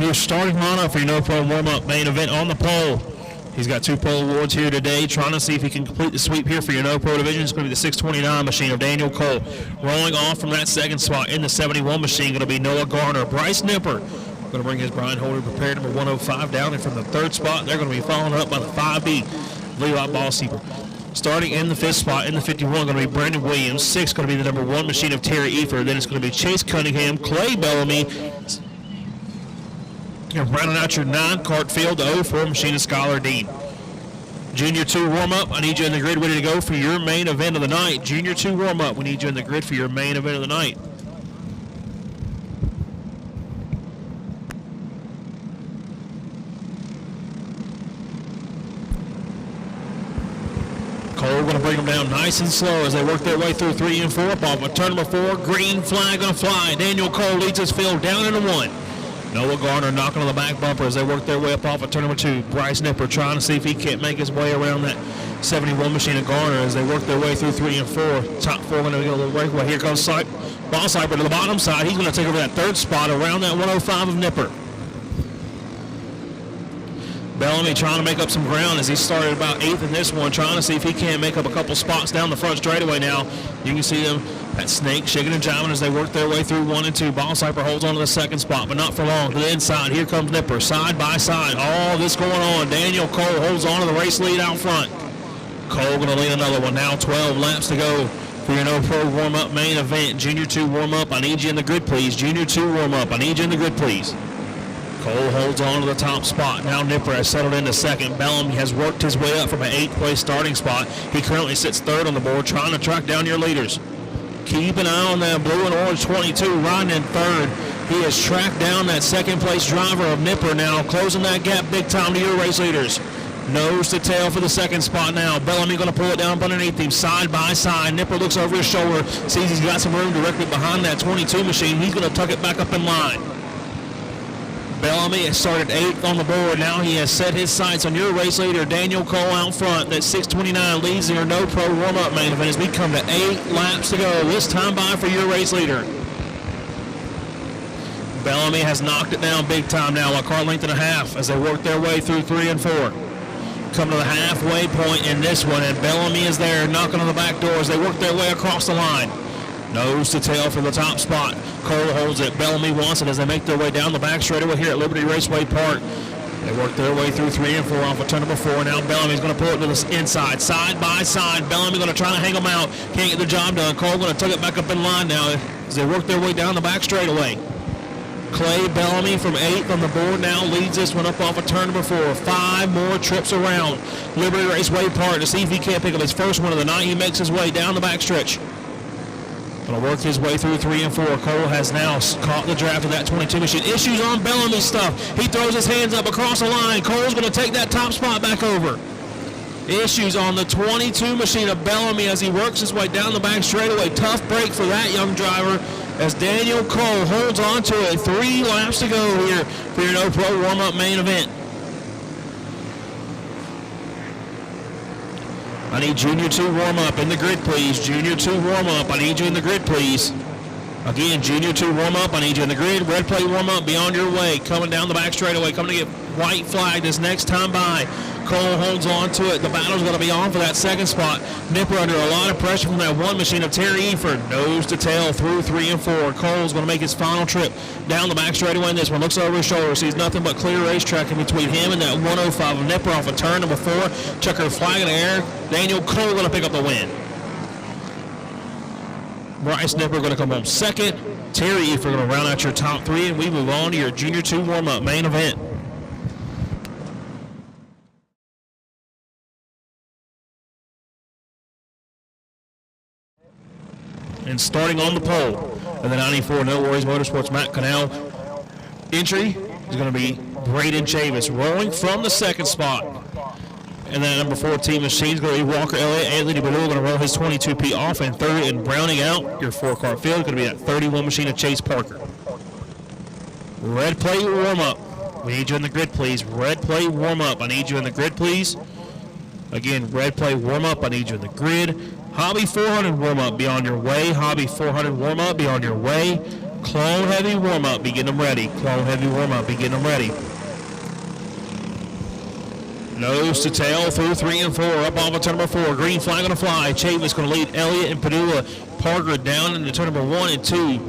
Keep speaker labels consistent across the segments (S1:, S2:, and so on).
S1: Your starting lineup for your No Pro warm-up main event on the pole. He's got 2 pole awards here today, trying to see if he can complete the sweep here for your No Pro division. It's going to be the 629 machine of Daniel Cole. Rolling off from that second spot in the 71 machine, going to be Noah Garner. Bryce Nipper going to bring his Brian Holder prepared, number 105, down. And from the third spot, they're going to be followed up by the 5B, Levi Ballseeper. Starting in the 5th spot, in the 51, going to be Brandon Williams. 6 going to be the number 1 machine of Terry Efer. Then it's going to be Chase Cunningham, Clay Bellamy. And rounding out your 9 cart field, the 04 machine of Skylar Dean. Junior 2 warm-up, I need you in the grid ready to go for your main event of the night. Junior 2 warm-up, we need you in the grid for your main event of the night. Cole going to bring them down nice and slow as they work their way through 3 and 4. Up off of turn number 4, green flag going to fly. Daniel Cole leads his field down into 1. Noah Garner knocking on the back bumper as they work their way up off of turn number 2. Bryce Nipper trying to see if he can't make his way around that 71 machine of Garner as they work their way through 3 and 4. Top 4 going to get a little breakaway. Here comes Ballseeper to the bottom side. He's going to take over that 3rd spot around that 105 of Nipper. Bellamy trying to make up some ground as he started about 8th in this one, trying to see if he can't make up a couple spots down the front straightaway now. You can see them, that snake shaking and jiving as they work their way through 1 and 2. Ballseeper holds on to the 2nd spot, but not for long. To the inside, here comes Nipper, side by side. All this going on. Daniel Cole holds on to the race lead out front. Cole going to lead another one. Now 12 laps to go for your No Pro warm-up main event. Junior 2 warm-up, I need you in the grid, please. Junior 2 warm-up, I need you in the grid, please. Cole holds on to the top spot. Now Nipper has settled into 2nd. Bellamy has worked his way up from an 8th place starting spot. He currently sits 3rd on the board, trying to track down your leaders. Keep an eye on that blue and orange 22 riding in 3rd. He has tracked down that 2nd place driver of Nipper now, closing that gap big time to your race leaders. Nose to tail for the 2nd spot now. Bellamy going to pull it down underneath him, side by side. Nipper looks over his shoulder, sees he's got some room directly behind that 22 machine. He's going to tuck it back up in line. Bellamy has started 8th on the board. Now he has set his sights on your race leader, Daniel Cole, out front. That 629 leads your No Pro warm-up main event as we come to 8 laps to go. This time by for your race leader. Bellamy has knocked it down big time now, a car length and a half as they work their way through 3 and 4. Come to the halfway point in this one, and Bellamy is there knocking on the back door as they work their way across the line. Nose to tail for the top spot. Cole holds it. Bellamy wants it as they make their way down the back straightaway here at Liberty Raceway Park. They work their way through 3 and 4 off of turn number 4. Now Bellamy's going to pull it to the inside, side by side. Bellamy going to try to hang them out. Can't get the job done. Cole going to tuck it back up in line now as they work their way down the back straightaway. Clay Bellamy from 8th on the board now leads this one up off of turn number 4. 5 more trips around Liberty Raceway Park to see if he can't pick up his first one of the night. He makes his way down the back stretch. Going to work his way through 3 and 4. Cole has now caught the draft of that 22 machine. Issues on Bellamy's stuff. He throws his hands up across the line. Cole's going to take that top spot back over. Issues on the 22 machine of Bellamy as he works his way down the back straightaway. Tough break for that young driver as Daniel Cole holds on to it. 3 laps to go here for your No Pro warm-up main event. I need Junior 2 warm-up in the grid, please. Junior 2 warm-up. I need you in the grid, please. Again, Junior 2 warm-up. I need you in the grid. Red plate warm-up. Beyond your way. Coming down the back straightaway. Coming to get white flag this next time by. Cole holds on to it. The battle's going to be on for that 2nd spot. Nipper under a lot of pressure from that 1 machine of Terry Efer. Nose to tail through 3 and 4. Cole's going to make his final trip down the back straightaway in this one. Looks over his shoulder. Sees nothing but clear racetrack in between him and that 105 of Nipper off of turn number 4. Checker flag in the air. Daniel Cole going to pick up the win. Bryce Nipper going to come home 2nd. Terry Efer going to round out your top 3, and we move on to your Junior 2 warm-up main event. And starting on the pole of the 94 No Worries Motorsports Matt Canal entry is going to be Braden Chavis rolling from the 2nd spot. And then number 14 machine is going to be Walker Elliott. Anthony Badul going to roll his 22P off in 3rd, and rounding out your 4-car field is going to be that 31 machine of Chase Parker. Red plate warm-up. We need you in the grid, please. Red plate warm-up. I need you in the grid, please. Again, red plate warm-up. I need you in the grid. Hobby 400 warm-up, be on your way. Hobby 400 warm-up, be on your way. Clone heavy warm-up, be getting them ready. Clone heavy warm-up, be getting them ready. Nose to tail through 3 and 4, up off of turn number 4. Green flag on the fly. Chavis going to lead Elliott and Padula. Parker down into turn number 1 and 2.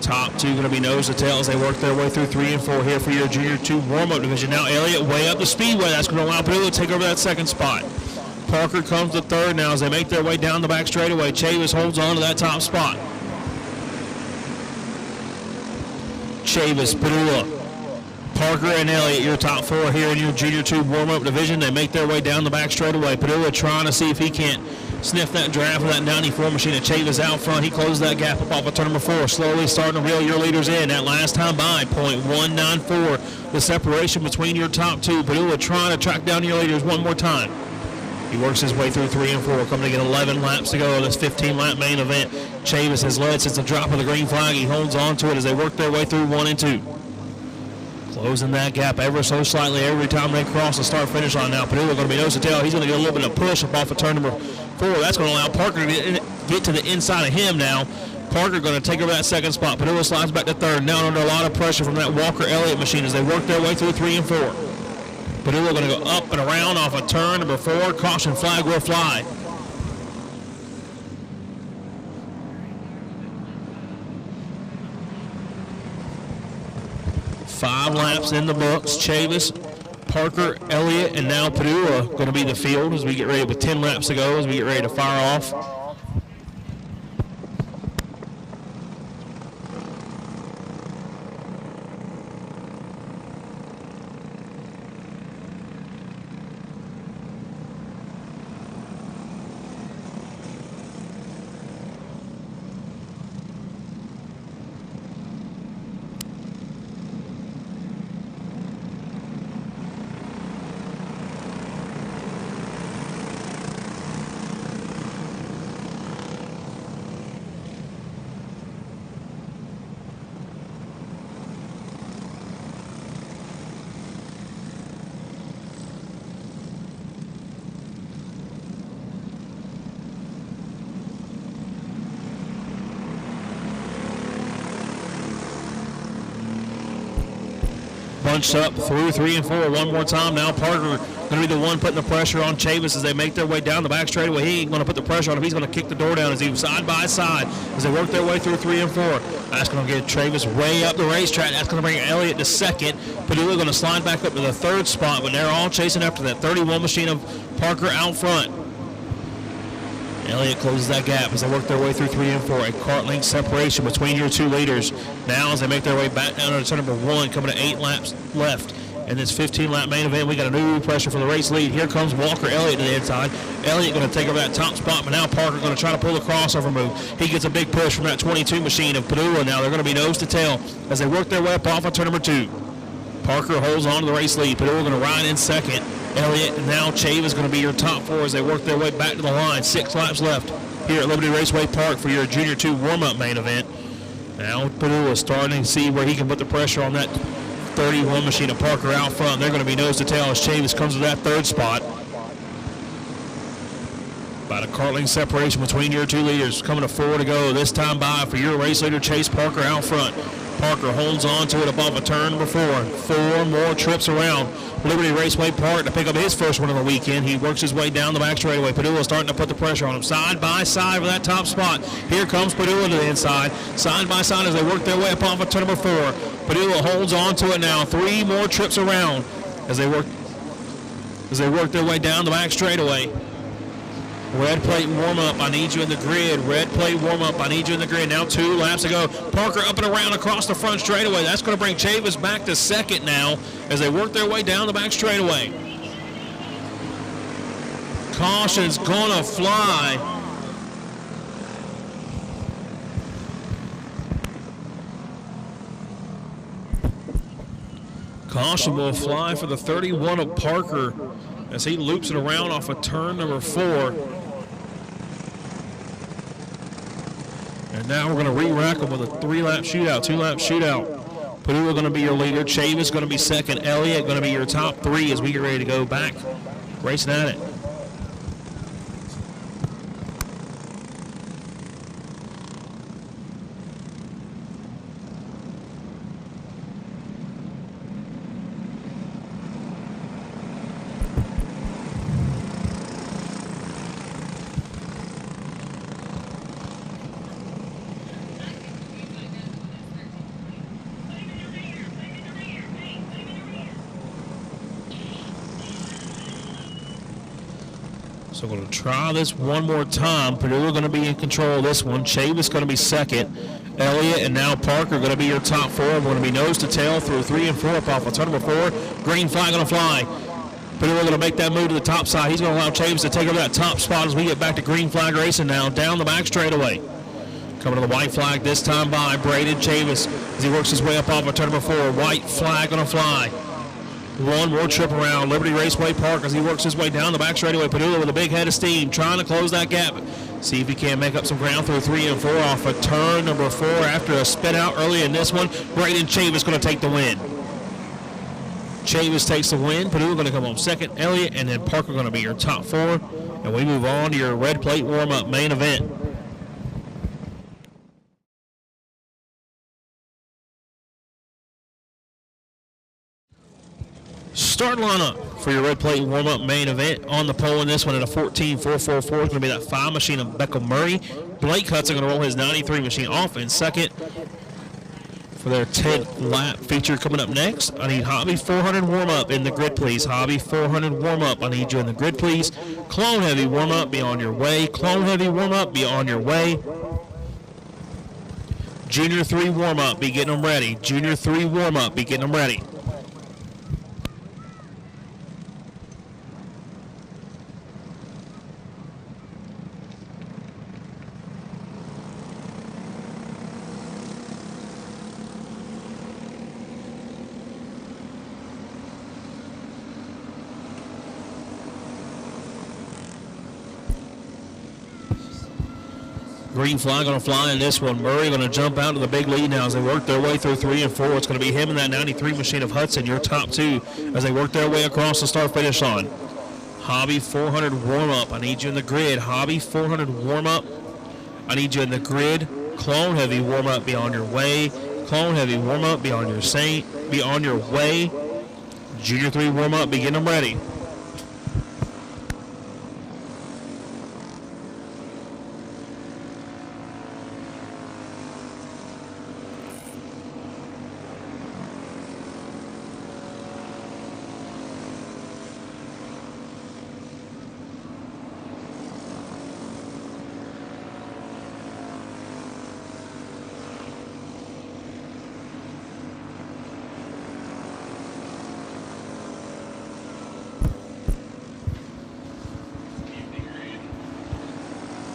S1: Top 2 going to be nose to tail as they work their way through 3 and 4 here for your Junior 2 warm-up division. Now Elliott way up the speedway. That's going to allow Padula to take over that second spot. Parker comes to third now as they make their way down the back straightaway. Chavis holds on to that top spot. Chavis, Padula, Parker, and Elliott, your top 4 here in your Junior 2 warm-up division. They make their way down the back straightaway. Padula trying to see if he can't sniff that draft of that 94 machine. Chavis out front. He closes that gap up off of turn number 4. Slowly starting to reel your leaders in. That last time by, .194. The separation between your top 2. Padula trying to track down your leaders one more time. He works his way through 3 and 4, coming to get 11 laps to go in this 15-lap main event. Chavis has led since the drop of the green flag. He holds on to it as they work their way through 1 and 2. Closing that gap ever so slightly every time they cross the start-finish line now. Padula going to be nose to tail. He's going to get a little bit of push up off of turn number 4. That's going to allow Parker to get to the inside of him now. Parker going to take over that second spot. Padula slides back to third. Now under a lot of pressure from that Walker-Elliott machine as they work their way through 3 and 4. Padula going to go up and around off of turn number 4. Caution flag will fly. Five laps in the books. Chavis, Parker, Elliott, and now Padula going to be the field as we get ready with 10 laps to go as we get ready to fire off. Bunched up through 3 and 4 one more time. Now Parker going to be the one putting the pressure on Chavis as they make their way down the back straightaway. He ain't going to put the pressure on him. He's going to kick the door down as he side by side as they work their way through 3 and 4. That's going to get Chavis way up the racetrack. That's going to bring Elliott to second. Padula going to slide back up to the third spot, but they're all chasing after that 31 machine of Parker out front. Elliott closes that gap as they work their way through 3 and 4. A cart length separation between your 2 leaders. Now as they make their way back down to turn number 1, coming to 8 laps left in this 15-lap main event. We got a new pressure for the race lead. Here comes Walker Elliott to the inside. Elliott going to take over that top spot, but now Parker going to try to pull the crossover move. He gets a big push from that 22 machine of Padula. Now they're going to be nose to tail as they work their way up off of turn number 2. Parker holds on to the race lead. Padula going to ride in second. Elliott and now Chavis is going to be your top 4 as they work their way back to the line. 6 laps left here at Liberty Raceway Park for your Junior 2 warm-up main event. Now Padula starting to see where he can put the pressure on that 31 machine of Parker out front. They're going to be nose to tail as Chavis comes to that third spot. About a cart length separation between your 2 leaders. Coming to 4 to go. This time by for your race leader, Chase Parker out front. Parker holds on to it above a turn number 4. 4 more trips around Liberty Raceway Park to pick up his first one of the weekend. He works his way down the back straightaway. Padula starting to put the pressure on him. Side by side for that top spot. Here comes Padula to the inside. Side by side as they work their way up off of turn number 4. Padula holds on to it now. 3 more trips around as they work their way down the back straightaway. Red plate warm-up, I need you in the grid. Red plate warm-up, I need you in the grid. Now 2 laps to go. Parker up and around across the front straightaway. That's going to bring Chavis back to second now as they work their way down the back straightaway. Caution's going to fly. Caution will fly for the 31 of Parker as he loops it around off of turn number 4. And now we're going to re-rack them with a 3-lap shootout, 2-lap shootout. Padula going to be your leader. Chavis going to be second. Elliott going to be your top 3 as we get ready to go back racing at it. So we're going to try this one more time. Purdue are going to be in control of this one. Chavis going to be second. Elliott and now Parker going to be your top four. We're going to be nose to tail through 3 and 4 up off of turn number 4. Green flag going to fly. Purdue are going to make that move to the top side. He's going to allow Chavis to take over that top spot as we get back to green flag racing now. Down the back straightaway. Coming to the white flag this time by Braden Chavis as he works his way up off of turn number 4. White flag going to fly. One more trip around Liberty Raceway Park as he works his way down the back straightaway. Padula with a big head of steam, trying to close that gap. See if he can make up some ground through 3 and 4 off of turn number 4 after a spin out early in this one. Braden Chavis going to take the win. Chavis takes the win. Padula going to come home second. Elliott and then Parker going to be your top 4. And we move on to your red plate warm-up main event. Start lineup for your red plate warm-up main event. On the pole in this one at a 14.444 is going to be that 5 machine of Beckham Murray. Blake Hudson going to roll his 93 machine off in second. For their 10th lap feature coming up next, I need Hobby 400 warm-up in the grid, please. Hobby 400 warm-up. I need you in the grid, please. Clone Heavy warm-up, be on your way. Clone Heavy warm-up, be on your way. Junior 3 warm-up, be getting them ready. Junior 3 warm-up, be getting them ready. Green flag going to fly in this one. Murray going to jump out to the big lead now as they work their way through 3 and 4. It's going to be him and that 93 machine of Hudson, your top 2, as they work their way across the start-finish line. Hobby 400 warm-up. I need you in the grid. Hobby 400 warm-up. I need you in the grid. Clone Heavy warm-up. Be on your way. Clone Heavy warm-up. Be on your way. Junior 3 warm-up. Be getting them ready.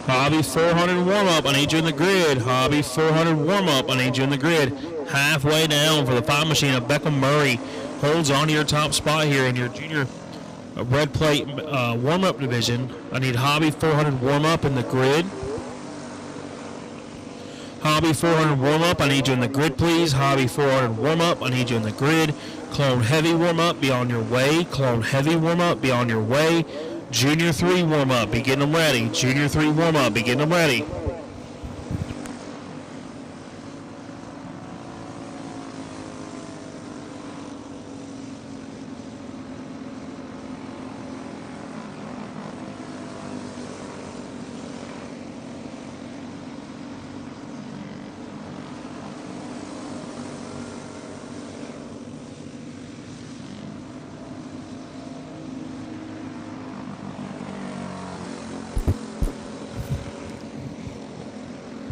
S1: Hobby 400 warm-up, I need you in the grid. Hobby 400 warm-up, I need you in the grid. Halfway down for the 5 machine of Beckham Murray. Holds on to your top spot here in your junior red plate warm-up division. I need Hobby 400 warm-up in the grid. Hobby 400 warm-up, I need you in the grid, please. Hobby 400 warm-up, I need you in the grid. Clone Heavy warm-up, be on your way. Clone Heavy warm-up, be on your way. Junior 3 warm-up, be getting them ready. Junior 3 warm-up, be getting them ready.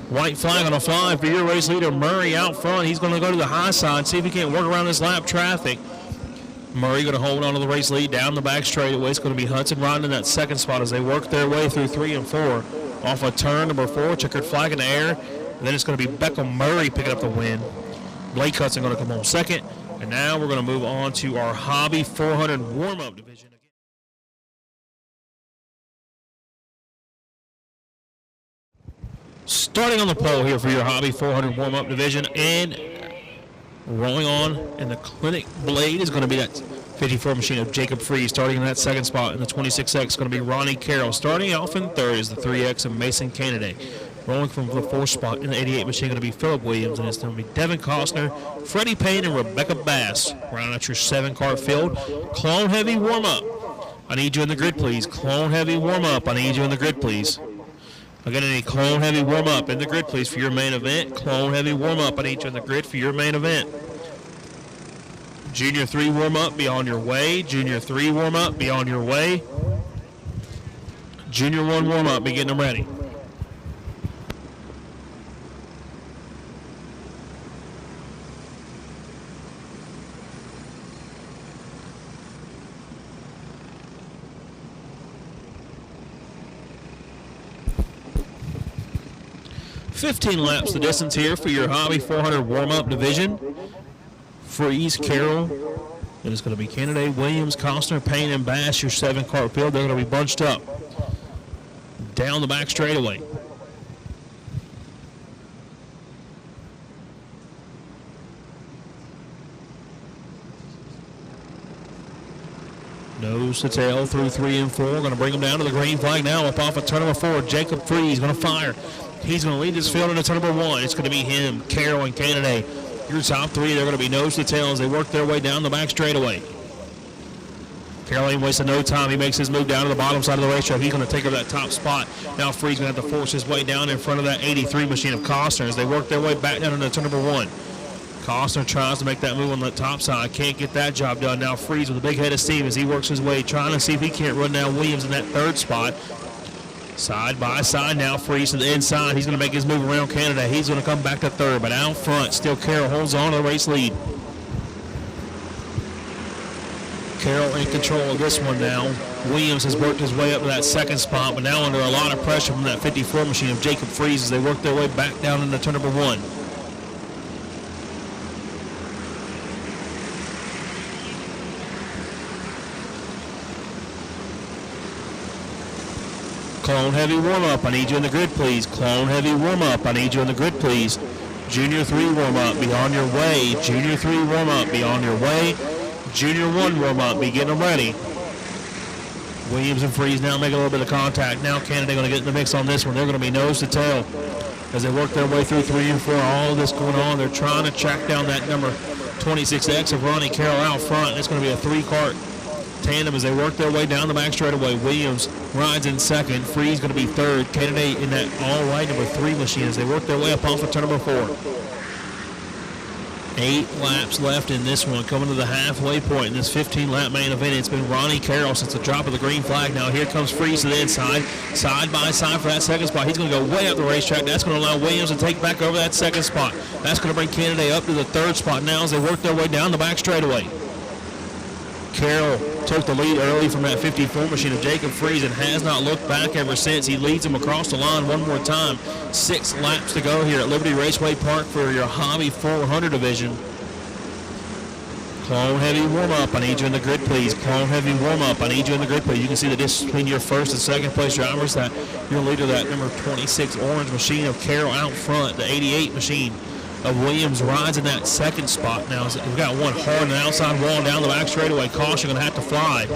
S1: White flag on a fly for your race leader, Murray, out front. He's going to go to the high side, see if he can't work around this lap traffic. Murray going to hold on to the race lead down the back straightaway. It's going to be Hudson riding in that second spot as they work their way through 3 and 4. Off of turn number 4, checkered flag in the air. And then it's going to be Beckham Murray picking up the win. Blake Hudson going to come home second. And now we're going to move on to our Hobby 400 warm-up division. Starting on the pole here for your Hobby 400 warm-up division, and rolling on in the clinic blade is going to be that 54 machine of Jacob Free. Starting in that second spot in the 26X is going to be Ronnie Carroll. Starting off in third is the 3X of Mason Kennedy. Rolling from the fourth spot in the 88 machine going to be Philip Williams, and it's going to be Devin Costner, Freddie Payne, and Rebecca Bass. Round out your 7-car field. Clone Heavy warm-up. I need you in the grid, please. Clone Heavy warm-up. I need you in the grid, please. Again, I need Clone Heavy warm-up in the grid, please, for your main event. Clone Heavy warm-up. I need you in the grid for your main event. Junior 3 warm-up, be on your way. Junior 3 warm-up, be on your way. Junior 1 warm-up, be getting them ready. $15 laps the distance here for your Hobby 400 warm-up division. Freeze, Carroll, and it's going to be Kennedy, Williams, Costner, Payne, and Bass, your 7-car field. They're going to be bunched up down the back straightaway. Nose to tail through 3 and 4. Going to bring them down to the green flag now. Up off of turn number 4. Jacob Freeze going to fire. He's going to lead this field into turn number 1. It's going to be him, Carroll, and Kennedy. Your top 3, they're going to be nose to tail as they work their way down the back straightaway. Carroll ain't wasting no time. He makes his move down to the bottom side of the racetrack. He's going to take over that top spot. Now Freeze going to have to force his way down in front of that 83 machine of Costner as they work their way back down into turn number 1. Costner tries to make that move on the top side. Can't get that job done. Now Freeze with a big head of steam as he works his way, trying to see if he can't run down Williams in that 3rd spot. Side by side now, Freeze to the inside. He's going to make his move around Canada. He's going to come back to 3rd, but out front, still Carroll holds on to the race lead. Carroll in control of this one now. Williams has worked his way up to that 2nd spot, but now under a lot of pressure from that 54 machine of Jacob Freeze as they work their way back down into turn number 1. Clone heavy warm-up, I need you in the grid, please. Clone heavy warm-up, I need you in the grid, please. Junior 3 warm-up, be on your way. Junior 3 warm-up, be on your way. Junior 1 warm-up, be getting them ready. Williams and Freeze now make a little bit of contact. Now Kennedy going to get in the mix on this one. They're going to be nose to tail as they work their way through 3 and 4. All of this going on. They're trying to track down that number 26X of Ronnie Carroll out front. It's going to be a 3-car tandem as they work their way down the back straightaway. Williams rides in 2nd. Freeze going to be 3rd. Kennedy in that all-white number 3 machine as they work their way up off of turn number 4. 8 laps left in this one, coming to the halfway point in this 15-lap main event. It's been Ronnie Carroll since the drop of the green flag. Now here comes Freeze to the inside, side by side for that 2nd spot. He's going to go way up the racetrack. That's going to allow Williams to take back over that 2nd spot. That's going to bring Kennedy up to the 3rd spot now as they work their way down the back straightaway. Carroll took the lead early from that 54 machine of Jacob Freeze and has not looked back ever since. He leads him across the line one more time. 6 laps to go here at Liberty Raceway Park for your Hobby 400 division. Clone heavy warm-up, I need you in the grid, please. Clone heavy warm-up, I need you in the grid, please. You can see the distance between your 1st and 2nd place drivers. That your leader, that number 26 orange machine of Carroll out front. The 88 machine of Williams rides in that 2nd spot now. We've got one hard on the outside wall down the back straightaway. Caution going to have to fly.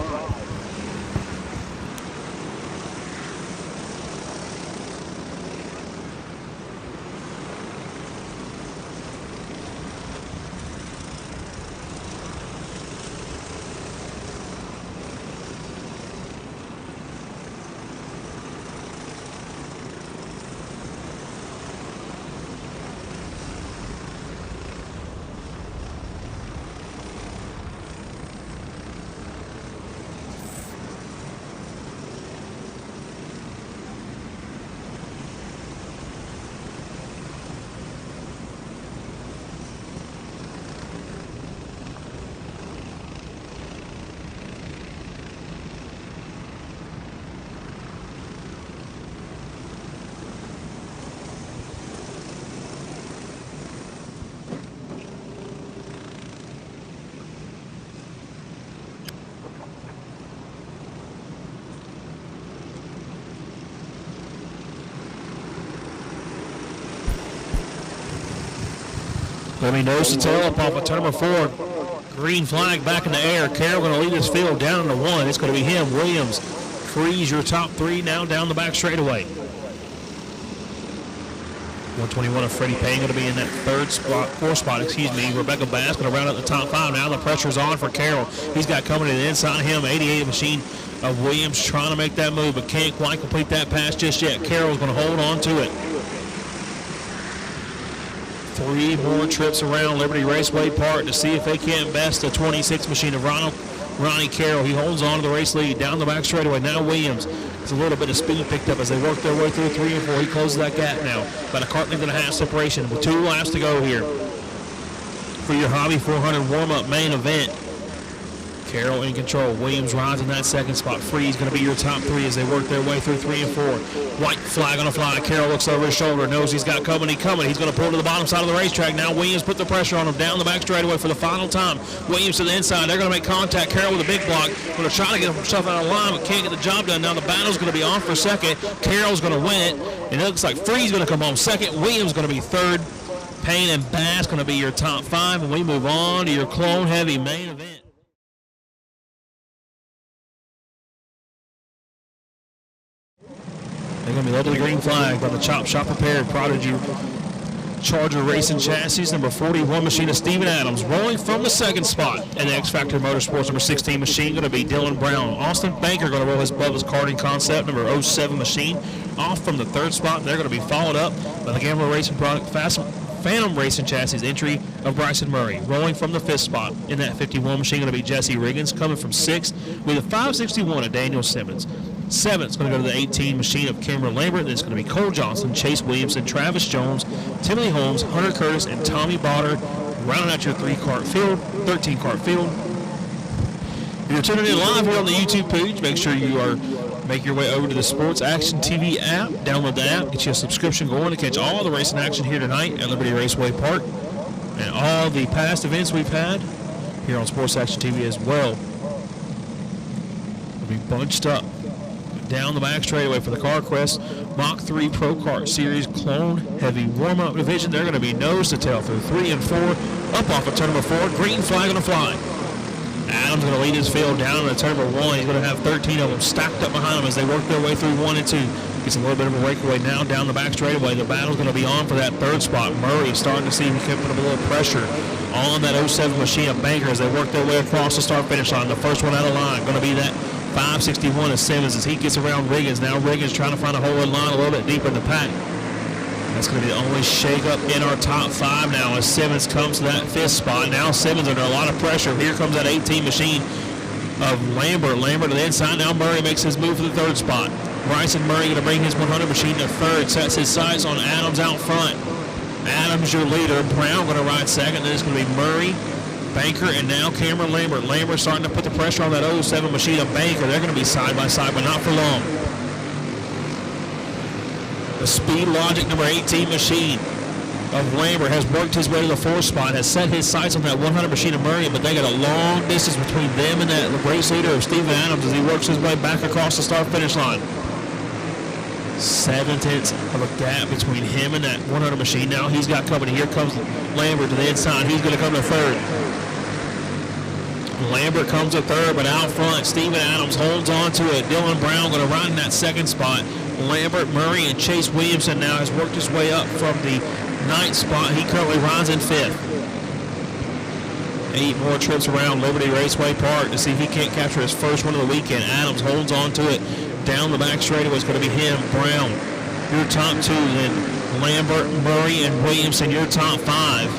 S1: Going to be nose to tail up off of turn number 4. Green flag back in the air. Carroll going to lead this field down into 1. It's going to be him, Williams. Freeze, your top 3 now down the back straightaway. 121 of Freddie Payne going to be in that 4th spot, Rebecca Bass going to round out the top 5. Now the pressure's on for Carroll. He's got coming to the inside of him, 88 machine of Williams trying to make that move, but can't quite complete that pass just yet. Carroll's going to hold on to it. 3 more trips around Liberty Raceway Park to see if they can't best the 26 machine of Ronnie Carroll. He holds on to the race lead down the back straightaway. Now Williams It's a little bit of speed picked up as they work their way through 3 and 4. He closes that gap now. About a car length and a half separation with 2 laps to go here for your Hobby 400 warm-up main event. Carroll in control. Williams rides in that second spot. Freeze going to be your top 3 as they work their way through 3 and 4. White flag on the fly. Carroll looks over his shoulder, knows he's got company coming. He's going to pull to the bottom side of the racetrack. Now Williams put the pressure on him down the back straightaway for the final time. Williams to the inside. They're going to make contact. Carroll with a big block. Going to try to get himself out of line, but can't get the job done. Now the battle's going to be on for second. Carroll's going to win it. And it looks like Freeze going to come home second. Williams going to be third. Payne and Bass going to be your top 5. And we move on to your Clone Heavy main event. They're going to be led to the green flag by the Chop Shop Prepared Prodigy Charger Racing Chassis, number 41 machine of Steven Adams. Rolling from the second spot. And the X Factor Motorsports, number 16 machine, going to be Dylan Brown. Austin Banker going to roll his Bubba's Karting Concept, number 07 machine. Off from the third spot. They're going to be followed up by the Gambler Racing Product Phantom Racing Chassis entry of Bryson Murray. Rolling from the fifth spot in that 51 machine going to be Jesse Riggins. Coming from 6th with a 561 of Daniel Simmons. 7th going to go to the 18 machine of Cameron Lambert. Then it's going to be Cole Johnson, Chase Williamson, Travis Jones, Timothy Holmes, Hunter Curtis, and Tommy Botter. Rounding out your 13-car field. If you're tuning in live here on the YouTube page, make sure you make your way over to the Sports Action TV app. Download the app, get you a subscription going to catch all the racing action here tonight at Liberty Raceway Park, and all the past events we've had here on Sports Action TV as well. We'll be bunched up down the back straightaway for the CarQuest Mach 3 Pro Kart Series Clone Heavy Warm-Up Division. They're going to be nose to tail through 3 and 4, up off of turn number 4, green flag on the fly. Adams going to lead his field down into turn number 1. He's going to have 13 of them stacked up behind him as they work their way through 1 and 2. Gets a little bit of a breakaway now down the back straightaway. The battle's going to be on for that third spot. Murray starting to see if he can put a little pressure on that 07 machine of Banker as they work their way across the start-finish line. The first one out of line going to be that 561 of Simmons as he gets around Riggins. Now Riggins trying to find a hole in line a little bit deeper in the pack. That's going to be the only shake-up in our top 5 now as Simmons comes to that 5th spot. Now Simmons under a lot of pressure. Here comes that 18 machine of Lambert. Lambert to the inside. Now Murray makes his move for the 3rd spot. Bryson Murray going to bring his 100 machine to 3rd. Sets his sights on Adams out front. Adams your leader. Brown going to ride 2nd. Then it's going to be Murray, Banker, and now Cameron Lambert. Lambert starting to put the pressure on that 07 machine of Banker. They're going to be side by side, but not for long. The Speed Logic number 18 machine of Lambert has worked his way to the 4th spot, has set his sights on that 100 machine of Murray, but they got a long distance between them and that race leader of Steven Adams as he works his way back across the start-finish line. 7/10 of a gap between him and that 100 machine. Now he's got company. Here comes Lambert to the inside. He's going to come to 3rd. Lambert comes to 3rd, but out front, Steven Adams holds on to it. Dylan Brown going to ride in that 2nd spot. Lambert, Murray, and Chase Williamson now has worked his way up from the 9th spot. He currently rides in 5th. 8 more trips around Liberty Raceway Park to see if he can't capture his first one of the weekend. Adams holds on to it. Down the back straightaway is going to be him, Brown. Your top 2, then Lambert, Murray, and Williamson, your top 5.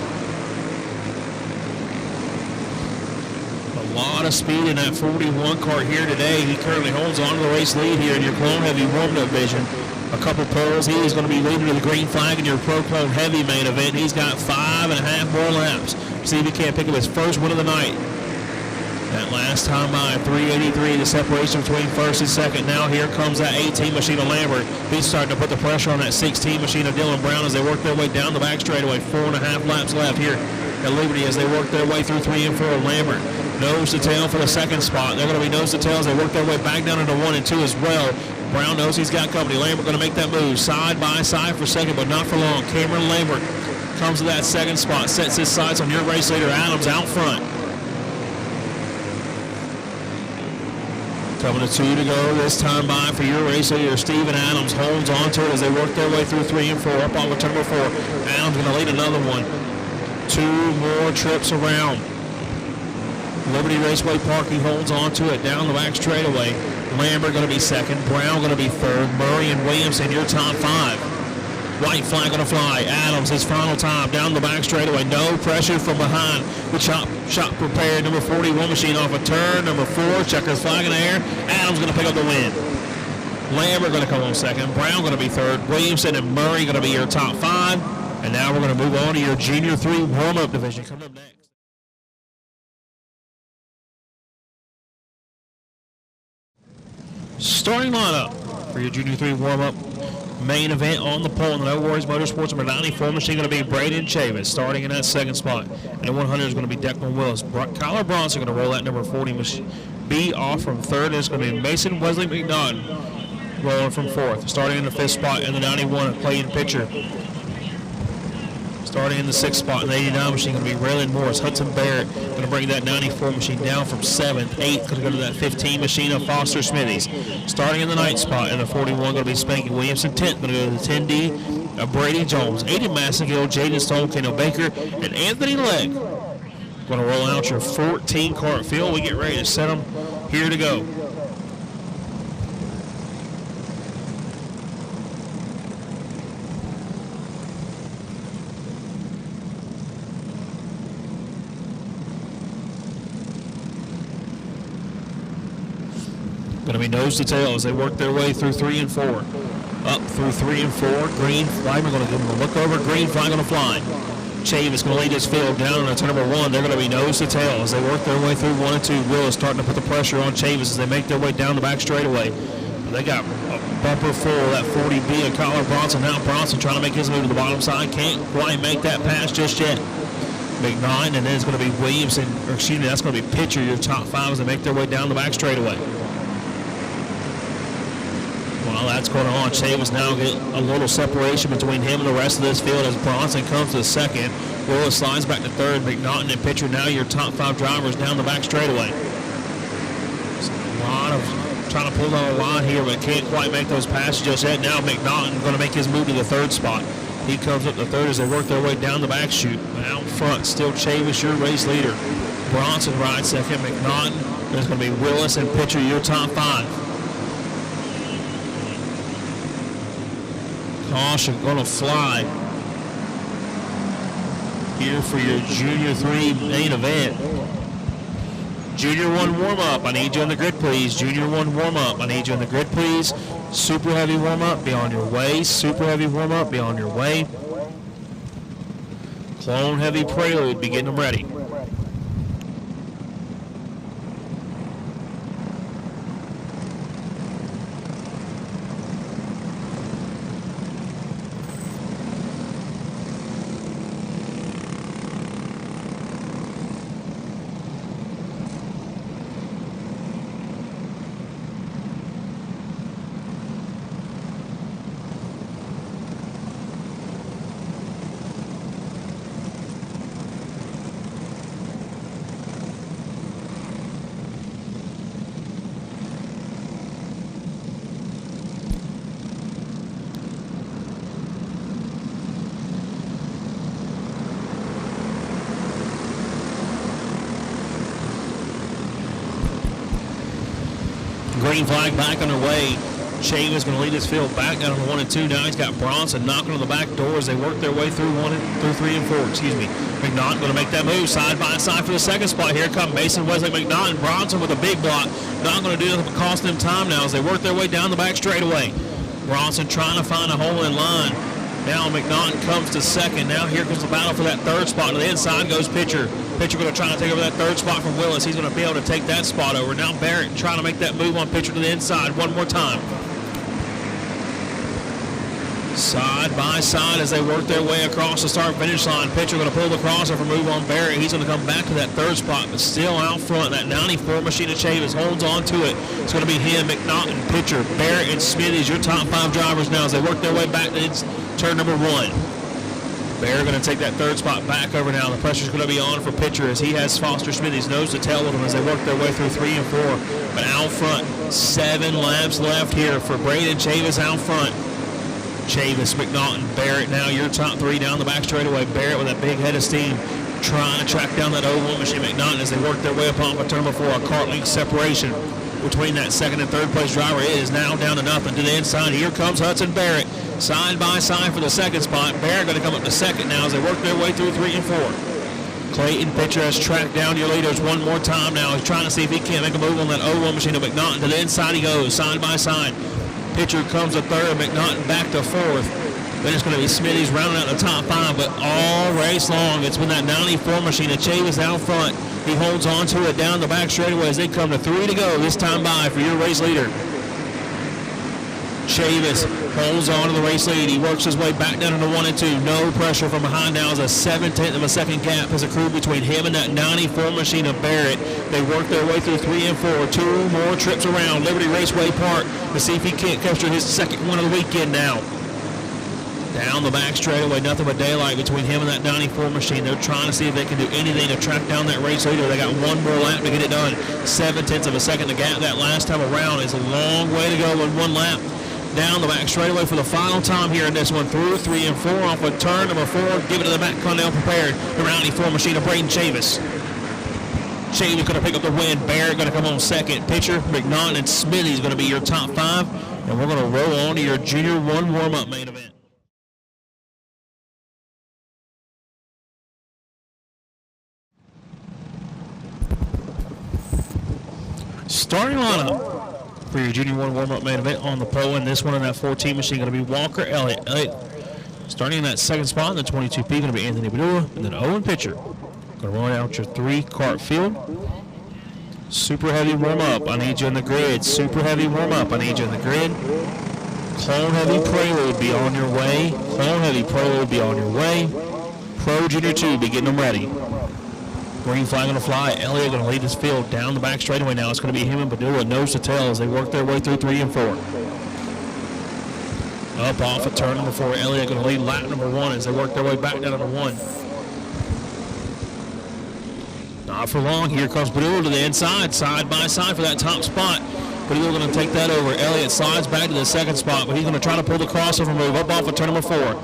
S1: A lot of speed in that 41 car here today. He currently holds on to the race lead here in your Clone Heavy warm-up division. A couple poles. He is going to be leading to the green flag in your Pro Clone Heavy main event. He's got 5.5 more laps. See if he can't pick up his first win of the night. That last time by 383, the separation between 1st and 2nd. Now here comes that 18 machine of Lambert. He's starting to put the pressure on that 16 machine of Dylan Brown as they work their way down the back straightaway. 4.5 laps left here at Liberty as they work their way through 3 and 4. Lambert nose to tail for the 2nd spot. They're going to be nose to tail as they work their way back down into 1 and 2 as well. Brown knows he's got company. Lambert going to make that move side by side for 2nd, but not for long. Cameron Lambert comes to that 2nd spot, sets his sights on your race leader Adams out front. Coming to 2 to go this time by for your race leader Steven Adams. Holds on to it as they work their way through 3 and 4. Up on the turn number 4. Adams going to lead another one. 2 more trips around Liberty Raceway Park. He holds on to it down the back straightaway. Lambert going to be 2nd. Brown going to be 3rd. Murray and Williamson your top 5. White flag going to fly. Adams, his final time down the back straightaway. No pressure from behind. The Chop Shop Prepared number 41 machine off a turn number 4. Checkers flag in the air. Adams going to pick up the win. Lambert going to come on second. Brown going to be third. Williamson and Murray going to be your top 5. And now we're going to move on to your Junior 3 warm-up division. Coming up next. Starting lineup for your Junior 3 warm-up main event on the pole in the No Worries Motorsports number 94 machine going to be Braden Chavis starting in that second spot. And the 100 is going to be Declan Willis. Kyler Bronson going to roll that number 40 B off from third. And it's going to be Mason Wesley McNaughton rolling from fourth. Starting in the 5th spot in the 91, Clayton Pitcher. Starting in the 6th spot in the 89 machine going to be Raylan Morris. Hudson Barrett going to bring that 94 machine down from 7th. 8th going to go to that 15 machine of Foster Smithies. Starting in the 9th spot in the 41 going to be Spanky Williamson. 10th going to go to the 10D of Brady Jones. Aiden Massengill, Jaden Stone, Kano Baker, and Anthony Legg. Going to roll out your 14 cart field. We get ready to set them here to go. Going to be nose to tail as they work their way through 3 and 4. Up through 3 and 4. Green flag, we're going to give them a look over. Green flag going to fly. Chavis going to lead his field down on turn number 1. They're going to be nose to tail as they work their way through 1 and 2. Willis starting to put the pressure on Chavis as they make their way down the back straightaway. They got a bumper full of that 40B of Kyler Bronson. Now Bronson trying to make his move to the bottom side. Can't quite make that pass just yet. McNaughton, and then it's going to be Williamson, or excuse me, that's going to be Pitcher, your top 5 as they make their way down the back straightaway. While that's going on, Chavis now get a little separation between him and the rest of this field as Bronson comes to second. Willis slides back to third. McNaughton and Pitcher now your top 5 drivers down the back straightaway. So a lot of trying to pull down a line here, but can't quite make those passes just yet. Now McNaughton going to make his move to the 3rd spot. He comes up to 3rd as they work their way down the back chute. Out front, still Chavis, your race leader. Bronson rides second. McNaughton. There's going to be Willis and Pitcher, your top 5. Caution going to fly here for your Junior 3 main event. Junior 1 warm-up. I need you on the grid, please. Junior 1 warm-up. I need you on the grid, please. Super heavy warm-up. Be on your way. Super heavy warm-up. Be on your way. Clone heavy prelude. Be getting them ready. Green flag back underway. Chavis going to lead his field back down to 1 and 2. Now he's got Bronson knocking on the back door as they work their way through 3 and 4. Excuse me. McNaughton going to make that move side by side for the 2nd spot. Here come Mason Wesley McNaughton. Bronson with a big block. Not going to do nothing but cost them time now as they work their way down the back straightaway. Bronson trying to find a hole in line. Now McNaughton comes to 2nd. Now here comes the battle for that 3rd spot. To the inside goes Pitcher. Pitcher going to try to take over that 3rd spot from Willis. He's going to be able to take that spot over. Now Barrett trying to make that move on Pitcher to the inside one more time. Side by side as they work their way across the start-finish line. Pitcher going to pull the crossover move on Barrett. He's going to come back to that 3rd spot, but still out front. That 94 machine of Chavis holds on to it. It's going to be him, McNaughton, Pitcher, Barrett, and Smithies, your top 5 drivers now as they work their way back to turn number 1. Barrett going to take that 3rd spot back over now. The pressure's going to be on for Pitcher as he has Foster Smithies nose to tail with him as they work their way through 3 and 4. But out front, 7 laps left here for Braden Chavis out front. Chavis, McNaughton, Barrett now your top 3 down the back straightaway. Barrett with that big head of steam trying to track down that 01 machine McNaughton as they work their way up on for turn number 4. A cart length separation between that 2nd and 3rd place driver. It is now down to nothing. To the inside, here comes Hudson Barrett. Side by side for the 2nd spot. Barrett going to come up to 2nd now as they work their way through 3 and 4. Clayton Pitcher has tracked down your leaders one more time now. He's trying to see if he can't make a move on that 01 machine of McNaughton. To the inside he goes, side by side. Pitcher comes to third, McNaughton back to fourth. Then it's going to be Smitty's rounding out the top 5, but all race long, it's been that 94 machine. Chavis out front. He holds on to it down the back straightaway as they come to 3 to go this time by for your race leader. Chavis holds on to the race lead. He works his way back down into 1 and 2. No pressure from behind now as a 7/10 of a second gap has accrued between him and that 94 machine of Barrett. They work their way through 3 and 4. 2 more trips around Liberty Raceway Park to see if he can't capture his second one of the weekend now. Down the back straightaway, nothing but daylight between him and that 94 machine. They're trying to see if they can do anything to track down that race leader. They got one more lap to get it done. 7/10 of a second to gap that last time around. Is a long way to go in one lap. Down the back straightaway for the final time here in this one. Through 3 and 4 off of turn number 4. Give it to the back. Condell prepared. The 94 machine of Braden Chavis. Chavis going to pick up the win. Barrett going to come on second. Pitcher, McNaughton, and Smitty's going to be your top 5. And we're going to roll on to your Junior 1 warm-up main event. Starting lineup for your Junior 1 warm-up main event on the pole, and this one in that 14 machine going to be Walker Elliott. Starting in that second spot in the 22P going to be Anthony Padula, and then Owen Pitcher. Going to run out your 3-cart field. Super heavy warm-up, I need you in the grid. Super heavy warm-up, I need you in the grid. Clone heavy prelude, be on your way. Clone heavy prelude, be on your way. Pro Junior 2, be getting them ready. Green flag going to fly. Elliott going to lead this field down the back straightaway now. It's going to be him and Padula nose to tail as they work their way through 3 and 4. Up off of turn number 4. Elliott going to lead lap number 1 as they work their way back down to 1. Not for long. Here comes Padula to the inside, side by side for that top spot. Padula going to take that over. Elliott slides back to the second spot, but he's going to try to pull the crossover move up off of turn number 4.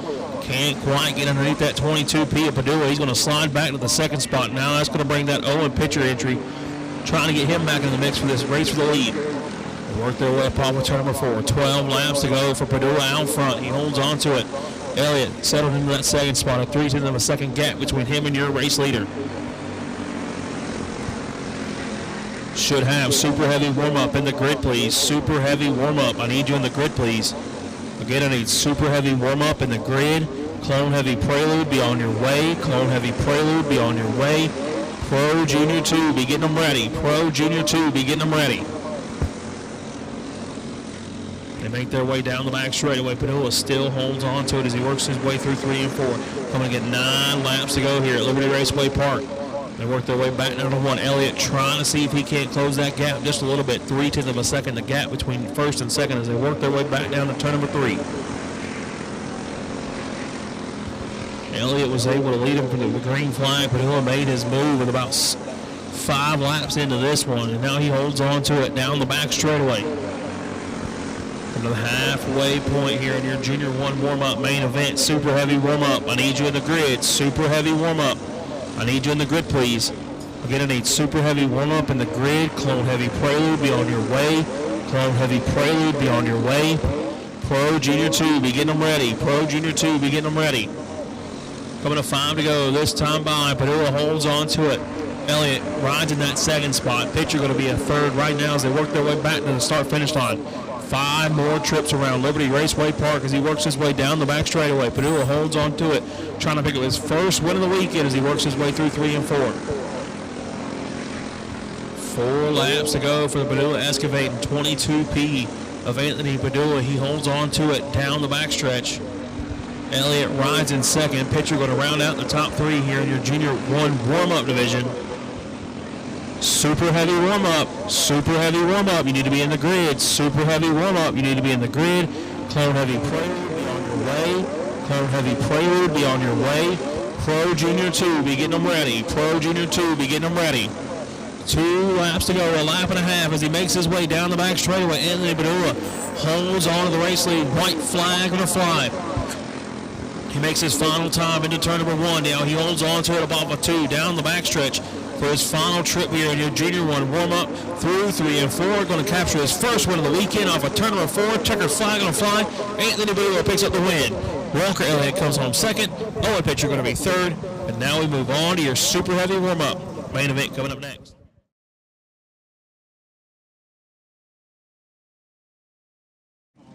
S1: Can't quite get underneath that 22P of Padula. He's going to slide back to the second spot. Now that's going to bring that Owen Pitcher entry, trying to get him back in the mix for this race for the lead. They work their way up off of turn number 4. 12 laps to go for Padula out front. He holds on to it. Elliott settled into that second spot. A 3/10 of a second gap between him and your race leader. Should have super heavy warm-up in the grid, please. Super heavy warm-up. I need you in the grid, please. Again, I need super heavy warm-up in the grid. Clone heavy prelude, be on your way. Clone heavy prelude, be on your way. Pro Junior 2, be getting them ready. Pro Junior 2, be getting them ready. They make their way down the back straightaway. Padula still holds on to it as he works his way through 3 and 4. Coming to get 9 laps to go here at Liberty Raceway Park. They work their way back down to 1. Elliott trying to see if he can't close that gap just a little bit. 3/10 of a second, the gap between first and second as they work their way back down to turn number 3. Elliott was able to lead him from the green flag. Padula made his move with about 5 laps into this one, and now he holds on to it down the back straightaway. From the halfway point here in your Junior 1 warm-up main event. Super heavy warm-up. I need you in the grid. Super heavy warm-up. I need you in the grid, please. Again, I need super heavy warm-up in the grid. Clone heavy prelude, be on your way. Clone heavy prelude, be on your way. Pro Junior 2, be getting them ready. Pro Junior 2, be getting them ready. Coming to 5 to go this time by. Padula holds on to it. Elliott rides in that second spot. Pitcher going to be a third right now as they work their way back to the start-finish line. 5 more trips around Liberty Raceway Park as he works his way down the back straightaway. Padula holds on to it, trying to pick up his first win of the weekend as he works his way through 3 and 4. 4 laps to go for the Padula Excavating 22P of Anthony Padula. He holds on to it down the backstretch. Elliott rides in second. Pitcher going to round out the top 3 here in your Junior 1 warm-up division. Super heavy warm-up. Super heavy warm-up. You need to be in the grid. Super heavy warm-up. You need to be in the grid. Clone heavy prelude, be on your way. Clone heavy prelude, be on your way. Pro Junior 2, be getting them ready. Pro Junior 2, be getting them ready. 2 laps to go, a lap and a half as he makes his way down the back straightaway. Anthony Padula holds on to the race lead. White flag going to fly. He makes his final time into turn number 1. Now he holds on to it above a 2 down the backstretch for his final trip here in your Junior 1 warm-up through 3 and 4. Going to capture his first win of the weekend off of turn number 4. Checker flag on fly. Anthony Padula picks up the win. Walker Elliott comes home second. Owen Pitcher going to be third. And now we move on to your super heavy warm-up. Main event coming up next.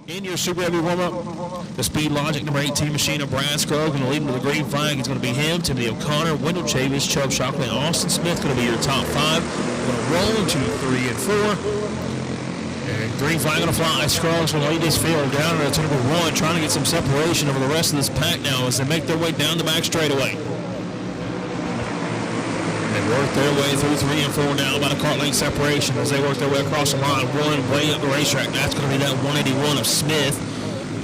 S1: In your super heavy warm-up, the Speed Logic number 18 machine of Brad Scruggs going to lead him to the green flag. It's going to be him, Timothy O'Connor, Wendell Chavis, Chubb Shockley, and Austin Smith going to be your top 5. We're going to roll into 3 and 4. And green flag going to fly. Scruggs will lead this field down to number 1, trying to get some separation over the rest of this pack now as they make their way down the back straightaway. Work their way through 3 and 4 now, about a car length separation as they work their way across the line, rolling way up the racetrack. That's going to be that 181 of Smith.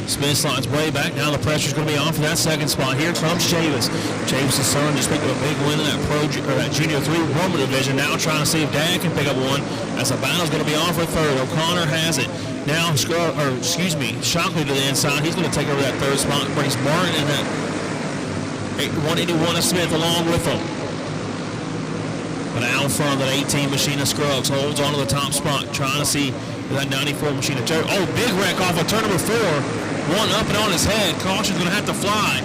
S1: Smith slides way back. Now the pressure's going to be on for that second spot. Here comes Chavis. Chavis' son just picked up a big win in that Junior 3 Roman division. Now trying to see if Dad can pick up one as the battle's going to be on for third. O'Connor has it. Now, Shockley to the inside. He's going to take over that third spot. Brings Martin and that 181 of Smith along with him. But out front, that 18 machine of Scruggs holds on to the top spot, trying to see that 94 machine of Jerry. Oh, big wreck off of turn number 4. One up and on his head. Caution's going to have to fly.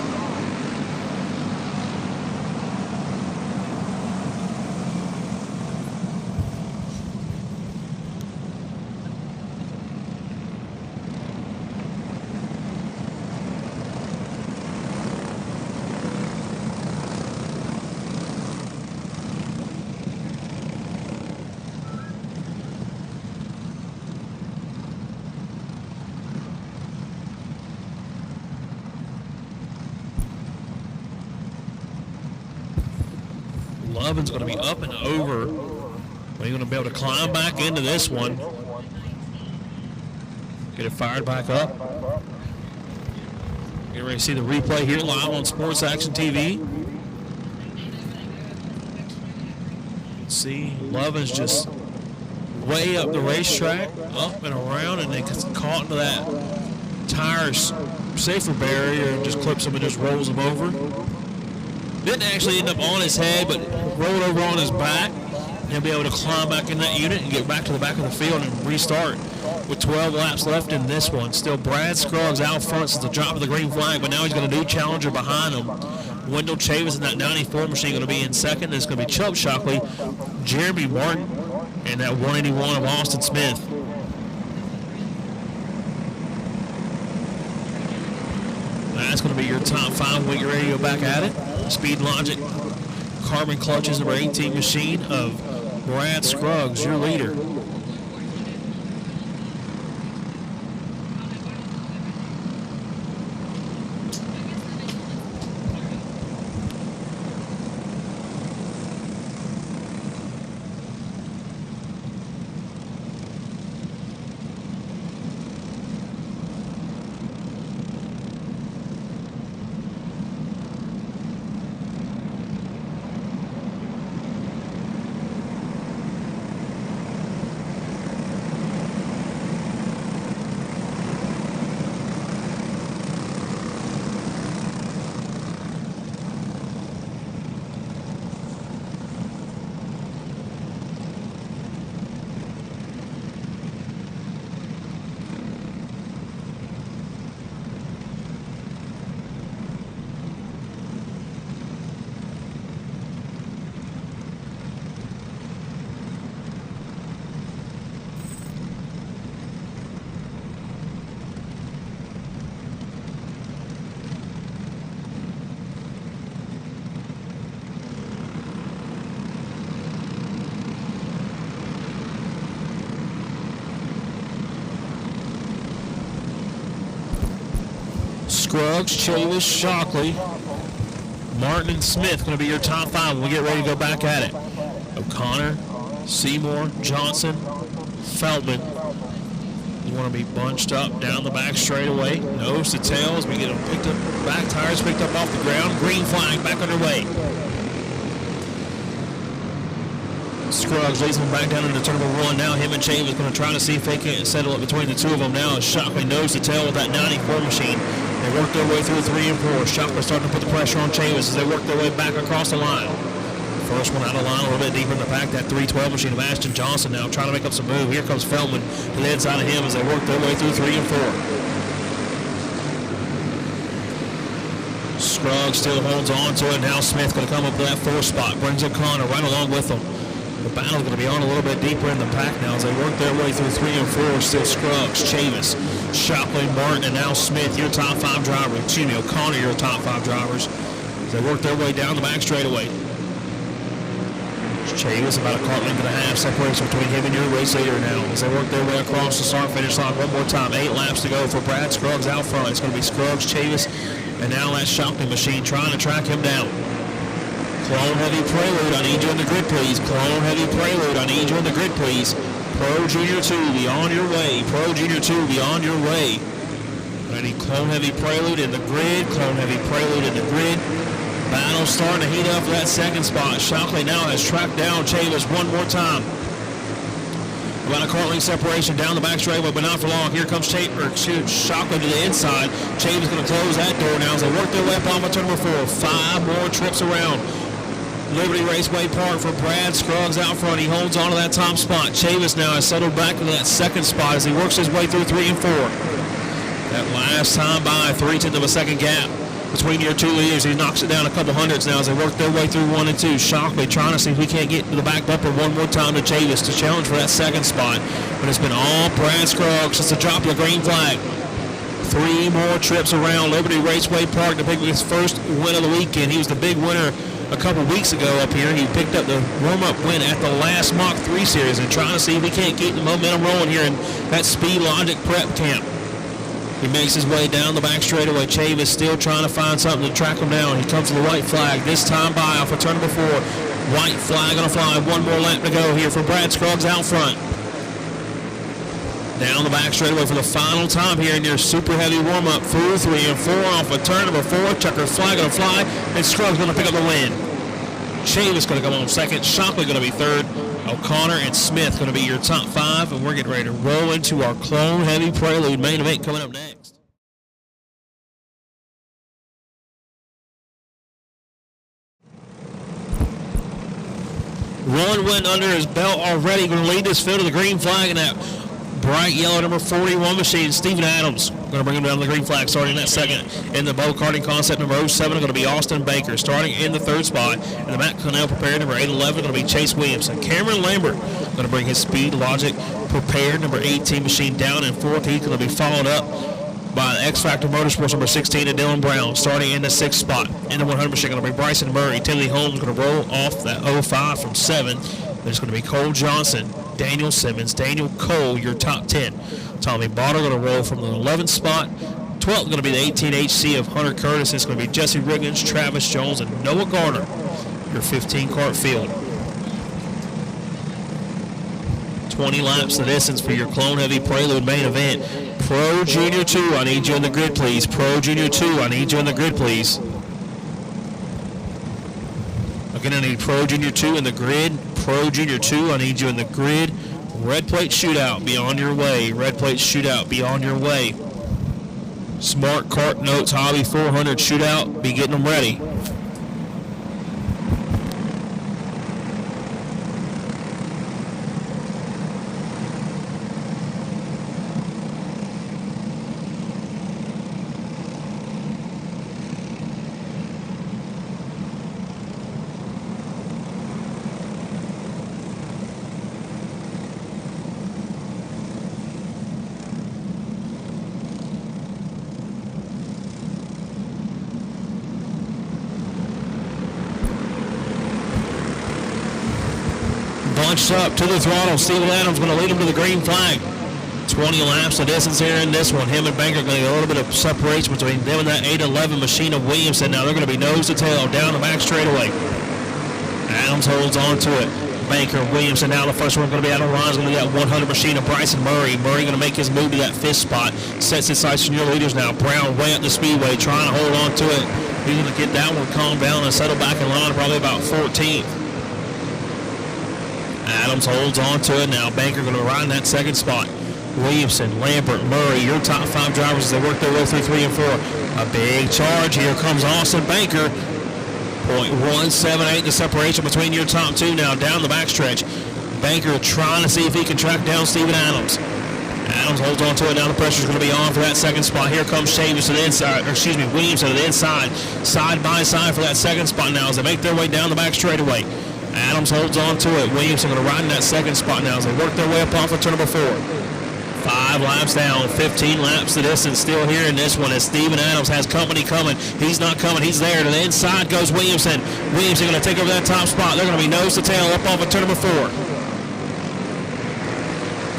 S1: Lovin's going to be up and over. But he's going to be able to climb back into this one. Get it fired back up. Get ready to see the replay here live on Sports Action TV. See, Lovin's just way up the racetrack, up and around, and then gets caught into that tire safer barrier and just clips him and just rolls him over. Didn't actually end up on his head, but rolled over on his back. He'll be able to climb back in that unit and get back to the back of the field and restart with 12 laps left in this one. Still Brad Scruggs out front since the drop of the green flag, but now he's got a new challenger behind him. Wendell Chavis in that 94 machine going to be in second. It's going to be Chubb Shockley, Jeremy Martin, and that 181 of Austin Smith. That's going to be your top 5 when you're ready to go back at it. Speed Logic carbon clutches number 18 machine of Brad Scruggs, your leader. Scruggs, Chavis, Shockley, Martin, and Smith going to be your top 5 when we get ready to go back at it. O'Connor, Seymour, Johnson, Feldman. You want to be bunched up down the back straightaway. Nose to tail as we get them picked up, back tires picked up off the ground. Green flag back underway. Scruggs leads them back down into turn number 1. Now him and Chavis going to try to see if they can't settle it between the two of them. Now Shockley nose to tail with that 94 machine. They work their way through 3 and 4. Shockley starting to put the pressure on Chavis as they work their way back across the line. First one out of line a little bit deeper in the pack. That 312 machine of Ashton Johnson now trying to make up some move. Here comes Feldman to the inside of him as they work their way through 3 and 4. Scruggs still holds on to it. Now Smith going to come up to that 4 spot. Brings O'Connor right along with him. The battle's going to be on a little bit deeper in the pack now as they work their way through 3 and 4. Still Scruggs, Chavis, Shockley, Martin, and now Smith, your top 5 drivers. Excuse me, O'Connor, your top 5 drivers. As they work their way down the back straightaway. Chavis about a car length and a half separation between him and your race leader now as they work their way across the start-finish line one more time. 8 laps to go for Brad Scruggs out front. It's going to be Scruggs, Chavis, and now that Shockley machine trying to track him down. Clone Heavy Prelude, I need you in the grid, please. Clone Heavy Prelude, I need you in the grid, please. Pro Junior 2, be on your way. Pro Junior 2, be on your way. I need Clone Heavy Prelude in the grid. Clone Heavy Prelude in the grid. Battle starting to heat up for that second spot. Shockley now has tracked down Chavis one more time. About a car length separation down the back straightaway, but not for long. Here comes Shockley to the inside. Chavis going to close that door now as they work their way up on turn number 4. 5 more trips around Liberty Raceway Park for Brad Scruggs out front. He holds on to that top spot. Chavis now has settled back to that second spot as he works his way through 3 and 4. That last time by 0.3 of a second gap between your 2 leaders. He knocks it down a couple hundreds now as they work their way through 1 and 2. Shockley trying to see if we can't get to the back bumper one more time to Chavis to challenge for that second spot. But it's been all Brad Scruggs since the drop of the green flag. 3 more trips around Liberty Raceway Park to pick up his first win of the weekend. He was the big winner a couple weeks ago up here. He picked up the warm-up win at the last Mach 3 series and trying to see if we can't keep the momentum rolling here in that Speed Logic prep camp. He makes his way down the back straightaway. Chavis still trying to find something to track him down. He comes to the white flag. This time by off of turn number 4. White flag on a fly. 1 more lap to go here for Brad Scruggs out front. Down the back straightaway for the final time here in your super heavy warm-up. Through 3 and 4 off of turn number 4. Checker flag on a fly. And Scruggs going to pick up the win. Chavis going to come on second. Shockley going to be third. O'Connor and Smith going to be your top 5, and we're getting ready to roll into our Clone Heavy Prelude main event coming up next. One win under his belt already, going to lead this field to the green flag in that bright yellow number 41 machine. Steven Adams going to bring him down to the green flag starting in that second. In the bow karting concept number 07 going to be Austin Baker starting in the 3rd spot. And the Matt Connell prepared number 811 going to be Chase Williamson. Cameron Lambert going to bring his Speed Logic prepared number 18 machine down in 4th. He's going to be followed up by X Factor Motorsports number 16 and Dylan Brown starting in the 6th spot. In the 100 machine going to be Bryson Murray. Tilly Holmes going to roll off that 05 from 7. There's going to be Cole Johnson, Daniel Simmons, Daniel Cole, your top 10. Tommy Botter going to roll from the 11th spot. 12th going to be the 18HC of Hunter Curtis. It's going to be Jesse Riggins, Travis Jones, and Noah Garner, your 15-cart field. 20 laps the distance for your Clone Heavy Prelude main event. Pro Junior 2, I need you in the grid, please. Pro Junior 2, I need you in the grid, please. Again, I need Pro Junior 2 in the grid. Pro Junior 2, I need you in the grid. Red Plate Shootout, be on your way. Red Plate Shootout, be on your way. Smart Kart Notes Hobby 400 Shootout, be getting them ready. Bunched up to the throttle. Steven Adams going to lead him to the green flag. 20 laps of distance here in this one. Him and Banker going to get a little bit of separation between them and that 811 machine of Williamson. Now they're going to be nose to tail down the back straightaway. Adams holds on to it. Banker, Williamson now the first one going to be out of line. Is going to be that 100 machine of Bryson Murray. Murray going to make his move to that 5th spot. Sets his sights on your leaders now. Brown way up the speedway trying to hold on to it. He's going to get that one calmed down and settle back in line probably about 14th. Adams holds on to it now. Banker going to ride in that 2nd spot. Williamson, Lambert, Murray, your top 5 drivers as they work their way through 3 and 4. A big charge. Here comes Austin Banker. 0.178 the separation between your top 2 now down the backstretch. Banker trying to see if he can track down Steven Adams. Adams holds on to it. Now the pressure's going to be on for that 2nd spot. Here comes Chavis to the inside, Williamson to the inside. Side by side for that 2nd spot now as they make their way down the back straightaway. Adams holds on to it. Williamson going to ride in that second spot now as they work their way up off of turn number 4. 5 laps down, 15 laps the distance still here in this one as Steven Adams has company coming. He's not coming, he's there. To the inside goes Williamson. Williamson going to take over that top spot. They're going to be nose to tail up off of turn number 4.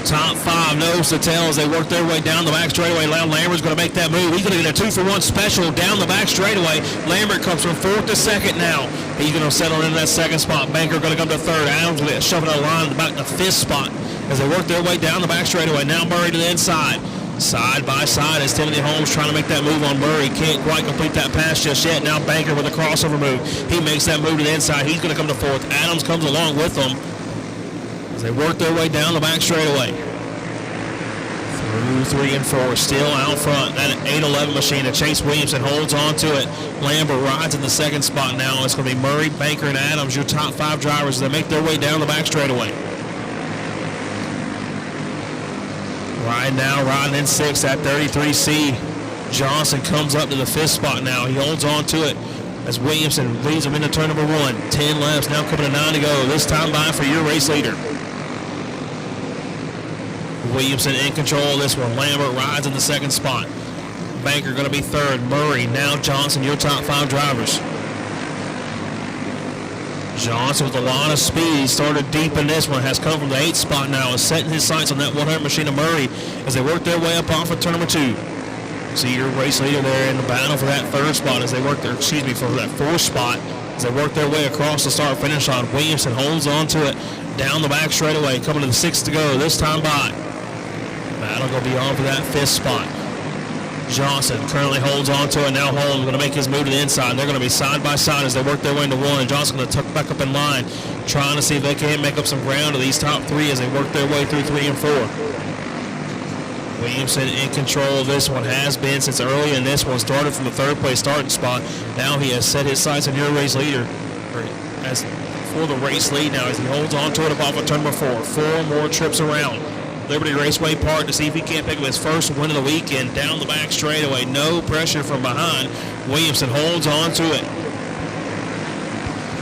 S1: Top 5 nose to tail as they work their way down the back straightaway. Lambert's going to make that move. He's going to get a 2-for-1 special down the back straightaway. Lambert comes from 4th to 2nd now. He's going to settle into that 2nd spot. Banker going to come to 3rd. Adams going to shove it on the line back to 5th spot as they work their way down the back straightaway. Now Murray to the inside. Side by side as Timothy Holmes trying to make that move on Murray. Can't quite complete that pass just yet. Now Banker with a crossover move. He makes that move to the inside. He's going to come to 4th. Adams comes along with them as they work their way down the back straightaway. Through 3 and 4, still out front. That 811 machine to Chase Williamson holds on to it. Lambert rides in the 2nd spot now. It's going to be Murray, Banker, and Adams, your top 5 drivers as they make their way down the back straightaway. Riding in 6th at 33C. Johnson comes up to the 5th spot now. He holds on to it as Williamson leads him into turn number 1. 10 laps now, coming to 9 to go. This time by for your race leader. Williamson in control of this one. Lambert rides in the 2nd spot. Banker going to be 3rd. Murray, now Johnson, your top 5 drivers. Johnson with a lot of speed. He started deep in this one. Has come from the 8th spot now. Is setting his sights on that 100 machine of Murray as they work their way up off of turn number 2. See your race leader there in the battle for that 3rd spot as they work their, for that 4th spot as they work their way across the start finish line. Williamson holds on to it down the back straightaway, coming to the 6th to go. This time by. Battle going to be on for that 5th spot. Johnson currently holds on to it. Now Holmes going to make his move to the inside. They're going to be side by side as they work their way into 1. Johnson going to tuck back up in line, trying to see if they can make up some ground to these top 3 as they work their way through 3 and 4. Williamson in control of this one, has been since early in this one. Started from the 3rd place starting spot. Now he has set his sights on your race leader as for the race lead now as he holds on to it above of turn number 4. 4 more trips around Liberty Raceway Park to see if he can't pick up his first win of the weekend. Down the back straightaway, no pressure from behind. Williamson holds on to it.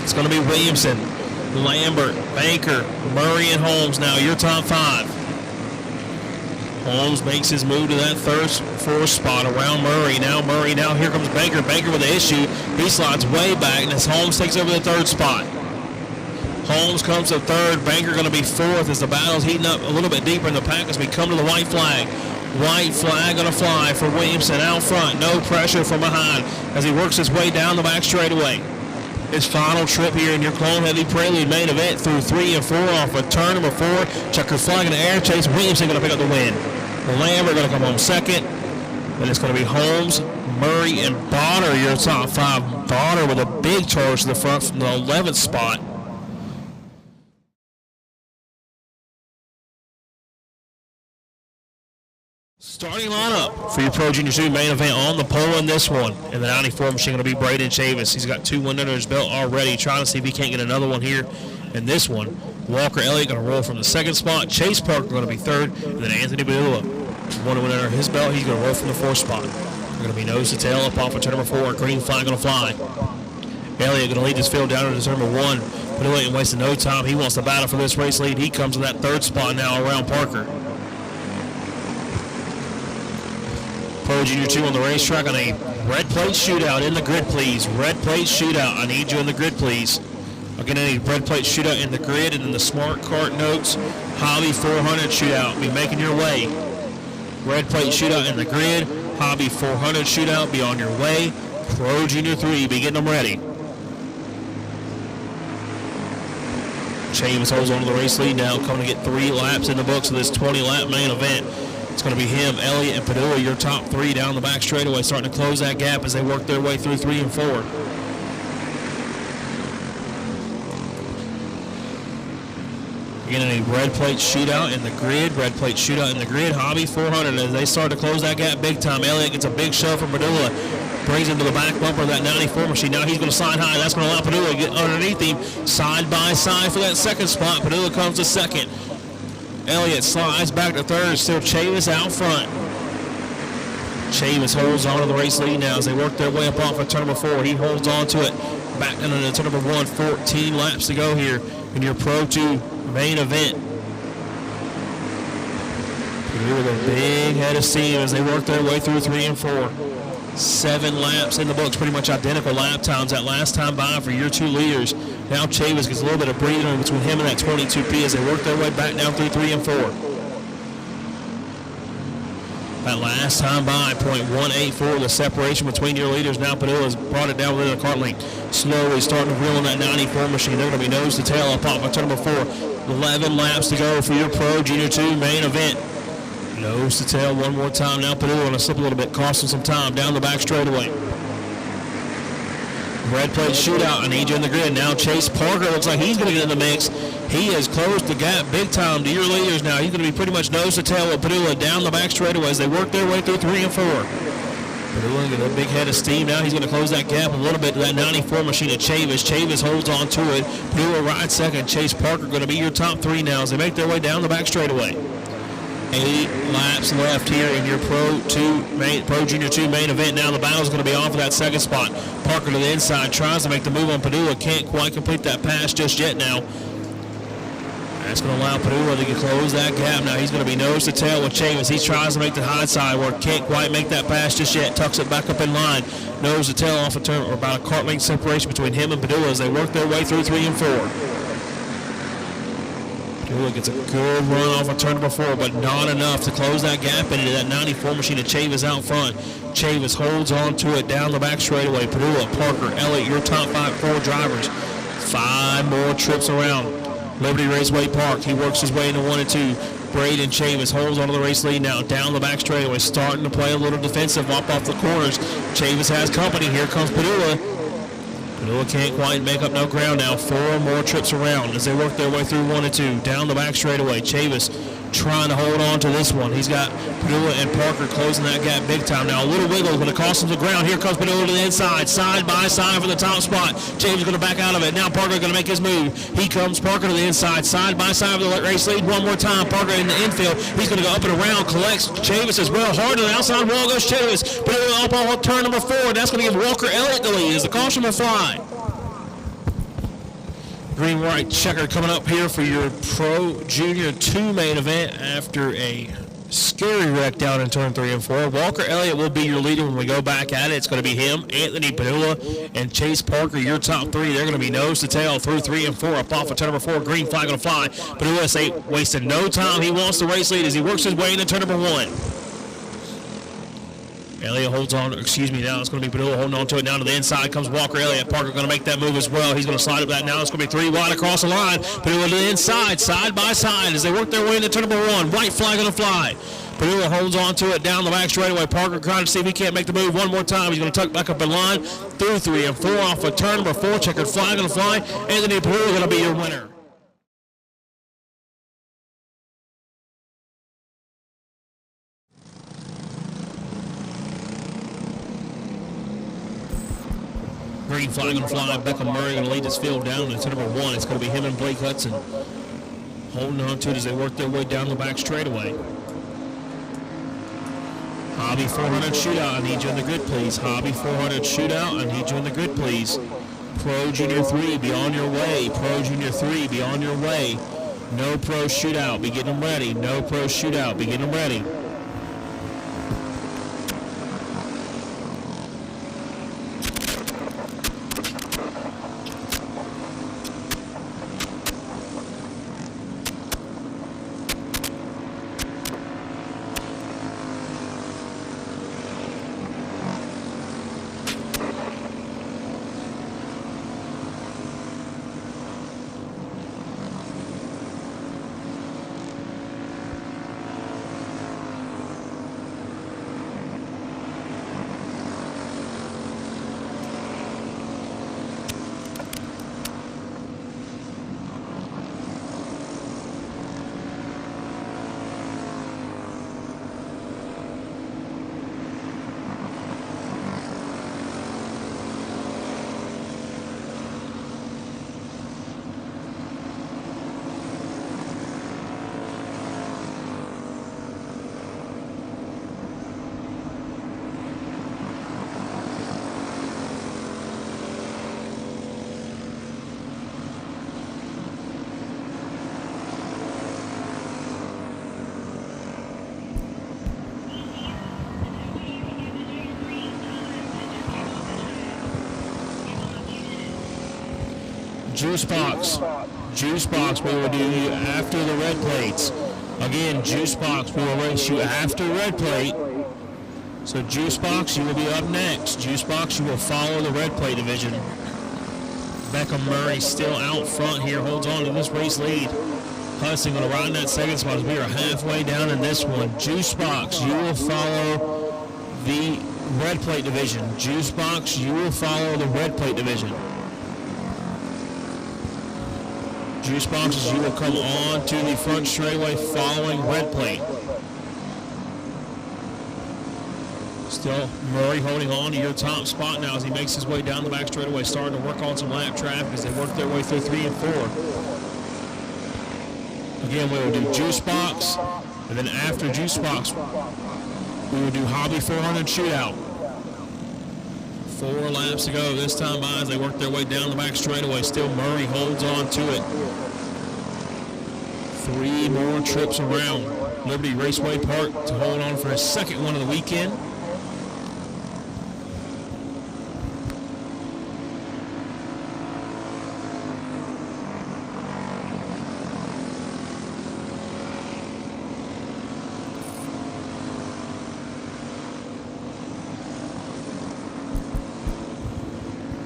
S1: It's going to be Williamson, Lambert, Banker, Murray, and Holmes now, your top 5. Holmes makes his move to that 4th spot around Murray. Now here comes Banker. Banker with the issue. He slides way back, and as Holmes takes over the 3rd spot. Holmes comes to 3rd. Banker going to be 4th as the battle's heating up a little bit deeper in the pack as we come to the white flag. White flag going to fly for Williamson out front. No pressure from behind as he works his way down the back straightaway. His final trip here in your Clone Heavy Prelude main event through 3 and 4 off of turn number 4. Checker flag in the air. Chase Williamson going to pick up the win. Lambert going to come home 2nd. Then it's going to be Holmes, Murray, and Bonner, your top 5. Bonner with a big charge to the front from the 11th spot. Starting lineup for your Pro Junior 2 main event on the pole in this one. And the 94 machine going to be Braden Chavis. He's got 2 wins under his belt already, trying to see if he can't get another one here in this one. Walker Elliott going to roll from the 2nd spot. Chase Parker going to be 3rd. And then Anthony Padula, 1 win under his belt. He's going to roll from the 4th spot. They're going to be nose to tail up off of turn number 4. Green flag going to fly. Elliott going to lead this field down into turn number 1. Padula ain't wasting no time. He wants to battle for this race lead. He comes to that 3rd spot now around Parker. Pro Junior 2 on the racetrack on a red plate shootout in the grid, please. Red plate shootout. I need you in the grid, please. Again, I need red plate shootout in the grid and in the smart cart notes. Hobby 400 shootout. Be making your way. Red plate shootout in the grid. Hobby 400 shootout. Be on your way. Pro Junior 3. Be getting them ready. Chavis holds on to the race lead now. Coming to get 3 laps in the books of this 20-lap main event. It's going to be him, Elliott, and Padula, your top 3 down the back straightaway, starting to close that gap as they work their way through 3 and 4. Again, a red plate shootout in the grid. Red plate shootout in the grid. Hobby 400 as they start to close that gap big time. Elliott gets a big shove from Padula. Brings him to the back bumper of that 94 machine. Now he's going to slide high. That's going to allow Padula to get underneath him. Side by side for that 2nd spot. Padula comes to 2nd. Elliott slides back to 3rd. Still Chavis out front. Chavis holds on to the race lead now as they work their way up off of turn number 4. He holds on to it. back into turn number 1, 14 laps to go here in your Pro 2 main event. With a big head of steam as they work their way through 3 and 4. 7 laps in the books, pretty much identical lap times that last time by for your 2 leaders. Now Chavis gets a little bit of breathing room between him and that 22P as they work their way back down through 3 and 4. That last time by, 0.184, the separation between your leaders. Now Padilla has brought it down within a cart length. Slowly starting to reel on that 94 machine. They're going to be nose to tail up off of turn number 4. 11 laps to go for your Pro Junior 2 main event. Nose to tail one more time. Now Padilla going to slip a little bit, costing some time down the back straightaway. Red plate shootout. I need you in the grid. Now Chase Parker looks like he's going to get in the mix. He has closed the gap big time to your leaders now. He's going to be pretty much nose to tail with Padilla down the back straightaway as they work their way through 3 and 4. Padilla getting a big head of steam now. He's going to close that gap a little bit to that 94 machine at Chavis. Chavis holds on to it. Padilla rides second. Chase Parker going to be your top 3 now as they make their way down the back straightaway. 8 laps left here in your Pro Junior 2 main event. Now the battle's going to be off of that second spot. Parker to the inside, tries to make the move on Padilla. Can't quite complete that pass just yet now. That's going to allow Padilla to close that gap. Now he's going to be nose to tail with Chavis. He tries to make the high side work. Can't quite make that pass just yet. Tucks it back up in line. Nose to tail off a turn, or about a cart length separation between him and Padilla as they work their way through 3 and 4. Padilla gets a good run off of turn number 4, but not enough to close that gap into that 94 machine of Chavis out front. Chavis holds on to it down the back straightaway. Padilla, Parker, Elliott, your top 4 drivers. 5 more trips around Liberty Raceway Park. He works his way into 1 and 2. Braden Chavis holds onto the race lead now down the back straightaway, starting to play a little defensive up off the corners. Chavis has company. Here comes Padilla. Padilla can't quite make up no ground now. 4 more trips around as they work their way through 1 and 2. Down the back straightaway. Chavis trying to hold on to this one. He's got Padilla and Parker closing that gap big time. Now a little wiggle is going to cost him the ground. Here comes Padilla to the inside. Side by side for the top spot. Chavis going to back out of it. Now Parker going to make his move. He comes Parker to the inside. Side by side for the race lead. One more time. Parker in the infield. He's going to go up and around. Collects Chavis as well. Hard to the outside wall goes Chavis. Padilla up on turn number 4. That's going to give Walker Elliott the lead as the caution will fly. Green-white checker coming up here for your Pro Junior 2 main event after a scary wreck down in turn 3 and 4. Walker Elliott will be your leader when we go back at it. It's going to be him, Anthony Padilla, and Chase Parker, your top 3. They're going to be nose to tail through 3 and 4 up off of turn number 4. Green flag going to fly. Padilla ain't wasting no time. He wants the race lead as he works his way into turn number 1. Elliott holds on, now it's going to be Padilla holding on to it. Down to the inside comes Walker Elliott. Parker going to make that move as well. He's going to slide up that now. It's going to be 3 wide across the line. Padilla to the inside, side by side as they work their way into turn number 1. White flag going to fly. Padilla holds on to it down the back straightaway. Parker trying to see if he can't make the move one more time. He's going to tuck back up in line through 3 and 4 off of turn number 4. Checkered flag going to fly. Anthony Padilla going to be your winner. Green flag going to fly. Beckham Murray going to lead this field down to number 1. It's going to be him and Blake Hudson holding on to it as they work their way down the back straightaway. Hobby 400 shootout. I need you in the grid, please. Hobby 400 shootout. I need you in the grid, please. Pro Junior 3, be on your way. Pro Junior 3, be on your way. No pro shootout. Be getting them ready. No pro shootout. Be getting them ready. juice box. Juice box, we will do you after the red plates. Again, juice box, we will race you after red plate. So juice box, you will be up next. Juice box, you will follow the red plate division. Beckham Murray still out front here, holds on to this race lead. Hudson going to ride in that second spot as we are halfway down in this one. Juice box, you will follow the red plate division. Juice box, you will follow the red plate division. Juice boxes, you will come on to the front straightaway following red plate. Still Murray holding on to your top spot now as he makes his way down the back straightaway, starting to work on some lap traffic as they work their way through 3 and 4. Again, we will do juice box, and then after juice box, we will do hobby 400 shootout. 4 laps to go this time by as they work their way down the back straightaway. Still Murray holds on to it. 3 more trips around Liberty Raceway Park to hold on for his second one of the weekend.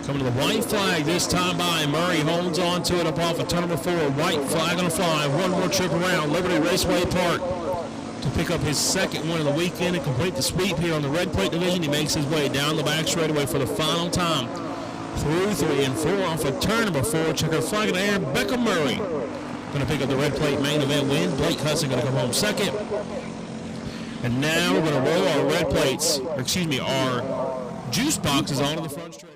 S1: Coming to the white flag this time by. Murray holds on to it up off of turn number 4. White flag on the fly. 1 more trip around Liberty Raceway Park to pick up his second one of the weekend and complete the sweep here on the red plate division. He makes his way down the back straightaway for the final time through 3 and 4 off of turn number 4. Checker flag in the air. Beckham Murray going to pick up the red plate main event win. Blake Hudson going to come home second. And now we're going to roll our red plates, or excuse me, our juice boxes onto the front straightaway.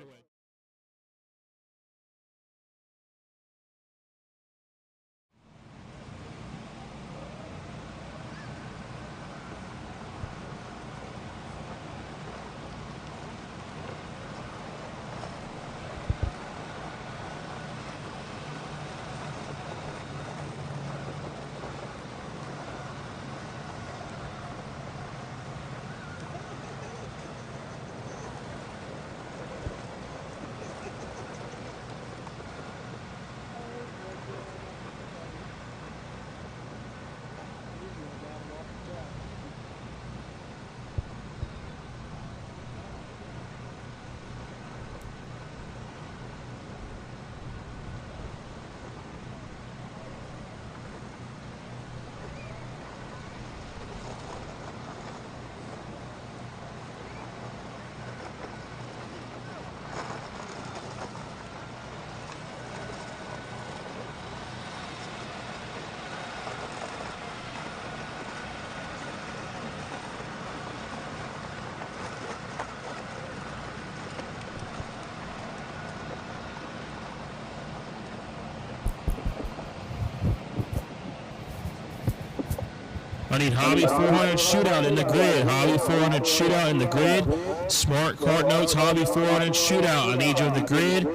S1: I need Hobby 400 shootout in the grid. Hobby 400 shootout in the grid. Smart card notes, Hobby 400 shootout. I need you in the grid.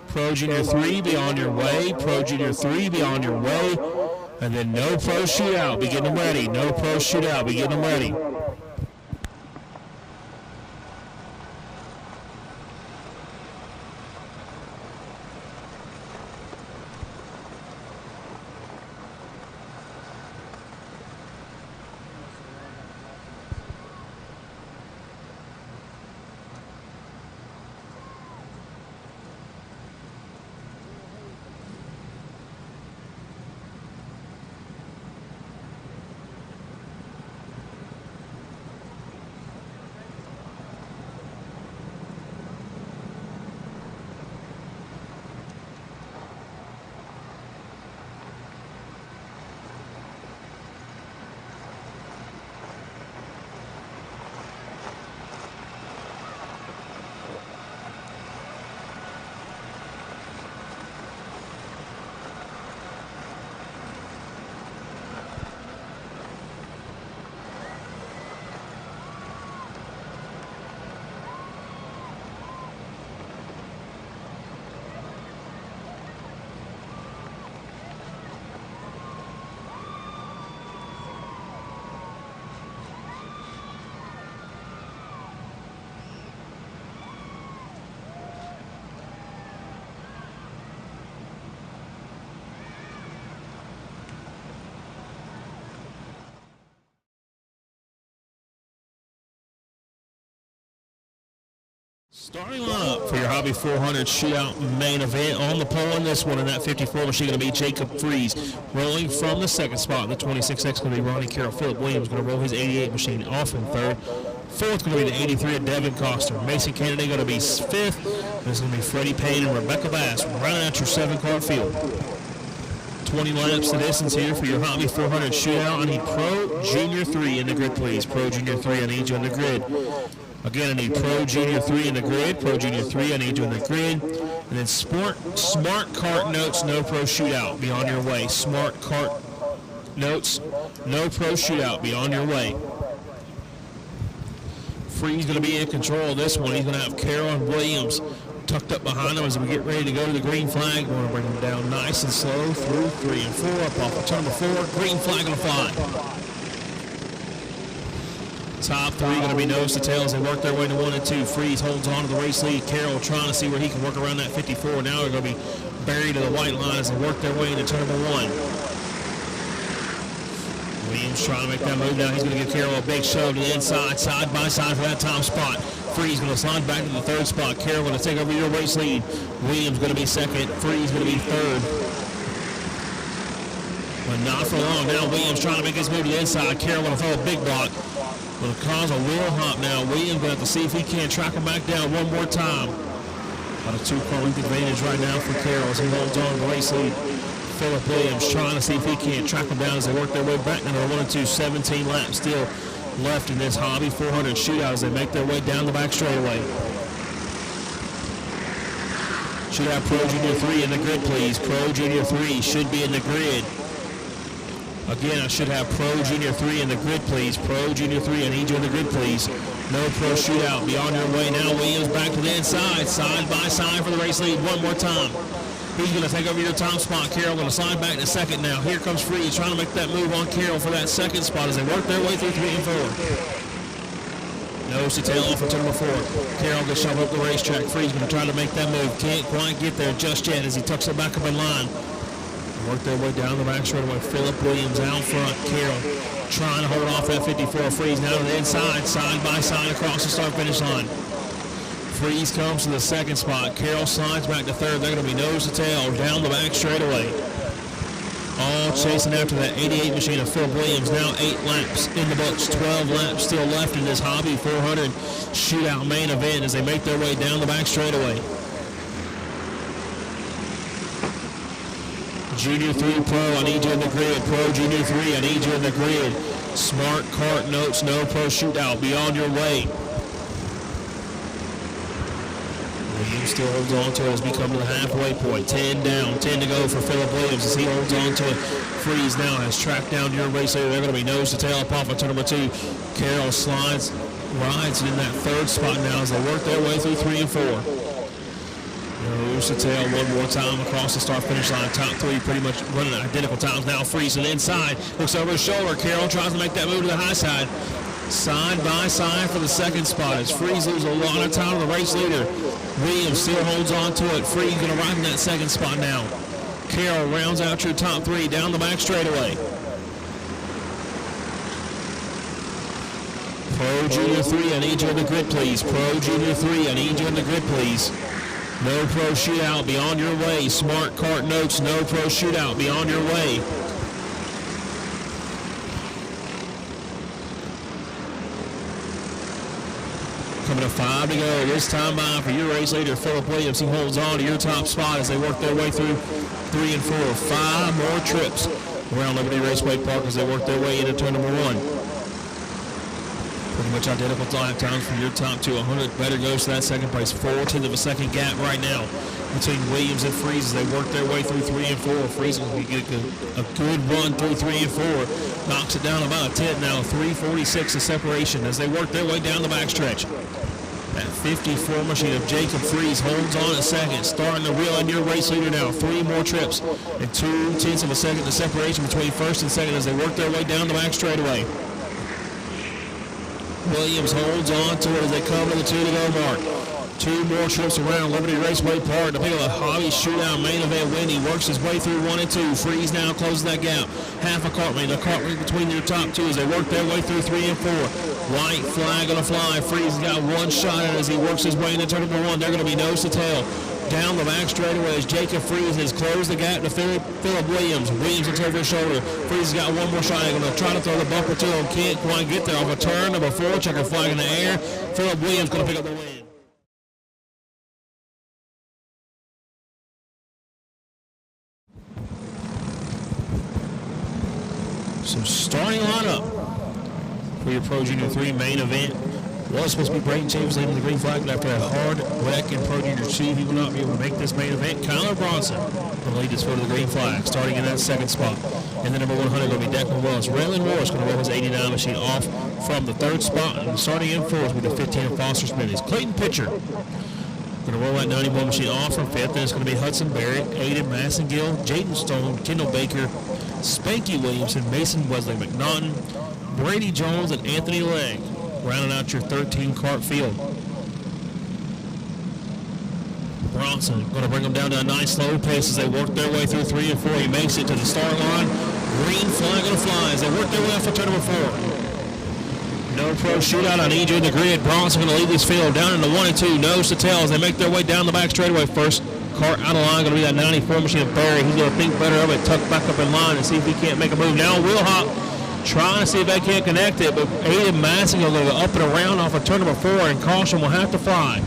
S1: Pro Junior 3, be on your way. Pro Junior 3, be on your way. And then no pro shootout, be getting them ready. No pro shootout, be getting them ready. Starting lineup for your Hobby 400 shootout main event. On the pole in this one in that 54 machine going to be Jacob Freeze. Rolling from the second spot in the 26X going to be Ronnie Carroll. Philip Williams going to roll his 88 machine off in third. Fourth going to be the 83 of Devin Coster. Mason Kennedy going to be fifth. This is going to be Freddie Payne and Rebecca Bass rounding out your 7-car field. 20 laps to distance here for your Hobby 400 shootout. I need Pro Junior 3 in the grid, please. Pro Junior 3, I need you in the grid. Again, I need Pro Junior 3 in the grid. Pro Junior 3, I need you in the grid. And then Smart Cart Notes, no Pro Shootout. Be on your way. Smart Cart Notes, no Pro Shootout. Be on your way. Free's going to be in control of this one. He's going to have Carroll and Williams tucked up behind him as we get ready to go to the green flag. We're going to bring them down nice and slow through 3 and 4. Up off of turn number 4. Green flag going to fly. Top 3 going to be nose to tail as they work their way to 1 and 2. Freeze holds on to the race lead. Carroll trying to see where he can work around that 54. Now they're going to be buried to the white line as they work their way into turn number 1. Williams trying to make that move now. He's going to give Carroll a big shove to the inside, side by side for that top spot. Freeze going to slide back to the third spot. Carroll going to take over your race lead. Williams going to be second. Freeze going to be third. But not for long. Now Williams trying to make his move to the inside. Carroll going to throw a big block. Going to cause a wheel hop now. Williams going to have to see if he can't track him back down one more time. About a 2-car length advantage right now for Carroll as he holds on to the race lead. Philip Williams trying to see if he can't track him down as they work their way back. Now they're 1 and 2, 17 laps still left in this Hobby 400 shootout as they make their way down the back straightaway. Should have Pro Junior 3 in the grid, please. Pro Junior 3 should be in the grid. Again, I should have Pro Junior 3 in the grid, please. Pro Junior 3, I need you in the grid, please. No Pro Shootout. Be on your way now. Williams back to the inside. Side by side for the race lead one more time. He's going to take over your top spot. Carroll going to slide back to second now. Here comes Freeze trying to make that move on Carroll for that second spot as they work their way through 3 and 4. Nose to tail off into number 4. Carroll gets shoved up the racetrack. Freeze going to try to make that move. Can't quite get there just yet as he tucks it back up in line. Work their way down the back straightaway. Philip Williams out front. Carroll trying to hold off that 54. Freeze now to the inside, side by side across the start-finish line. Freeze comes to the second spot. Carroll slides back to third. They're going to be nose to tail down the back straightaway. All chasing after that 88 machine of Philip Williams. Now 8 laps in the books. 12 laps still left in this Hobby 400 shootout main event as they make their way down the back straightaway. Junior 3 Pro, I need you in the grid. Pro Junior 3, I need you in the grid. Smart Cart Notes, no Pro Shootout. Be on your way. Williams still holds on to it as we come to the halfway point. 10 down, 10 to go for Philip Williams as he holds on to it. Freeze now has tracked down your race leader. They're going to be nose to tail up off of turn number 2. Carroll slides, rides in that third spot now as they work their way through 3 and 4. Nose to tail one more time across the start-finish line. Top 3 pretty much running identical times now. Freeze to the inside. Looks over his shoulder. Carroll tries to make that move to the high side. Side by side for the second spot as Freeze loses a lot of time to the race leader. Williams still holds on to it. Freeze going to ride in that second spot now. Carroll rounds out your top 3 down the back straightaway. Pro Junior 3, I need you in the grid, please. Pro Junior 3, I need you in the grid, please. No Pro Shootout, be on your way. Smart Cart Notes, no Pro Shootout, be on your way. Coming to 5 to go. This time by for your race leader, Philip Williams. He holds on to your top spot as they work their way through 3 and 4. 5 more trips around Liberty Raceway Park as they work their way into turn number 1. Pretty much identical lap times from your top 2. 100 better goes to that second place. 4/10 of a second gap right now between Williams and Freeze as they work their way through 3 and 4. Freeze will get a good run through 3 and 4. Knocks it down about a 10 now. 3:46 of separation as they work their way down the backstretch. That 54 machine of Jacob Freeze holds on a second, starting to reel in your race leader now. 3 more trips and 2/10 of a second of separation between first and second as they work their way down the back straightaway. Williams holds on to it as they come to the 2 to go mark. 2 more trips around Liberty Raceway Park to pick up a Hobby shootout main event win. He works his way through 1 and 2. Freeze now closes that gap. Half a cart lane, between your top 2 as they work their way through 3 and 4. White flag on the fly. Freeze has got one shot at it as he works his way into turn number 1. They're going to be nose to tail. Down the back straightaway as Jacob Freeze has closed the gap to Philip Williams. Williams looks over his shoulder. Freeze has got one more shot. They're going to try to throw the bumper to him. Can't quite get there off a turn. Number 4, checker flag in the air. Philip Williams going to pick up the win. So starting lineup for your Pro Junior 3 main event. Was supposed to be Brayton James leading the green flag, but after a hard wreck in Pro Junior 2, he will not be able to make this main event. Kyler Bronson will lead this for the green flag, starting in that second spot. And the number 100 going to be Declan Willis. Raylan Morris going to roll his 89 machine off from the third spot. And starting in fourth with the 15 of Foster Smithies. Clayton Pitcher going to roll that 91 machine off from fifth. Then it's going to be Hudson Barrett, Aiden Massengill, Jaden Stone, Kendall Baker, Spanky Williamson, Mason Wesley McNaughton, Brady Jones, and Anthony Legg, rounding out your 13-cart field. Bronson going to bring them down to a nice slow pace as they work their way through 3 and 4. He makes it to the start line. Green flag on the fly as they work their way off to turn number 4. No pro shootout on EJ in the grid. Bronson going to lead this field down into 1 and 2, nose to tail as they make their way down the back straightaway. First cart out of line going to be that 94 machine of Barry. He's going to think better of it, tuck back up in line and see if he can't make a move. Now Will Hop trying to see if they can't connect it, but Aiden Massing will go up and around off of turn number 4, and caution will have to fly.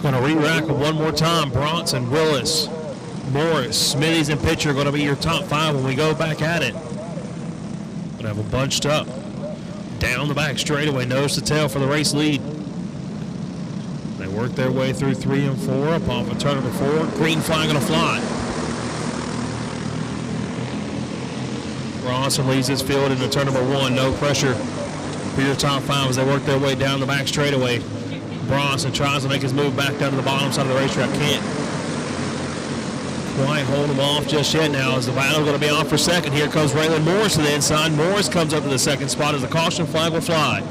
S1: Going to re-rack it one more time. Bronson, Willis, Morris, Smithies, and Pitcher are going to be your top 5 when we go back at it. Going to have a bunched up down the back straightaway, nose to tail for the race lead. They work their way through 3 and 4 up off of turn number 4. Green flag going to fly. Bronson leads his field into turn number 1. No pressure for your top 5 as they work their way down the back straightaway. Bronson tries to make his move back down to the bottom side of the racetrack. Can't quite hold him off just yet now as the battle going to be on for second. Here comes Raylan Morris to the inside. Morris comes up to the second spot as the caution flag will fly.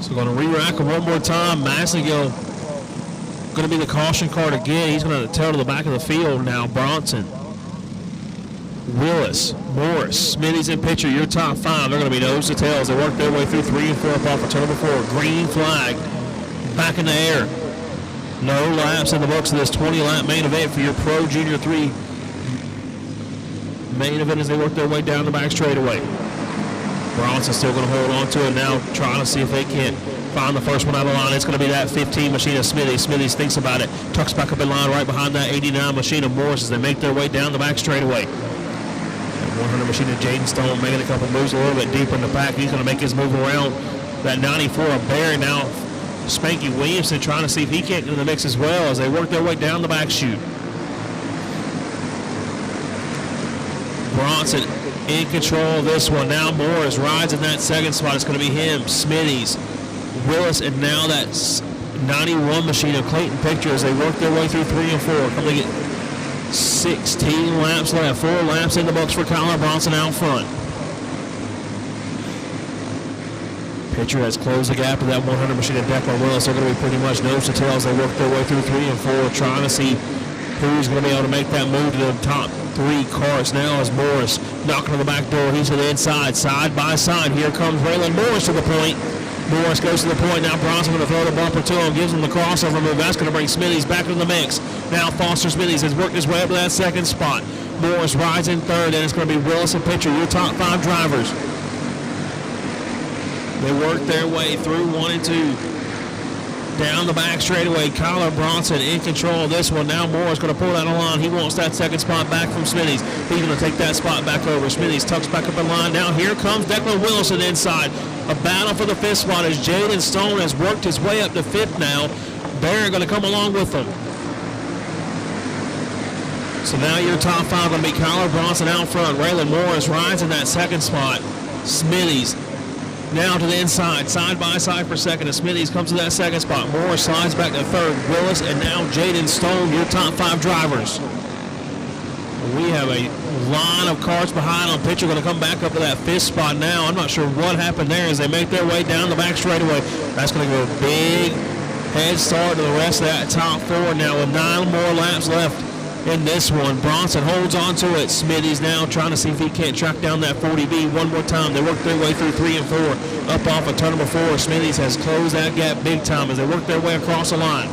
S1: So going to re-rack him one more time. Massengill going to be the caution card again. He's going to tail to the back of the field now. Bronson, Willis, Morris, Smithies, and Pitcher, your top 5. They're going to be nose to tail as they work their way through 3 and 4 up off of turn number 4. Green flag back in the air. No laps in the books of this 20-lap main event for your Pro Junior 3 main event as they work their way down the back straightaway. Bronson still going to hold on to it now, trying to see if they can't find the first one out of line. It's going to be that 15 machine of Smithies. Smithies thinks about it, tucks back up in line right behind that 89 machine of Morris as they make their way down the back straightaway. That 100 machine of Jaden Stone making a couple moves a little bit deeper in the pack. He's going to make his move around that 94 of Barry. Now Spanky Williamson trying to see if he can't get in the mix as well as they work their way down the back chute. Bronson in control of this one. Now Morris rides in that second spot. It's going to be him, Smithies, Willis, and now that 91 machine of Clayton Picture as they work their way through 3 and 4. Coming to get 16 laps left. 4 laps in the books for Kyler Bronson out front. Pitcher has closed the gap to that 100 machine of Declan Willis. They're going to be pretty much nose to tail as they work their way through 3 and 4, trying to see who's going to be able to make that move to the top 3 cars. Now as Morris knocking on the back door. He's to the inside, side by side. Here comes Raylan Morris to the point. Morris goes to the point. Now Bronson going to throw the bumper to him, gives him the crossover move. That's going to bring Smithies back into the mix. Now Foster Smithies has worked his way up to that second spot. Morris rides in third, and it's going to be Willis and Pitcher, your top 5 drivers. They work their way through 1 and 2. Down the back straightaway, Kyler Bronson in control of this one. Now Morris going to pull that line. He wants that second spot back from Smithies. He's going to take that spot back over. Smithies tucks back up in line. Now here comes Declan Wilson inside. A battle for the 5th spot as Jaden Stone has worked his way up to 5th now. Barry going to come along with them. So now your top 5 going to be Kyler Bronson out front. Raylan Morris rides in that second spot. Smithies now to the inside, side by side for second. As Smithies comes to that second spot. Morris slides back to third. Willis and now Jaden Stone, your top 5 drivers. We have a line of cars behind on Pitcher going to come back up to that 5th spot now. I'm not sure what happened there as they make their way down the back straightaway. That's going to give a big head start to the rest of that top 4 now with 9 more laps left in this one. Bronson holds on to it. Smithies now trying to see if he can't track down that 40B one more time. They work their way through 3 and 4. Up off of turn number 4. Smithies has closed that gap big time as they work their way across the line.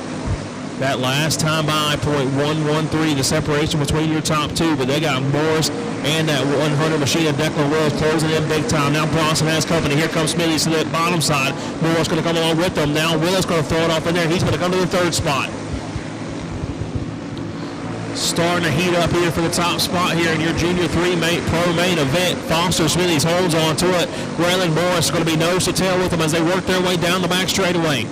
S1: That last time by, .113, the separation between your top 2, but they got Morris and that 100 machine of Declan Willis closing in big time. Now Bronson has company. Here comes Smithies to the bottom side. Morris going to come along with them. Now Willis going to throw it off in there. He's going to come to the 3rd spot. Starting to heat up here for the top spot here in your Junior 3 Pro main event. Foster Smithies holds on to it. Raylan Morris is going to be nose to tail with them as they work their way down the back straightaway.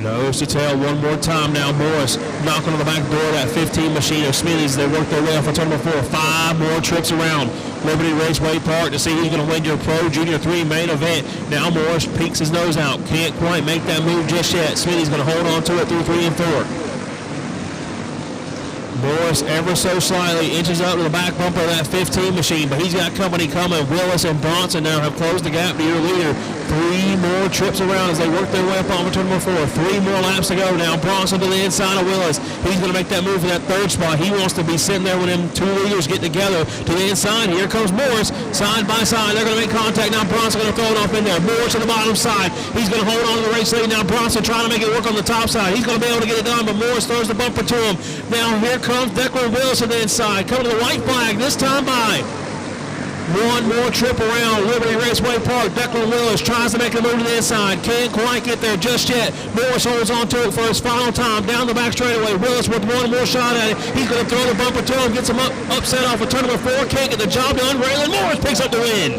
S1: Nose to tail one more time now. Morris knocking on the back door of that 15 machine of Smithies. They work their way off of turn number 4. 5 more trips around Liberty Raceway Park to see who's going to win your Pro Junior 3 main event. Now Morris peeks his nose out. Can't quite make that move just yet. Smithies going to hold on to it through 3 and 4. Morris ever so slightly inches up to the back bumper of that 15 machine, but he's got company coming. Willis and Bronson now have closed the gap to your leader. 3 more trips around as they work their way up on turn number 4. 3 more laps to go now. Bronson to the inside of Willis. He's going to make that move for that 3rd spot. He wants to be sitting there when them 2 leaders get together. To the inside, here comes Morris. Side by side, they're going to make contact. Now Bronson going to throw it off in there. Morris on the bottom side. He's going to hold on to the race lead. Now Bronson trying to make it work on the top side. He's going to be able to get it done, but Morris throws the bumper to him. Now here comes Declan Willis on the inside. Coming to the white flag this time by. 1 more trip around Liberty Raceway Park. Declan Willis tries to make a move to the inside. Can't quite get there just yet. Morris holds on to it for his final time. Down the back straightaway. Willis with 1 more shot at it. He's going to throw the bumper to him. Gets him upset off of turn number 4. Can't get the job done. Raylan Morris picks up the win.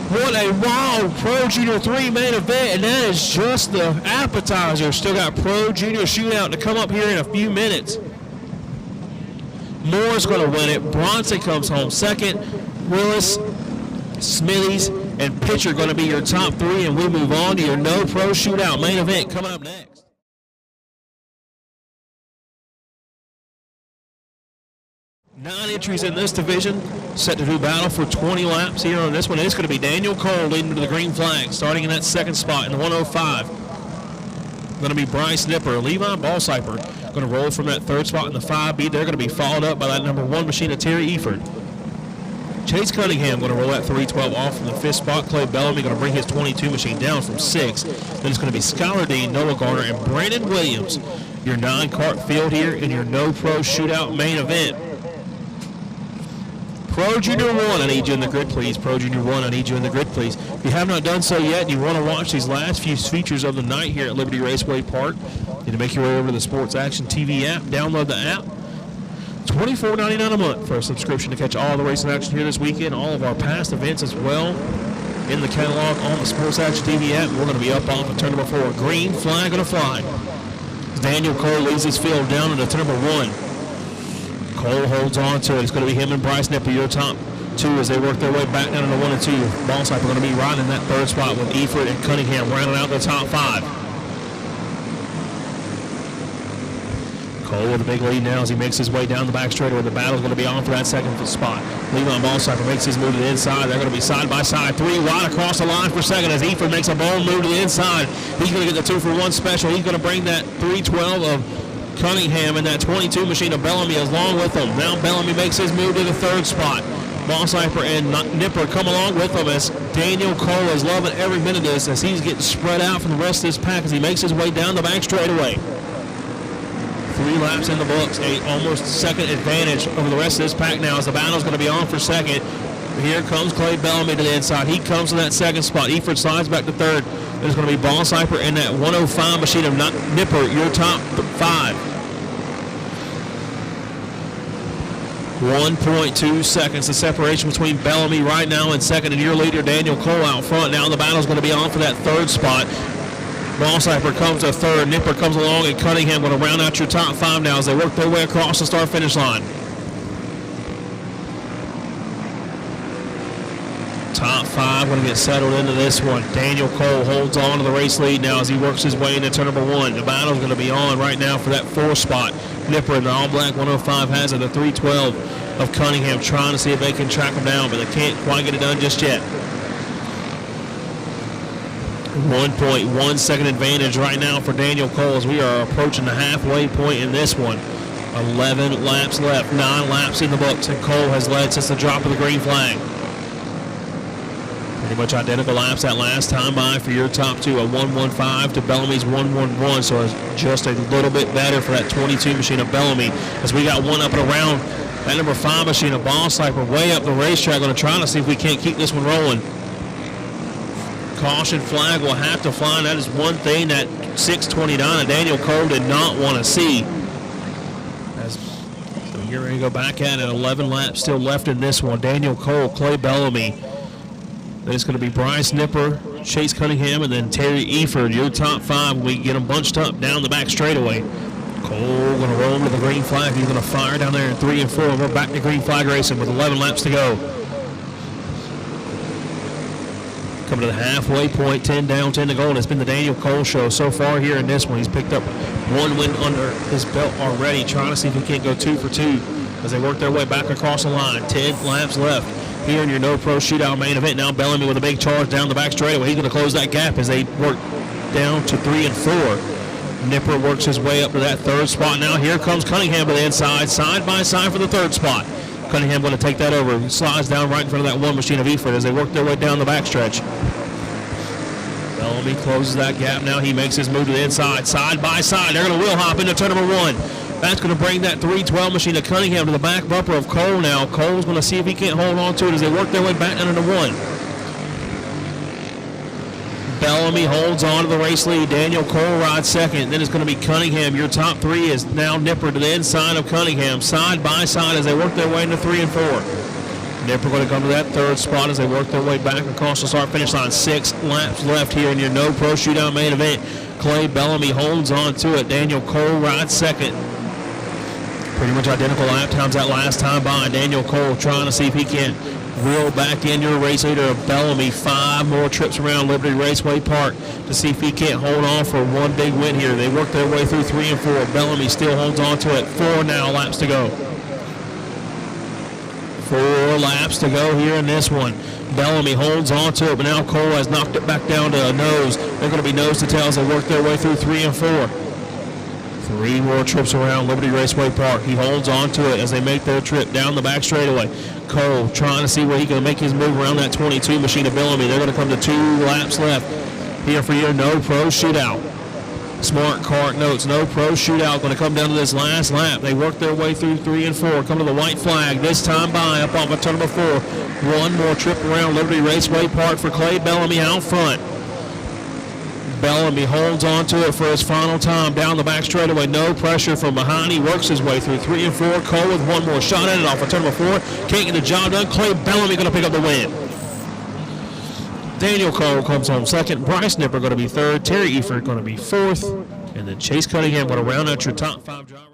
S1: What a wild Pro Junior 3 main event, and that is just the appetizer. Still got Pro Junior Shootout to come up here in a few minutes. Moore's going to win it. Bronson comes home second. Willis, Smithies, and Pitcher going to be your top 3, and we move on to your No Pro Shootout main event coming up next. Nine entries in this division, set to do battle for 20 laps here on this one. It's going to be Daniel Cole leading to the green flag, starting in that 2nd spot in the 105. Going to be Bryce Nipper, Levi Ballcyper going to roll from that 3rd spot in the 5B. They're going to be followed up by that number 1 machine of Terry Eford. Chase Cunningham going to roll that 312 off from the 5th spot. Clay Bellamy going to bring his 22 machine down from 6. Then it's going to be Skylar Dean, Noah Garner, and Brandon Williams. Your 9-cart field here in your No Pro Shootout main event. Pro Junior 1, I need you in the grid, please. Pro Junior 1, I need you in the grid, please. If you have not done so yet and you want to watch these last few features of the night here at Liberty Raceway Park, you need to make your way over to the Sports Action TV app. Download the app. $24.99 a month for a subscription to catch all the racing action here this weekend, all of our past events as well in the catalog on the Sports Action TV app. We're going to be up off of turn number 4. Green flag going to fly. Daniel Cole leads his field down into turn number 1. Cole holds on to it. It's going to be him and Bryce Nipper, your top 2, as they work their way back down into 1 and 2. Ball Cypher going to be right in that 3rd spot with Eford and Cunningham rounding out the top 5. Cole with a big lead now as he makes his way down the back straightaway. The battle's going to be on for that 2nd spot. Levi Ball Cypher makes his move to the inside. They're going to be side by side. 3 wide across the line for 2nd as Eford makes a bold move to the inside. He's going to get the 2-for-1 special. He's going to bring that 312 of Cunningham and that 22 machine of Bellamy along with him. Now Bellamy makes his move to the 3rd spot. Ball Cypher and Nipper come along with him as Daniel Cole is loving every minute of this as he's getting spread out from the rest of this pack as he makes his way down the back straightaway. 3 laps in the books, almost 2nd advantage over the rest of this pack now as the battle's going to be on for 2nd. Here comes Clay Bellamy to the inside. He comes to that 2nd spot. Eford slides back to 3rd. There's going to be Ball Cypher and that 105 machine of Nipper, your top 5. 1.2 seconds the separation between Bellamy right now in 2nd and your leader Daniel Cole out front. Now the battle's going to be on for that 3rd spot. Ball Cypher comes to 3rd. Nipper comes along and Cunningham going to round out your top 5 now as they work their way across the start-finish line. Top 5 going to get settled into this one. Daniel Cole holds on to the race lead now as he works his way into turn number 1. The battle's going to be on right now for that 4th spot. Nipper in the all-black 105 has it, the 312 of Cunningham trying to see if they can track him down, but they can't quite get it done just yet. 1.1 second advantage right now for Daniel Cole as we are approaching the halfway point in this one. 11 laps left, 9 laps in the books, and Cole has led since the drop of the green flag. Pretty much identical laps that last time by for your top 2, a 115 to Bellamy's 111, so it's just a little bit better for that 22 machine of Bellamy as we got one up and around that number 5 machine of Ball Cypher way up the racetrack. Going to try to see if we can't keep this one rolling. Caution flag will have to fly, and that is one thing that 629 and Daniel Cole did not want to see. So you're ready to go back at it. 11 laps still left in this one. Daniel Cole, Clay Bellamy. Then it's going to be Bryce Nipper, Chase Cunningham, and then Terry Eford, your top 5 when we get them bunched up down the back straightaway. Cole going to roll to the green flag. He's going to fire down there in 3 and 4. We're back to green flag racing with 11 laps to go. Coming to the halfway point, 10 down, 10 to go. And it's been the Daniel Cole show so far here in this one. He's picked up 1 win under his belt already, trying to see if he can't go 2 for 2 as they work their way back across the line. 10 laps left here in your No Pro Shootout main event. Now Bellamy with a big charge down the back straightaway. He's going to close that gap as they work down to 3 and 4. Nipper works his way up to that 3rd spot. Now here comes Cunningham to the inside, side by side for the 3rd spot. Cunningham going to take that over. He slides down right in front of that 1 machine of Eford as they work their way down the backstretch. Bellamy closes that gap. Now he makes his move to the inside, side by side. They're going to wheel hop into turn number 1. That's going to bring that 312 machine of Cunningham to the back bumper of Cole now. Cole's going to see if he can't hold on to it as they work their way back down into 1. Bellamy holds on to the race lead. Daniel Cole rides 2nd. Then it's going to be Cunningham. Your top 3 is now Nipper to the inside of Cunningham, side by side as they work their way into 3 and 4. Nipper going to come to that 3rd spot as they work their way back across the start-finish line. 6 laps left here in your No Pro Shootout main event. Clay Bellamy holds on to it. Daniel Cole rides 2nd. Pretty much identical lap times that last time by. Daniel Cole trying to see if he can reel back in your race leader of Bellamy. 5 more trips around Liberty Raceway Park to see if he can't hold on for one big win here. They work their way through 3 and 4. Bellamy still holds on to it. 4 now laps to go. 4 laps to go here in this one. Bellamy holds on to it, but now Cole has knocked it back down to a nose. They're going to be nose to tail as they work their way through 3 and 4. 3 more trips around Liberty Raceway Park. He holds on to it as they make their trip down the back straightaway. Cole trying to see where he can make his move around that 22 machine of Bellamy. They're going to come to 2 laps left here for your No Pro Shootout. Smart Cart notes, no pro shootout going to come down to this last lap. They work their way through 3 and 4, come to the white flag. This time by up off of turn number 4. One more trip around Liberty Raceway Park for Clay Bellamy out front. Bellamy holds on to it for his final time down the back straightaway. No pressure from behind. He works his way through 3 and 4. Cole with one more shot at it off of turn number 4. Can't get the job done. Clay Bellamy going to pick up the win. Daniel Cole comes home second. Bryce Nipper going to be third. Terry Efert going to be fourth. And then Chase Cunningham going to round out your top 5 drivers.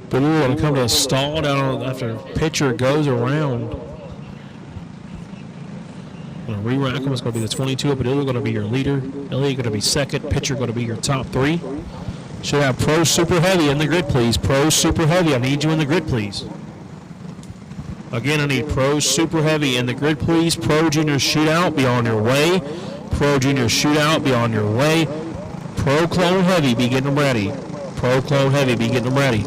S1: But we're going to come to a stall down after pitcher goes around. Going to re-rack him. It's going to be the 22. Padilla going to be your leader. Elliott going to be second. Pitcher going to be your top 3. Should have Pro Super Heavy in the grid, please. Pro Super Heavy. I need you in the grid, please. Again, I need Pro Super Heavy in the grid, please. Pro Junior Shootout, be on your way. Pro Junior Shootout, be on your way. Pro Clone Heavy, be getting them ready. Pro Clone Heavy, be getting them ready.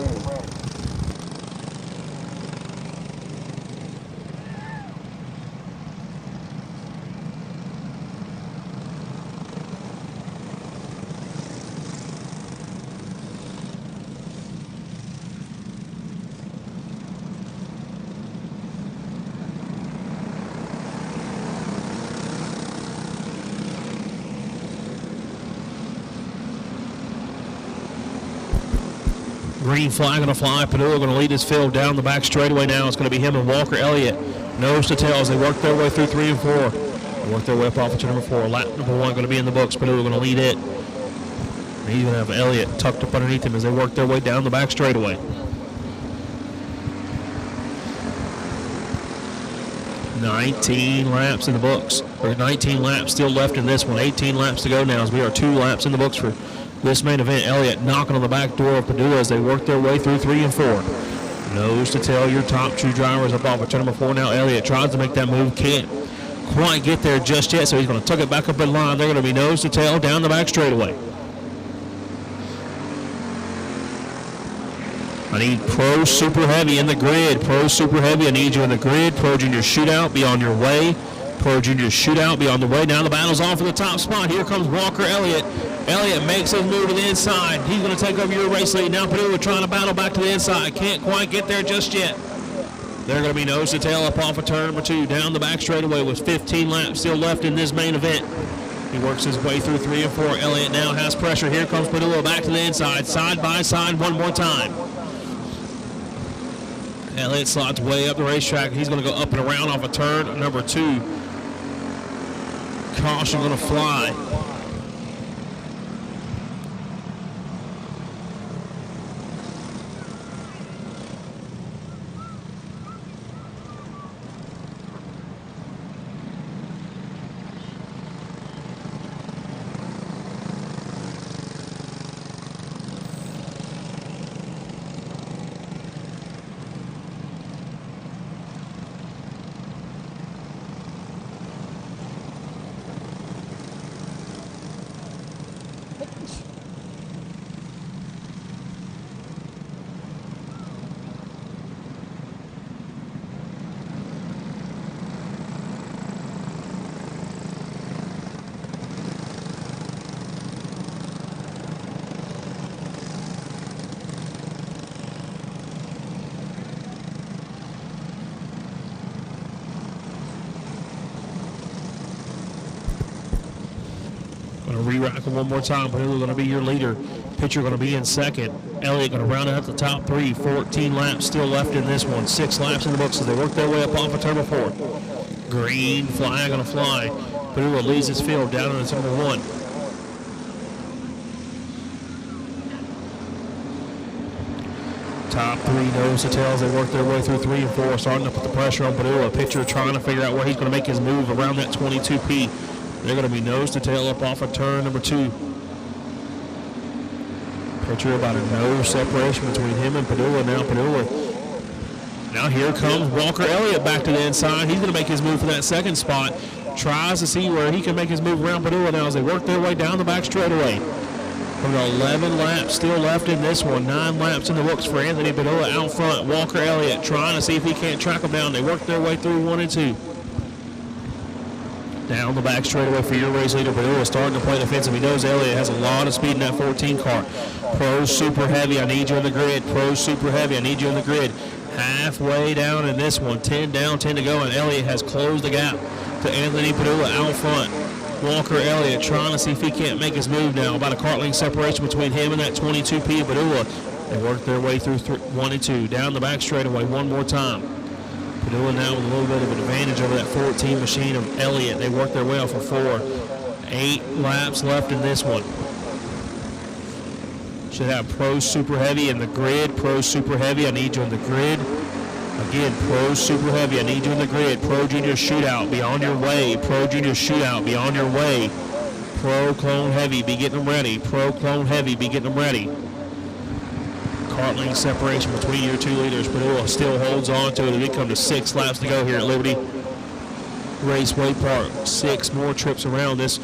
S1: Green flag going to fly. Padula going to lead his field down the back straightaway now. It's going to be him and Walker Elliott. Nose to tail as they work their way through 3 and 4. They work their way up off of number 4. Lap number 1 going to be in the books. Padula going to lead it. And he's going to have Elliott tucked up underneath him as they work their way down the back straightaway. 19 laps in the books. There's 19 laps still left in this one. 18 laps to go now as we are 2 laps in the books for this main event. Elliott knocking on the back door of Padula as they work their way through 3 and 4. Nose to tail, your top 2 drivers up off of turn number 4 now. Elliott tries to make that move, can't quite get there just yet, so he's going to tuck it back up in line. They're going to be nose to tail down the back straightaway. I need Pro Super Heavy in the grid. Pro Super Heavy, I need you in the grid. Pro Junior Shootout, be on your way. Pro Junior Shootout, be on the way. Now the battle's on for the top spot. Here comes Walker Elliott. Elliott makes his move to the inside. He's going to take over your race lead. Now Padula trying to battle back to the inside. Can't quite get there just yet. They're going to be nose to tail up off of turn number 2 down the back straightaway with 15 laps still left in this main event. He works his way through 3 and 4. Elliott now has pressure. Here comes Padula back to the inside. Side by side one more time. Elliott slots way up the racetrack. He's going to go up and around off of turn number 2. Caution going to fly. re-rack one more time. Padula going to be your leader. Pitcher going to be in second. Elliott going to round out the top three. 14 laps still left in this one. 6 laps in the books as they work their way up off of turn 4. Green flag going to fly. Padula leads his field down into number 1. Top 3 nose to tails. They work their way through 3 and 4, starting to put the pressure on Padula. Pitcher trying to figure out where he's going to make his move around that 22P. They're going to be nose to tail up off of turn number 2. Pitcher about a nose separation between him and Padula. Now here comes Walker Elliott back to the inside. He's going to make his move for that second spot. Tries to see where he can make his move around Padula now as they work their way down the back straightaway. From 11 laps still left in this one. 9 laps in the books for Anthony Padula out front. Walker Elliott trying to see if he can't track him down. They work their way through 1 and 2. Down the back straightaway for your race leader. Padula starting to play defensive. He knows Elliott has a lot of speed in that 14 car. Pro super heavy, I need you in the grid. Pro super heavy, I need you in the grid. Halfway down in this one. 10 down, 10 to go, and Elliott has closed the gap to Anthony Padula out front. Walker Elliott trying to see if he can't make his move now. About a cart length separation between him and that 22P Padula. They work their way through 1 and 2. Down the back straightaway one more time. Padula now with a little bit of an advantage over that 14 machine of Elliott. They work their way off of 4. 8 laps left in this one. Should have Pro Super Heavy in the grid. Pro Super Heavy, I need you in the grid. Again, Pro Super Heavy, I need you in the grid. Pro Junior Shootout, be on your way. Pro Junior Shootout, be on your way. Pro Clone Heavy, be getting them ready. Pro Clone Heavy, be getting them ready. Cart length separation between your 2 leaders. Padula still holds on to it as we come to 6 laps to go here at Liberty Raceway Park. 6 more trips around this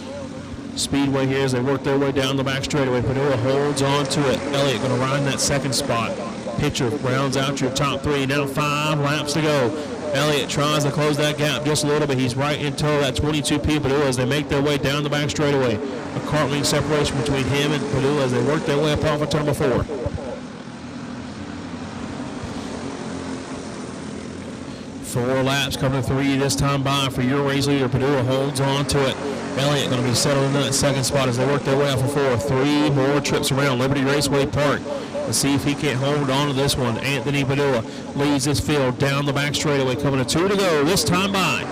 S1: speedway here as they work their way down the back straightaway. Padula holds on to it. Elliott going to ride in that second spot. Pitcher rounds out your top 3. Now 5 laps to go. Elliott tries to close that gap just a little bit. He's right in tow of that 22P Padula as they make their way down the back straightaway. A cart length separation between him and Padula as they work their way up off of turn 4. 4 laps coming to 3 this time by for your race leader. Padula holds on to it. Elliott going to be settled in that second spot as they work their way off of 4. 3 more trips around Liberty Raceway Park. Let's see if he can't hold on to this one. Anthony Padula leads this field down the back straightaway. Coming to 2 to go this time by.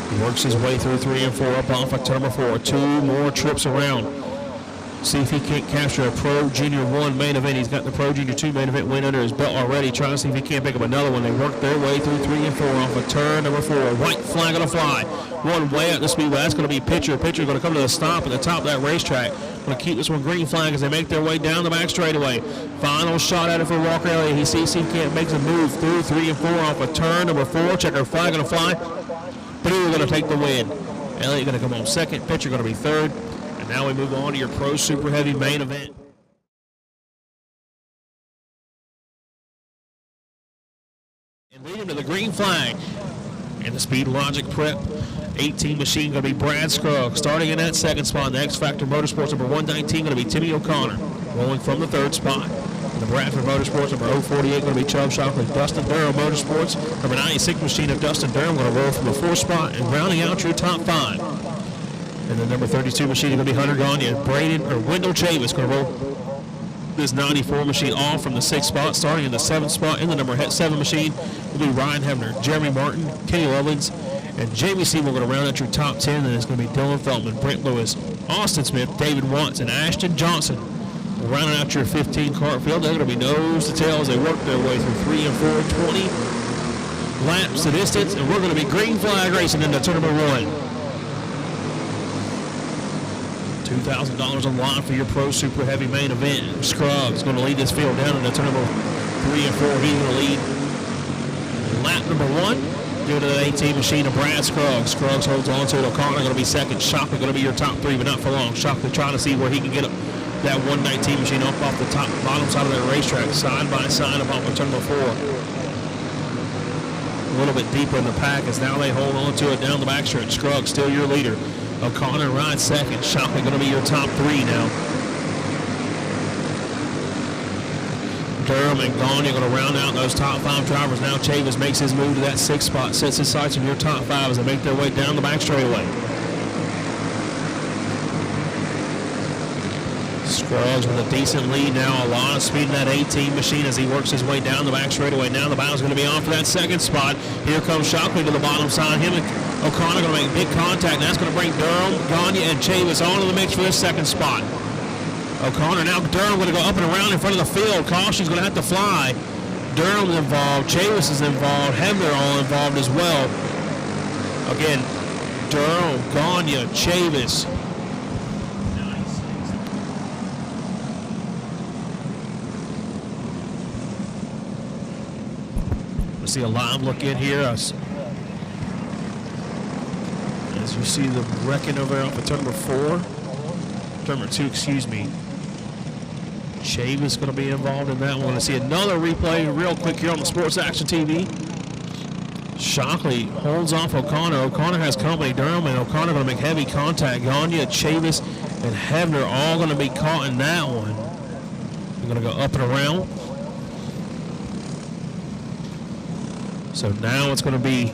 S1: He works his way through 3 and 4 up off of turn 4. 2 more trips around. See if he can't capture a Pro Junior 1 main event. He's got the Pro Junior 2 main event win under his belt already. Trying to see if he can't pick up another one. They work their way through 3 and 4 off of turn 4. White flag going to fly. One way out the speedway. That's going to be Pitcher. Pitcher going to come to the stop at the top of that racetrack. Going to keep this one green flag as they make their way down the back straightaway. Final shot at it for Walker Elliott. He sees he can't make the move through 3 and 4 off of turn 4. Checker flag going to fly. Padula going to take the win. Elliott going to come on second. Pitcher going to be third. And now we move on to your Pro Super Heavy main event. And leading to the green flag in the Speed Logic Prep 18 machine going to be Brad Scruggs. Starting in that second spot, the X Factor Motorsports number 119 going to be Timmy O'Connor. Rolling from the 3rd spot. The Bradford Motorsports number 048 going to be Chubb Shockley. Dustin Durham Motorsports number 96 machine of Dustin Durham going to roll from the 4th spot and rounding out your top 5. And the number 32 machine is going to be Hunter Gagne. Wendell Chavis going to roll this 94 machine off from the 6th spot. Starting in the 7th spot in the number 7 machine will be Ryan Hebner, Jeremy Martin, Kenny Lovelace, and Jamie Seymour going to round out your top 10. And it's going to be Dylan Feldman, Brent Lewis, Austin Smith, David Watts, and Ashton Johnson. Rounding out your 15 cart field. They're going to be nose to tail as they work their way through 3 and 4, 20 laps to distance. And we're going to be green flag racing into turn number 1. $2,000 on line for your Pro Super Heavy main event. Scruggs going to lead this field down into turn number 3 and 4. He's going to lead lap number 1. Due to the 18 machine of Brad Scruggs. Scruggs holds on to it. O'Connor going to be second. Shockley going to be your top 3, but not for long. Shockley trying to see where he can get that 119 machine off the bottom side of that racetrack, side by side about turn number 4. A little bit deeper in the pack as now they hold on to it down the backstretch. Scruggs still your leader. O'Connor rides second. Shockley going to be your top 3 now. Durham and Gagne going to round out those top 5 drivers. Now Chavis makes his move to that 6th spot, sets his sights on your top 5 as they make their way down the back straightaway. Scruggs with a decent lead now. A lot of speed in that 18 machine as he works his way down the back straightaway. Now the battle's going to be on for that second spot. Here comes Shockley to the bottom side. Him and O'Connor going to make big contact. And that's going to bring Durham, Gagne, and Chavis onto the mix for this second spot. O'Connor, now Durham going to go up and around in front of the field. Caution's going to have to fly. Durham's involved. Chavis is involved. Hebner all involved as well. Again, Durham, Gagne, Chavis. Let's see a live look in here. As you see the wrecking over there off of turn number 2, excuse me. Chavis going to be involved in that one. We're going to see another replay real quick here on the Sports Action TV. Shockley holds off O'Connor. O'Connor has company. Durham and O'Connor going to make heavy contact. Gagne, Chavis, and Hebner all going to be caught in that one. They're going to go up and around. So now it's going to be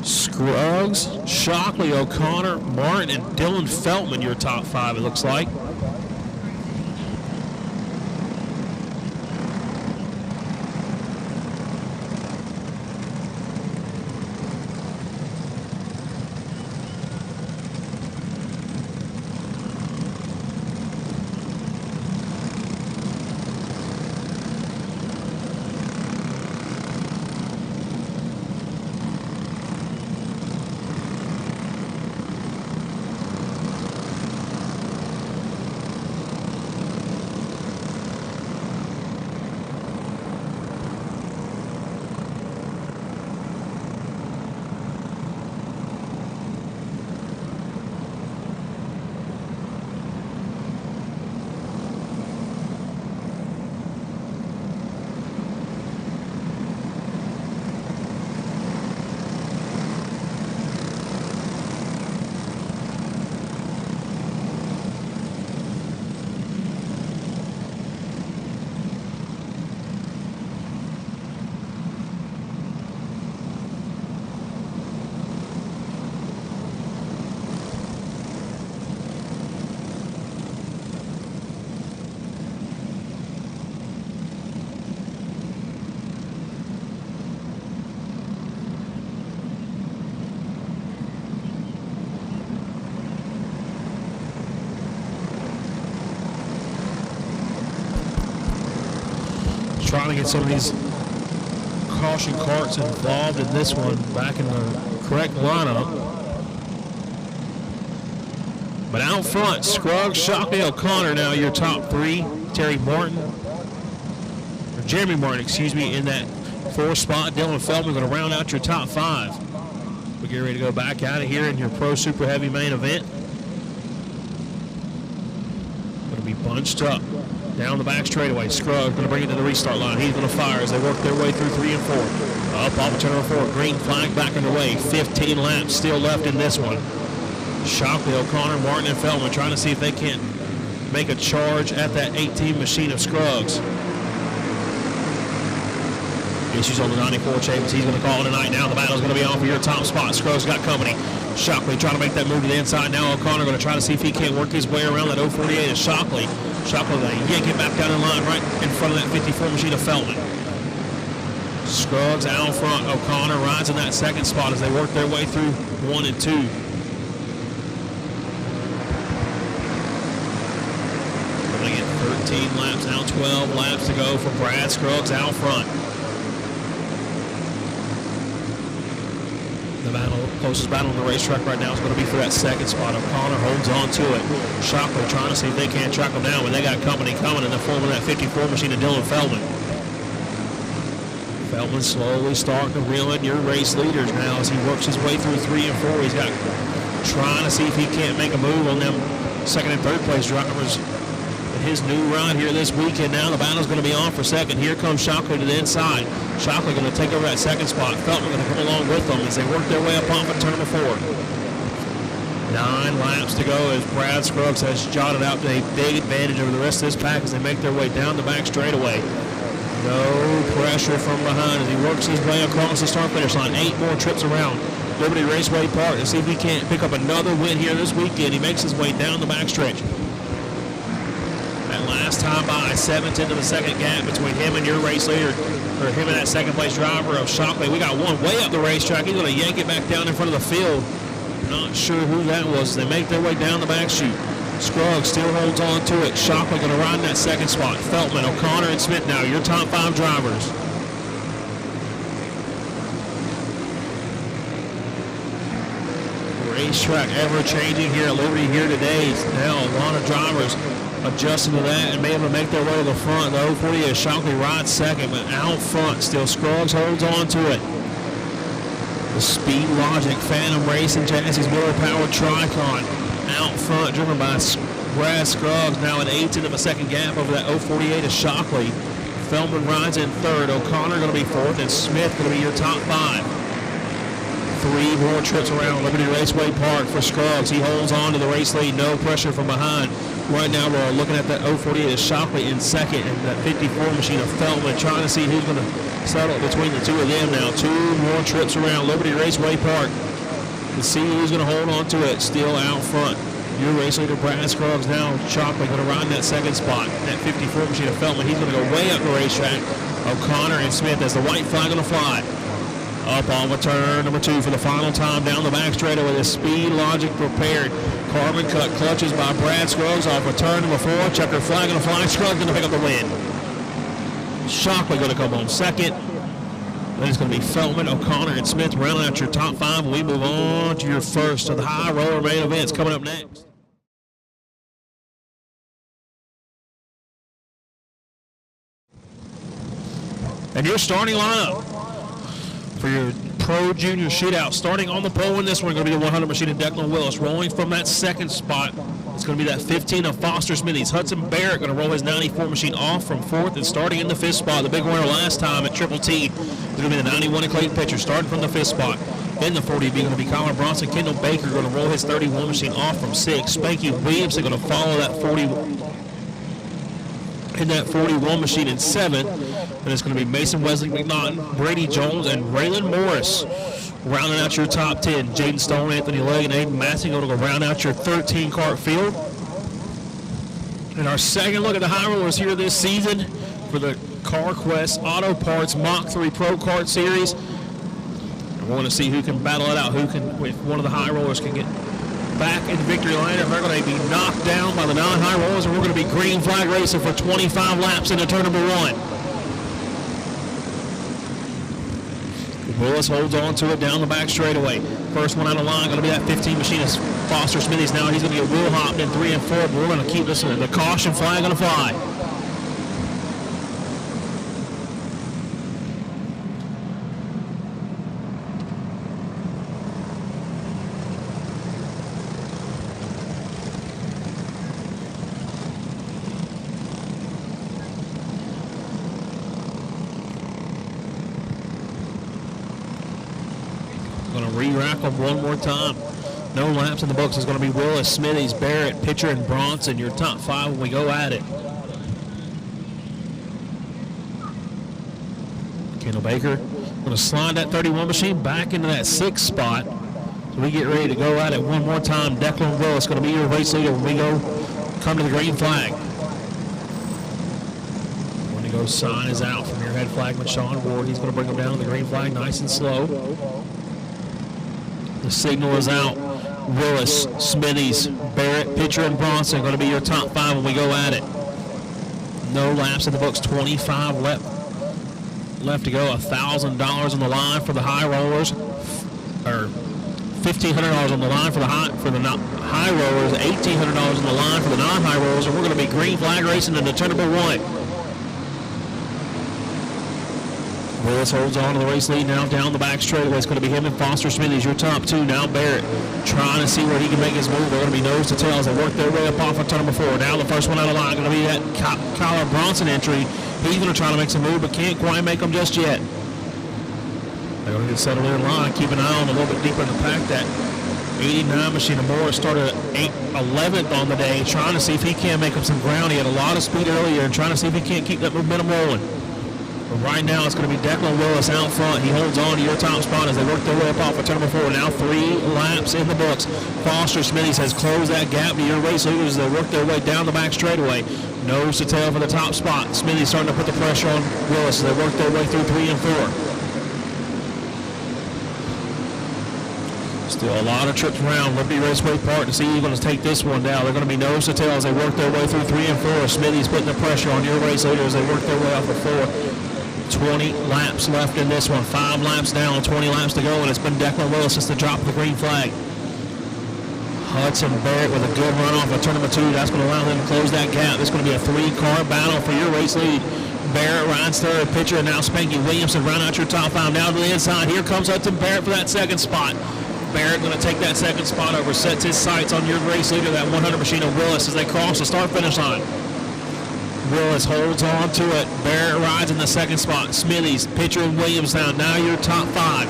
S1: Scruggs, Shockley, O'Connor, Martin, and Dylan Feltman, your top 5, it looks like. Trying to get some of these caution carts involved in this one back in the correct lineup. But out front, Scruggs, Shockley, O'Connor now your top 3. Jeremy Martin, excuse me, in that 4th spot. Dylan Feldman going to round out your top 5. We get ready to go back out of here in your Pro Super Heavy main event. Going to be bunched up. Down the back straightaway, Scruggs going to bring it to the restart line. He's going to fire as they work their way through 3 and 4. Up off of turn number 4, green flag back underway. 15 laps still left in this one. Shockley, O'Connor, Martin, and Feldman trying to see if they can't make a charge at that 18 machine of Scruggs. Issues on the 94 Chavis. He's going to call it tonight. Now the battle's going to be on for your top spot. Scruggs got company. Shockley trying to make that move to the inside. Now O'Connor going to try to see if he can't work his way around that 048 of Shockley. Shockley going to yank it back down the line right in front of that 54 machine of Feldman. Scruggs out front. O'Connor rides in that second spot as they work their way through 1 and 2. Coming in 13 laps, now 12 laps to go for Brad Scruggs out front. Closest battle on the racetrack right now is going to be for that second spot. O'Connor holds on to it. Shockley trying to see if they can't track them down, but they got company coming in the form of that 54 machine of Dylan Feldman. Feldman slowly starting to reel in your race leaders now as he works his way through 3 and 4. He's got trying to see if he can't make a move on them second and third place drivers. His new run here this weekend. Now the battle's going to be on for second. Here comes Shockley to the inside. Shockley going to take over that second spot. Feltman going to come along with them as they work their way up on for turn number 4. 9 laps to go as Brad Scruggs has jotted out a big advantage over the rest of this pack as they make their way down the back straightaway. No pressure from behind as he works his way across the start-finish line. 8 more trips around Liberty Raceway Park to see if he can't pick up another win here this weekend. He makes his way down the backstretch. last time by 7/10 of the second gap between him and your race leader, or him and that second place driver of Shockley. We got one way up the racetrack. He's going to yank it back down in front of the field. Not sure who that was. They make their way down the back chute. Scruggs still holds on to it. Shockley going to ride in that second spot. Feltman, O'Connor, and Smith now your top 5 drivers. Racetrack ever changing here at Liberty here today. Now a lot of drivers adjusting to that and being able to make their way to the front. The 048 of Shockley rides second, but out front still Scruggs holds on to it. The Speed Logic Phantom Racing Chassis Miller Powered Tricon out front, driven by Brad Scruggs, now an 1/8 of a second gap over that 048 of Shockley. Feldman rides in third. O'Connor going to be fourth, and Smith going to be your top 5. 3 more trips around Liberty Raceway Park for Scruggs. He holds on to the race lead, no pressure from behind. Right now we're looking at that 048 of Shockley in second, and that 54 machine of Feldman, trying to see who's going to settle between the two of them now. 2 more trips around Liberty Raceway Park to see who's going to hold on to it. Still out front, your race leader Brad Scruggs. Now Shockley going to ride in that second spot. That 54 machine of Feldman, he's going to go way up the racetrack. O'Connor and Smith as the white flag going to fly. Up on the turn number 2 for the final time down the back straightaway with a Speed Logic prepared. Carbon cut clutches by Brad Scruggs off of turn number 4. Checker flag going to fly. Scruggs going to pick up the win. Shockley going to come on second. Then it's going to be Feldman, O'Connor, and Smith rounding out your top 5. We move on to your first of the high roller main events coming up next. And your starting lineup for your Pro Junior Shootout. Starting on the pole in this one, going to be the 100 machine of Declan Willis. Rolling from that second spot, it's going to be that 15 of Foster Smithies. Hudson Barrett going to roll his 94 machine off from 4th, and starting in the 5th spot, the big winner last time at Triple T, it's going to be the 91 of Clayton Pitcher, starting from the 5th spot. In the 40B, going to be Colin Bronson. Kendall Baker going to roll his 31 machine off from 6th. Spanky Williamson going to follow that 41 machine in 7th. And it's going to be Mason Wesley McNaughton, Brady Jones, and Raylan Morris rounding out your top 10. Jaden Stone, Anthony Legg, and Aiden Massey going to go round out your 13 kart field. And our second look at the high rollers here this season for the CarQuest Auto Parts Mach 3 Pro Kart Series. And we want to see who can battle it out, if one of the high rollers can get back in victory lane, if they're going to be knocked down by the non-high rollers, and we're going to be green flag racing for 25 laps into turn number 1. Willis holds on to it down the back straightaway. First one out of line going to be that 15 machine of Foster Smithies. Now he's going to get wheel hopped in 3 and 4, but we're going to keep this one. The caution flag going to fly. Going to re-rack them one more time. No laps in the books. It's going to be Willis, Smithies, Barrett, Pitcher, and Bronson, your top 5 when we go at it. Kendall Baker going to slide that 31 machine back into that 6th spot. So we get ready to go at it one more time. Declan Willis going to be your race leader when we come to the green flag. When he goes, sign is out from your head flagman, Sean Ward. He's going to bring him down to the green flag nice and slow. The signal is out. Willis, Smithies, Barrett, Pitcher, and Bronson going to be your top 5 when we go at it. No laps in the books, 25 left to go. $1,000 on the line for the high rollers, or $1,500 on the line for the high rollers, $1,800 on the line for the non-high rollers, and we're going to be green flag racing into turn number 1. Willis holds on to the race lead now down the back straightaway. It's going to be him and Foster Smithies, your top 2. Now Barrett trying to see where he can make his move. They're going to be nose to tail as they work their way up off of turn number 4. Now the first one out of line going to be that Kyler Bronson entry. He's going to try to make some move, but can't quite make them just yet. They're going to get settled in line. Keep an eye on a little bit deeper in the pack. That 89 machine of Morris started at 11th on the day, trying to see if he can't make up some ground. He had a lot of speed earlier and trying to see if he can't keep that momentum rolling. But right now it's going to be Declan Willis out front. He holds on to your top spot as they work their way up off of turn number 4. Now 3 laps in the books. Foster Smithies has closed that gap to your race leaders as they work their way down the back straightaway. Nose to tail for the top spot. Smithies starting to put the pressure on Willis as they work their way through 3 and 4. Still a lot of trips around Liberty Raceway Park to see who's going to take this one down. They're going to be nose to tail as they work their way through 3 and 4. Smithies putting the pressure on your race leader as they work their way off of 4. 20 laps left in this one. 5 laps down, 20 laps to go, and it's been Declan Willis since the drop of the green flag. Hudson Barrett with a good run off of turn number 2. That's going to allow them to close that gap. This is going to be a 3-car battle for your race lead. Barrett rides third, pitcher, and now Spanky Williamson round out your top 5. Now to the inside. Here comes Hudson Barrett for that second spot. Barrett going to take that second spot over, sets his sights on your race leader, that 100 machine of Willis, as they cross the start-finish line. Willis holds on to it. Barrett rides in the second spot. Smithies, pitcher, and Williamstown, now your top 5.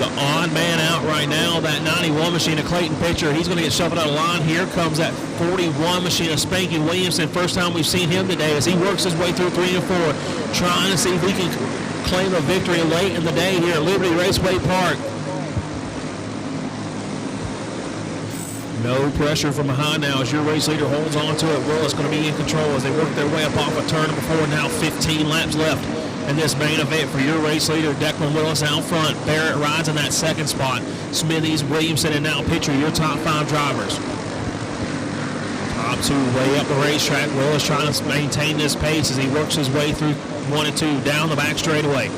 S1: The odd man out right now, that 91 machine of Clayton Pitcher. He's going to get shuffled out of line. Here comes that 41 machine of Spanky Williamson. First time we've seen him today as he works his way through 3 and 4, trying to see if he can claim a victory late in the day here at Liberty Raceway Park. No pressure from behind now as your race leader holds on to it. Willis going to be in control as they work their way up off a turn number 4. Now 15 laps left in this main event for your race leader, Declan Willis out front. Barrett rides in that second spot. Smithies, Williamson, and now Pitcher, your top 5 drivers. Top 2 way up the racetrack. Willis trying to maintain this pace as he works his way through 1 and 2 down the back straightaway.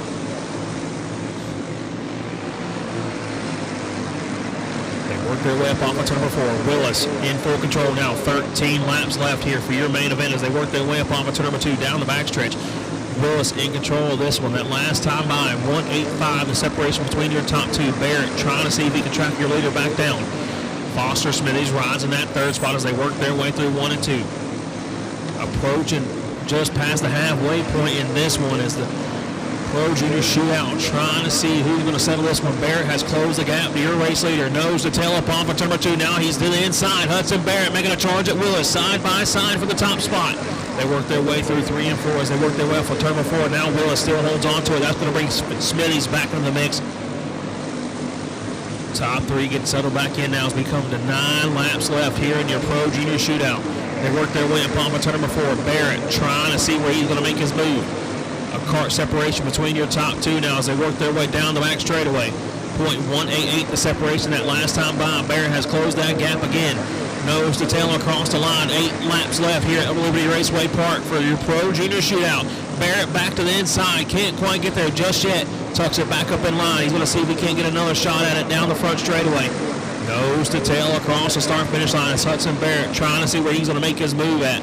S1: They work their way up off of turn number 4. Willis in full control now. 13 laps left here for your main event as they work their way up off of turn number 2 down the backstretch. Willis in control of this one. That last time by 1:08.5, the separation between your top 2. Barrett trying to see if he can track your leader back down. Foster Smithies rides in that third spot as they work their way through 1 and 2. Approaching just past the halfway point in this one is the Pro Junior Shootout, trying to see who's going to settle this one. Barrett has closed the gap to your race leader. Nose to tail up off of turn number 2. Now he's to the inside. Hudson Barrett making a charge at Willis, side by side for the top spot. They work their way through 3 and 4 as they work their way off of turn number 4. Now Willis still holds on to it. That's going to bring Smithies back into the mix. Top 3 getting settled back in now as we come to 9 laps left here in your Pro Junior Shootout. They work their way up on turn number 4. Barrett trying to see where he's going to make his move. A kart separation between your top 2 now as they work their way down the back straightaway. .188 the separation that last time by. Barrett has closed that gap again. Nose to tail across the line. 8 laps left here at Liberty Raceway Park for your Pro Junior Shootout. Barrett back to the inside. Can't quite get there just yet. Tucks it back up in line. He's going to see if he can't get another shot at it down the front straightaway. Nose to tail across the start-finish line. It's Hudson Barrett trying to see where he's going to make his move at.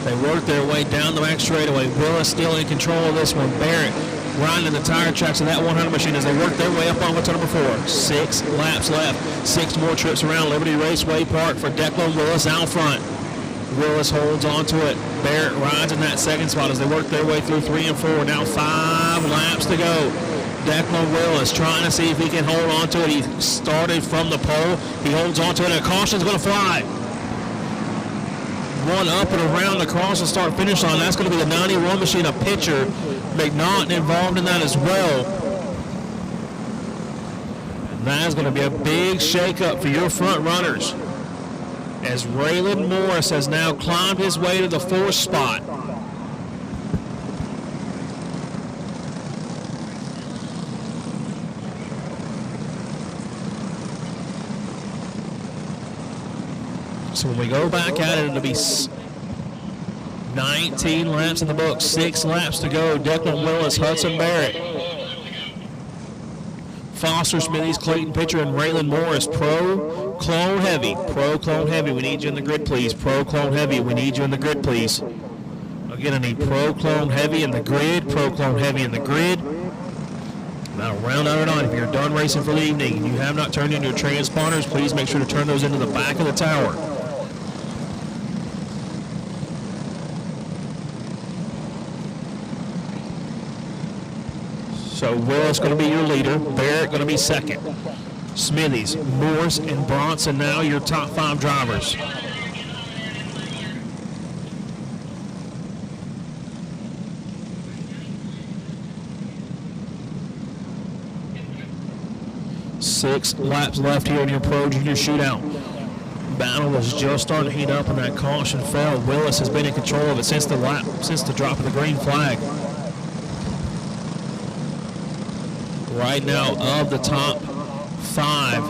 S1: They work their way down the back straightaway. Willis still in control of this one. Barrett grinding the tire tracks of that 100 machine as they work their way up on turn number 4. 6 laps left. 6 more trips around Liberty Raceway Park for Declan Willis out front. Willis holds on to it. Barrett rides in that second spot as they work their way through 3 and 4. Now 5 laps to go. Declan Willis trying to see if he can hold on to it. He started from the pole. He holds on to it, and a caution's going to fly. One up and around across the start-finish line. That's going to be the 91 machine, a pitcher. McNaughton involved in that as well. And that is going to be a big shakeup for your front runners, as Raylan Morris has now climbed his way to the 4th spot. So when we go back at it, it'll be 19 laps in the book, 6 laps to go. Declan Willis, Hudson Barrett, Foster Smithies, Clayton Pitcher, and Raylan Morris. Pro Clone Heavy. Pro Clone Heavy, we need you in the grid, please. Pro Clone Heavy, we need you in the grid, please. Again, I need Pro Clone Heavy in the grid, Pro Clone Heavy in the grid. Now round out it on. If you're done racing for the evening and you have not turned in your transponders, please make sure to turn those into the back of the tower. So Willis going to be your leader. Barrett going to be second. Smithies, Morris, and Bronson now your top 5 drivers. 6 laps left here in your Pro Junior Shootout. Battle is just starting to heat up, and that caution fell. Willis has been in control of it since the drop of the green flag. Right now, of the top 5,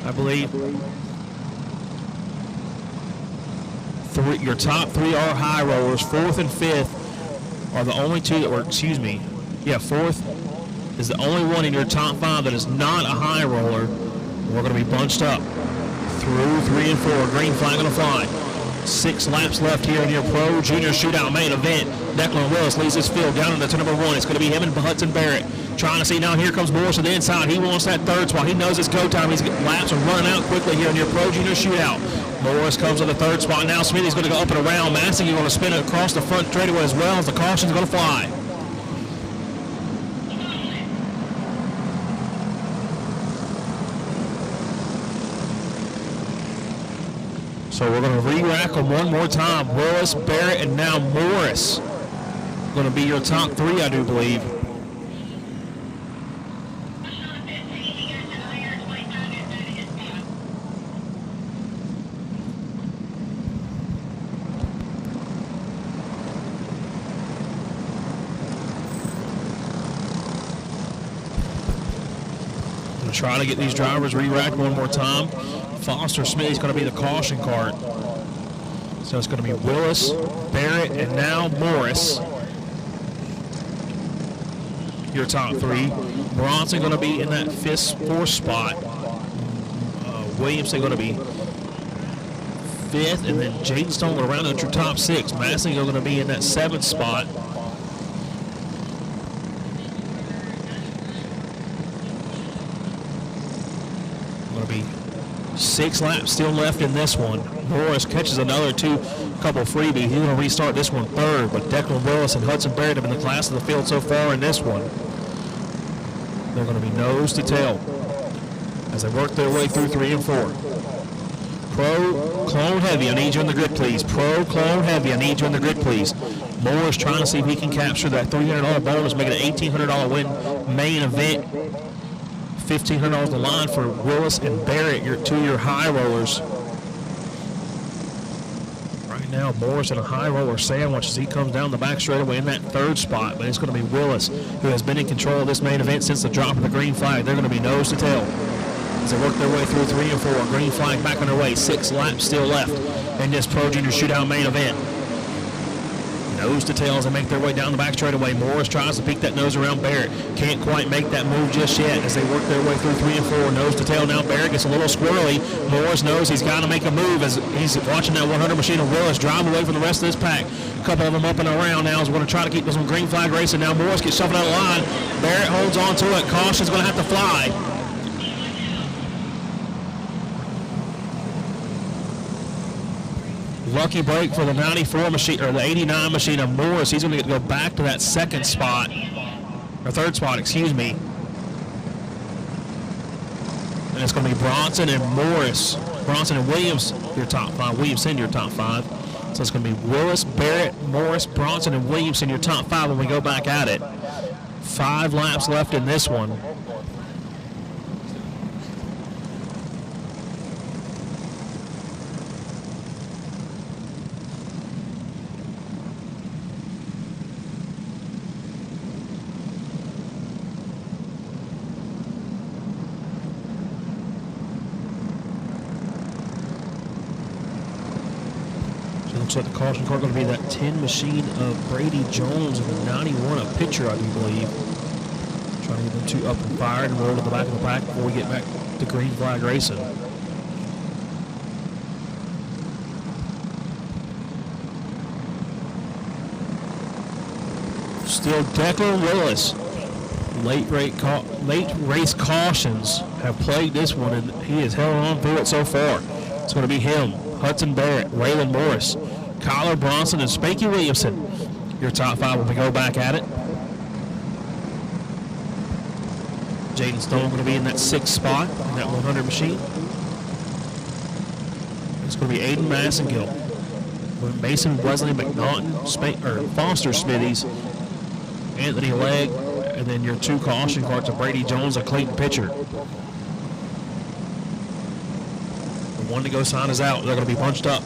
S1: I believe, your top 3 are high rollers. 4th and 5th are the only 2 that were, 4th is the only one in your top 5 that is not a high roller. We're going to be bunched up through 3 and 4. Green flag going to fly. 6 laps left here in your Pro Junior Shootout main event. Declan Willis leads this field down into turn number 1. It's going to be him and Hudson Barrett trying to see. Now here comes Morris to the inside. He wants that 3rd spot. He knows it's go time. His laps are running out quickly here in your Pro Junior Shootout. Morris comes to the 3rd spot. Now Smithy's going to go up and around. Massey going to spin it across the front straightaway as well as the caution's going to fly. So we're going to re-rack them one more time. Willis, Barrett, and now Morris. Going to be your top 3, I do believe. Going to try to get these drivers re-racked one more time. Foster Smith is going to be the caution card. So it's going to be Willis, Barrett, and now Morris. Your top 3. Bronson going to be in that 4th spot. Williamson going to be 5th, and then Jaden Stone will round out your top 6. Massey going to be in that 7th spot. Going to be 6 laps still left in this one. Morris catches another couple freebies. He's going to restart this one 3rd, but Declan Willis and Hudson Barrett have been the class of the field so far in this one. They're going to be nose to tail as they work their way through 3 and 4. Pro Clone Heavy, I need you in the grid, please. Pro Clone Heavy, I need you in the grid, please. Morris trying to see if he can capture that $300 bonus, make it an $1,800 win main event. $1,500 on the line for Willis and Barrett, your 2 high rollers. Right now, Morris in a high roller sandwich as he comes down the back straightaway in that 3rd spot, but it's going to be Willis, who has been in control of this main event since the drop of the green flag. They're going to be nose to tail as they work their way through 3 and 4. Green flag back on their way. 6 laps still left in this Pro Junior Shootout main event. Nose to tail as they make their way down the back straightaway. Morris tries to peek that nose around Barrett. Can't quite make that move just yet as they work their way through 3 and 4. Nose to tail now. Barrett gets a little squirrely. Morris knows he's got to make a move as he's watching that 100 machine of Willis drive away from the rest of this pack. A couple of them up and around now is going to try to keep this one green flag racing. Now Morris gets shuffled out of line. Barrett holds on to it. Caution's going to have to fly. Lucky break for the 94 machine, or the 89 machine of Morris. He's going to go back to that 2nd spot, or 3rd spot, excuse me. And it's going to be Bronson and Morris. Bronson and Williams, your top 5. Williamson, your top 5. So it's going to be Willis, Barrett, Morris, Bronson, and Williamson, your top 5 when we go back at it. 5 laps left in this one. Looks like the caution car going to be that 10 machine of Brady Jones and the 91, a pitcher, I do believe. Trying to get them 2 up and fired and roll to the back of the pack before we get back to green flag racing. Still Declan Willis. Late race cautions have plagued this one, and he has held on through it so far. It's going to be him, Hudson Barrett, Waylon Morris, Kyler Bronson, and Spanky Williamson. Your top 5 when we go back at it. Jaden Stone going to be in that 6th spot in that 100 machine. It's going to be Aiden Massengill, Mason Wesley McNaughton, Foster Smithies, Anthony Legg, and then your 2 caution carts of Brady Jones and Clayton Pitcher. The one to go sign is out. They're going to be bunched up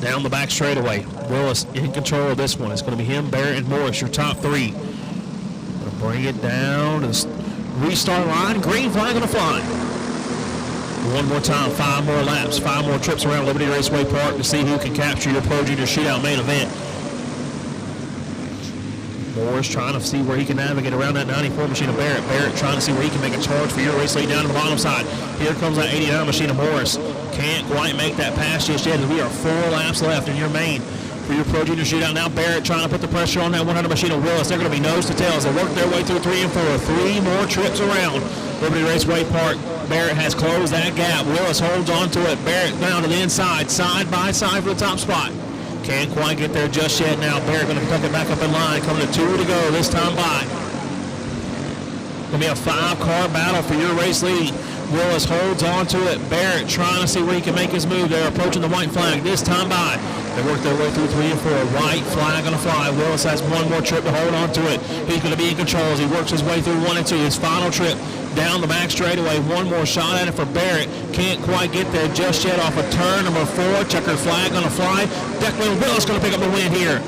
S1: down the back straightaway. Willis in control of this one. It's going to be him, Barrett, and Morris, your top 3. Going to bring it down to the restart line. Green flag going to fly. One more time, 5 more laps, 5 more trips around Liberty Raceway Park to see who can capture your Pro Junior Shootout main event. Morris trying to see where he can navigate around that 94 machine of Barrett. Barrett trying to see where he can make a charge for your race lead down to the bottom side. Here comes that 89 machine of Morris. Can't quite make that pass just yet as we are 4 laps left in your main for your Pro Junior Shootout. Now Barrett trying to put the pressure on that 100 machine of Willis. They're going to be nose to tail as they work their way through 3 and 4. 3 more trips around Liberty Raceway Park. Barrett has closed that gap. Willis holds on to it. Barrett down to the inside, side by side for the top spot. Can't quite get there just yet now. Barrett going to tuck it back up in line. Coming to 2 to go this time by. Going to be a 5-car battle for your race lead. Willis holds on to it. Barrett trying to see where he can make his move. They're approaching the white flag this time by. They work their way through 3 and 4. White flag going to fly. Willis has 1 more trip to hold on to it. He's going to be in control as he works his way through 1 and 2. His final trip down the back straightaway. 1 more shot at it for Barrett. Can't quite get there just yet off of turn number 4. Checker flag going to fly. Declan Willis going to pick up the win here.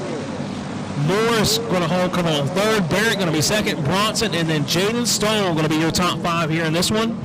S1: Morris going to come on 3rd. Barrett going to be 2nd. Bronson and then Jaden Stone going to be your top 5 here in this one.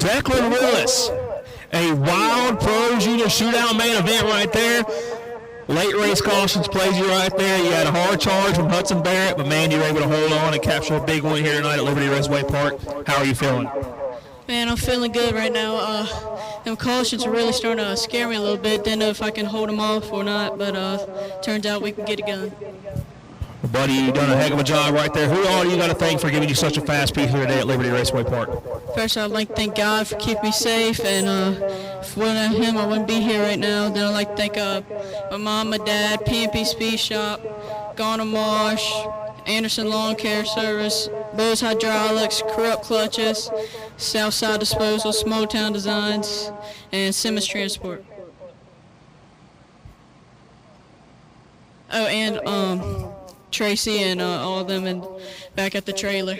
S1: Declan Willis, a wild Pro Junior Shootout main event right there. Late race cautions plays you right there. You had a hard charge from Hudson Barrett, but man, you were able to hold on and capture a big win here tonight at Liberty Raceway Park. How are you feeling?
S2: Man, I'm feeling good right now. Them cautions are really starting to scare me a little bit. Didn't know if I can hold them off or not, but turns out we can get it going.
S1: Buddy, you've done a heck of a job right there. Who all you got to thank for giving you such a fast piece here today at Liberty Raceway Park?
S2: First, I'd like to thank God for keeping me safe, and if it wasn't him, I wouldn't be here right now. Then I'd like to thank my mom, my dad, P&P Speed Shop, Garner Marsh, Anderson Lawn Care Service, Bose Hydraulics, Corrupt Clutches, Southside Disposal, Small Town Designs, and Simmons Transport. Oh, and Tracy and all of them and back at the trailer.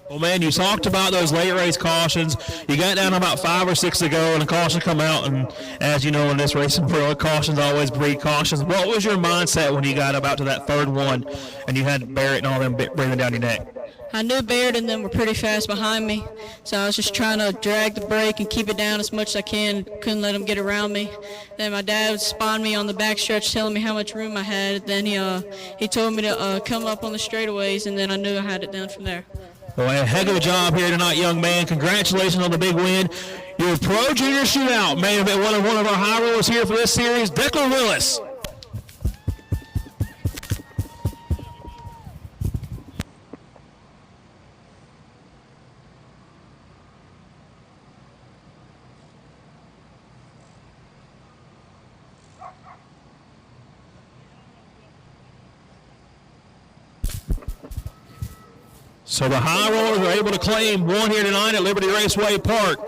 S1: Well, man, you talked about those late race cautions. You got down about 5 or 6 to go, and the caution come out. And as you know, in this racing world, cautions always breed cautions. What was your mindset when you got about to that 3rd one, and you had Barrett and all them breathing down your neck?
S2: I knew Barrett and them were pretty fast behind me, so I was just trying to drag the brake and keep it down as much as I can. Couldn't let them get around me. Then my dad spotted me on the backstretch, telling me how much room I had. Then he told me to come up on the straightaways, and then I knew I had it done from there.
S1: Well, a heck of a job here tonight, young man. Congratulations on the big win. Your Pro Junior Shootout main event, one of our high rollers here for this series, Declan Willis. So the high rollers are able to claim one here tonight at Liberty Raceway Park.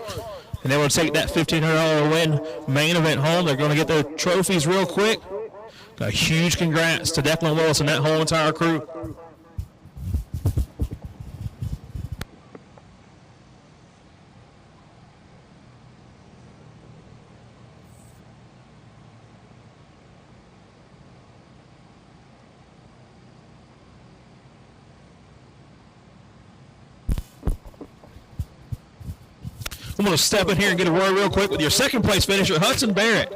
S1: And they will take that $1,500 win main event home. They're going to get their trophies real quick. A huge congrats to Declan Willis and that whole entire crew. I'm going to step in here and get a word real quick with your second place finisher, Hudson Barrett.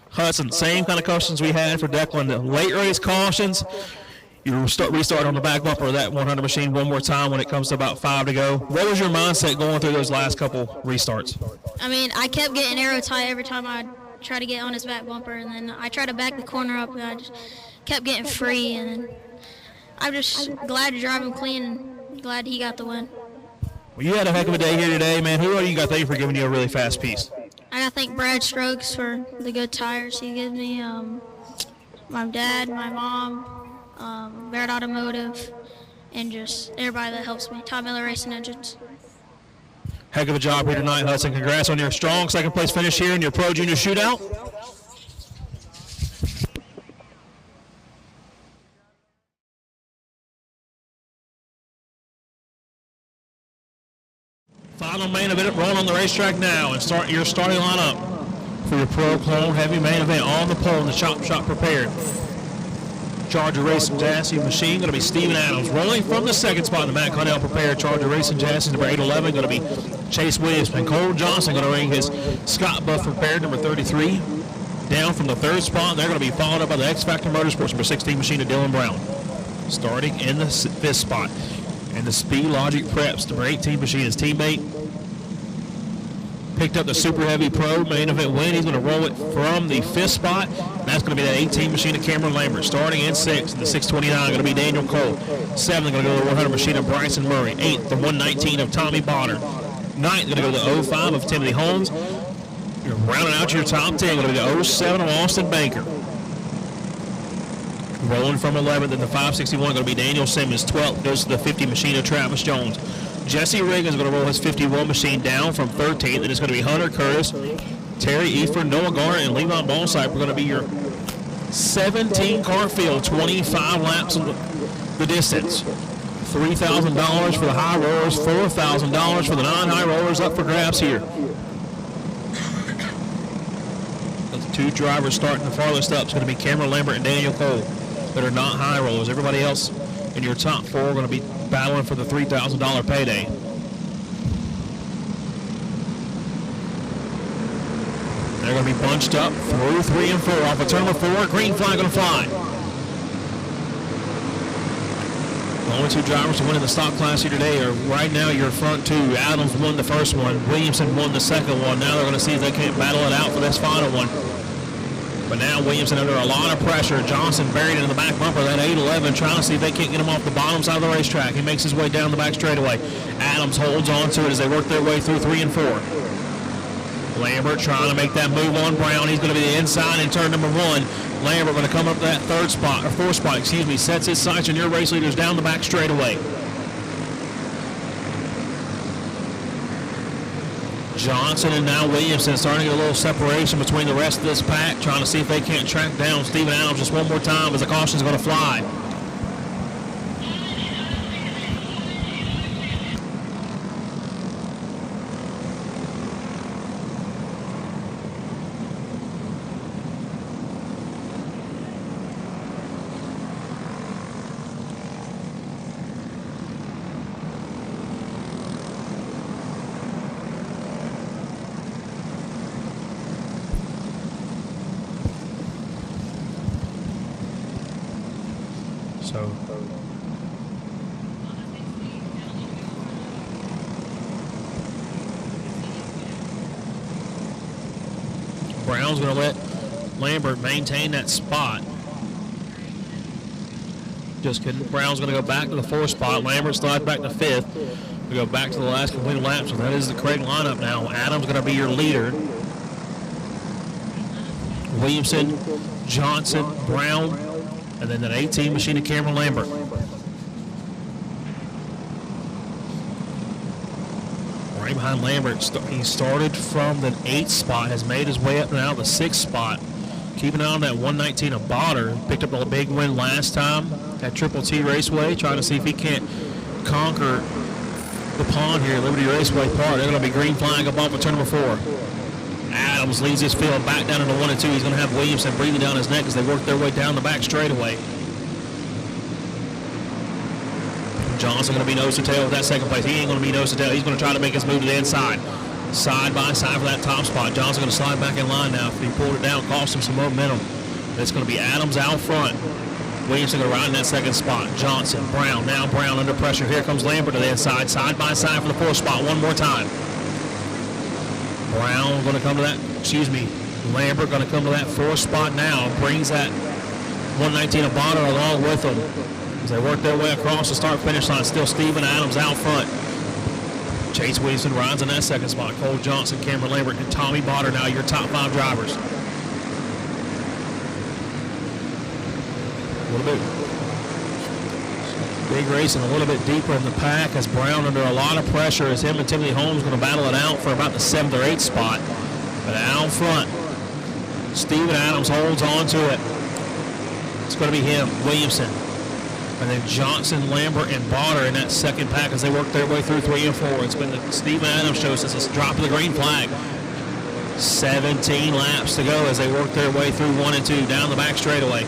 S1: Hudson, same kind of cautions we had for Declan. The late race cautions. You restart on the back bumper of that 100 machine one more time when it comes to about 5 to go. What was your mindset going through those last couple restarts?
S3: I mean, I kept getting arrow tight every time I tried to get on his back bumper, and then I tried to back the corner up, and I just kept getting free, and then I'm just glad to drive him clean and glad he got the win.
S1: Well, you had a heck of a day here today, man. Who are you got to thank for giving you a really fast piece?
S3: I got to thank Brad Strokes for the good tires he gives me, my dad, my mom, Barrett Automotive, and just everybody that helps me. Tom Miller Racing Engines.
S1: Heck of a job here tonight, Hudson. Congrats on your strong second place finish here in your Pro Junior Shootout. Final main event rolling on the racetrack now, and start your starting lineup for your Pro Clone Heavy main event on the pole and the chop shop prepared. Charger Racing Chassis machine going to be Steven Adams. Rolling from the second spot in the Matt Connell prepared Charger Racing Chassis number 811 going to be Chase Williams. And Cole Johnson going to ring his Scott Buff prepared number 33. Down from the third spot, they're going to be followed up by the X Factor Motorsports number 16 machine of Dylan Brown. Starting in the fifth spot. And the Speed Logic Preps number 18 machine is teammate. Picked up the Super Heavy Pro main event win. He's going to roll it from the fifth spot. That's going to be that 18 machine of Cameron Lambert. Starting in sixth, the 629 going to be Daniel Cole. Seventh going to go to the 100 machine of Bryson Murray. Eighth, the 119 of Tommy Bonner. Ninth going to go to the 05 of Timothy Holmes. You're rounding out your top 10. Going to be the 07 of Austin Banker. Rolling from 11th, and the 561 going to be Daniel Simmons. 12th goes to the 50 machine of Travis Jones. Jesse Reagan's going to roll his 51 machine down from 13th, and it's going to be Hunter Curtis, Terry Efer, Noah Garner, and Levon Ballsype. We're going to be your 17-car field, 25 laps of the distance. $3,000 for the high rollers, $4,000 for the non-high rollers up for grabs here. The two drivers starting the farthest up is going to be Cameron Lambert and Daniel Cole that are not high rollers. Everybody else in your top four are going to be battling for the $3,000 payday. They're going to be bunched up through 3 and 4 off of turn number 4. Green flag going to fly. The only two drivers to win in the stock class here today are right now your front two. Adams won the first one. Williamson won the second one. Now they're going to see if they can't battle it out for this final one. But now Williamson under a lot of pressure. Johnson buried into the back bumper of that 811, trying to see if they can't get him off the bottom side of the racetrack. He makes his way down the back straightaway. Adams holds on to it as they work their way through 3 and 4. Lambert trying to make that move on Brown. He's going to be the inside in turn number 1. Lambert going to come up to that fourth spot, sets his sights on your race leaders down the back straightaway. Johnson and now Williamson starting to get a little separation between the rest of this pack, trying to see if they can't track down Steven Adams just one more time as the caution is going to fly. So Brown's going to let Lambert maintain that spot. Just kidding. Brown's going to go back to the 4th spot. Lambert slides back to 5th. We go back to the last completed lap. So that is the correct lineup now. Adams going to be your leader. Williamson, Johnson, Brown, and then that 18 machine of Cameron Lambert. Right behind Lambert, he started from the 8th spot, has made his way up now to the 6th spot. Keeping an eye on that 119 of Botter. Picked up a big win last time at Triple T Raceway, trying to see if he can't conquer the pond here at Liberty Raceway Park. They're going to be green flag up off of turn number 4. Adams leads his field back down into 1 and 2. He's going to have Williamson breathing down his neck as they work their way down the back straightaway. Johnson going to be nose to tail with that second place. He ain't going to be nose to tail. He's going to try to make his move to the inside. Side by side for that top spot. Johnson going to slide back in line now. If he pulled it down, cost him some momentum. It's going to be Adams out front. Williamson going to ride in that second spot. Johnson, Brown, now Brown under pressure. Here comes Lambert to the inside. Side by side for the fourth spot one more time. Brown going to come to that, Lambert going to come to that fourth spot now. Brings that 119 of Bonner along with them as they work their way across the start-finish line. Still Steven Adams out front. Chase Williamson rides in that second spot. Cole Johnson, Cameron Lambert, and Tommy Bonner now your top 5 drivers. A little bit big race and a little bit deeper in the pack as Brown under a lot of pressure as him and Timothy Holmes going to battle it out for about the 7th or 8th spot. But out front, Steven Adams holds on to it. It's going to be him, Williamson. And then Johnson, Lambert, and Bonner in that second pack as they work their way through 3 and 4. It's been the Steven Adams show since the drop of the green flag. 17 laps to go as they work their way through 1 and 2 down the back straightaway.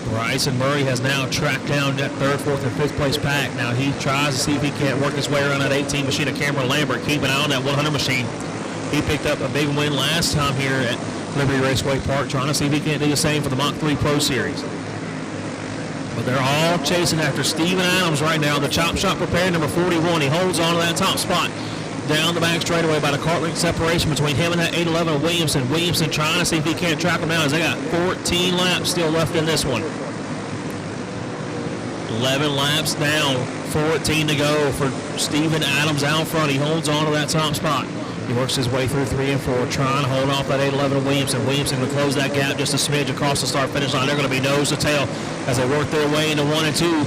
S1: Bryson Murray has now tracked down that 3rd, 4th, and 5th place pack. Now he tries to see if he can't work his way around that 18 machine of Cameron Lambert. Keep an eye on that 100 machine. He picked up a big win last time here at Liberty Raceway Park, trying to see if he can't do the same for the Mach 3 Pro Series. But they're all chasing after Steven Adams right now. The chop shop prepared, number 41. He holds on to that top spot. Down the back straightaway, about a kart length separation between him and that 811 of Williamson. Williamson trying to see if he can't track him down as they got 14 laps still left in this one. 11 laps down, 14 to go for Steven Adams out front. He holds on to that top spot. He works his way through 3 and 4, trying to hold off that 811 of Williamson. Williamson going to close that gap just a smidge across the start-finish line. They're going to be nose to tail as they work their way into 1 and 2.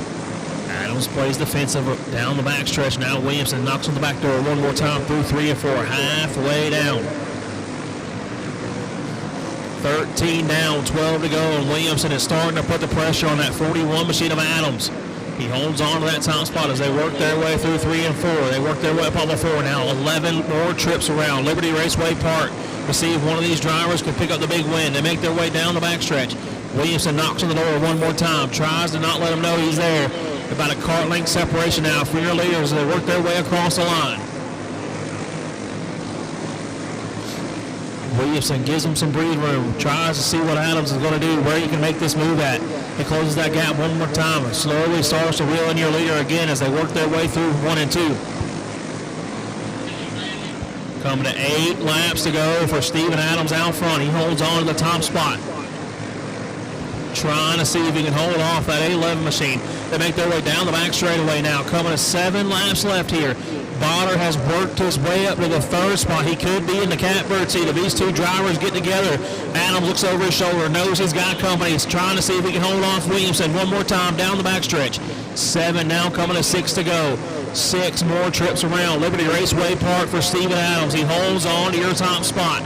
S1: Adams plays defensive down the backstretch. Now Williamson knocks on the back door one more time through 3 and 4, halfway down. 13 down, 12 to go, and Williamson is starting to put the pressure on that 41 machine of Adams. He holds on to that top spot as they work their way through 3 and 4. They work their way up on the 4 now. 11 more trips around Liberty Raceway Park to see if one of these drivers can pick up the big win. They make their way down the backstretch. Williamson knocks on the door one more time, tries to not let him know he's there. About a kart length separation now for your leaders as they work their way across the line. Williamson gives him some breathing room, tries to see what Adams is going to do, where he can make this move at. He closes that gap one more time and slowly starts to reel in your leader again as they work their way through 1 and 2. Coming to 8 laps to go for Steven Adams out front. He holds on to the top spot. Trying to see if he can hold off that 811 machine. They make their way down the back straightaway now. Coming to 7 laps left here. Bonner has worked his way up to the 3rd spot. He could be in the catbird seat if these two drivers get together. Adams looks over his shoulder, knows he's got company. He's trying to see if he can hold off Williamson one more time down the backstretch. 7 now, coming to 6 to go. 6 more trips around Liberty Raceway Park for Steven Adams. He holds on to your top spot.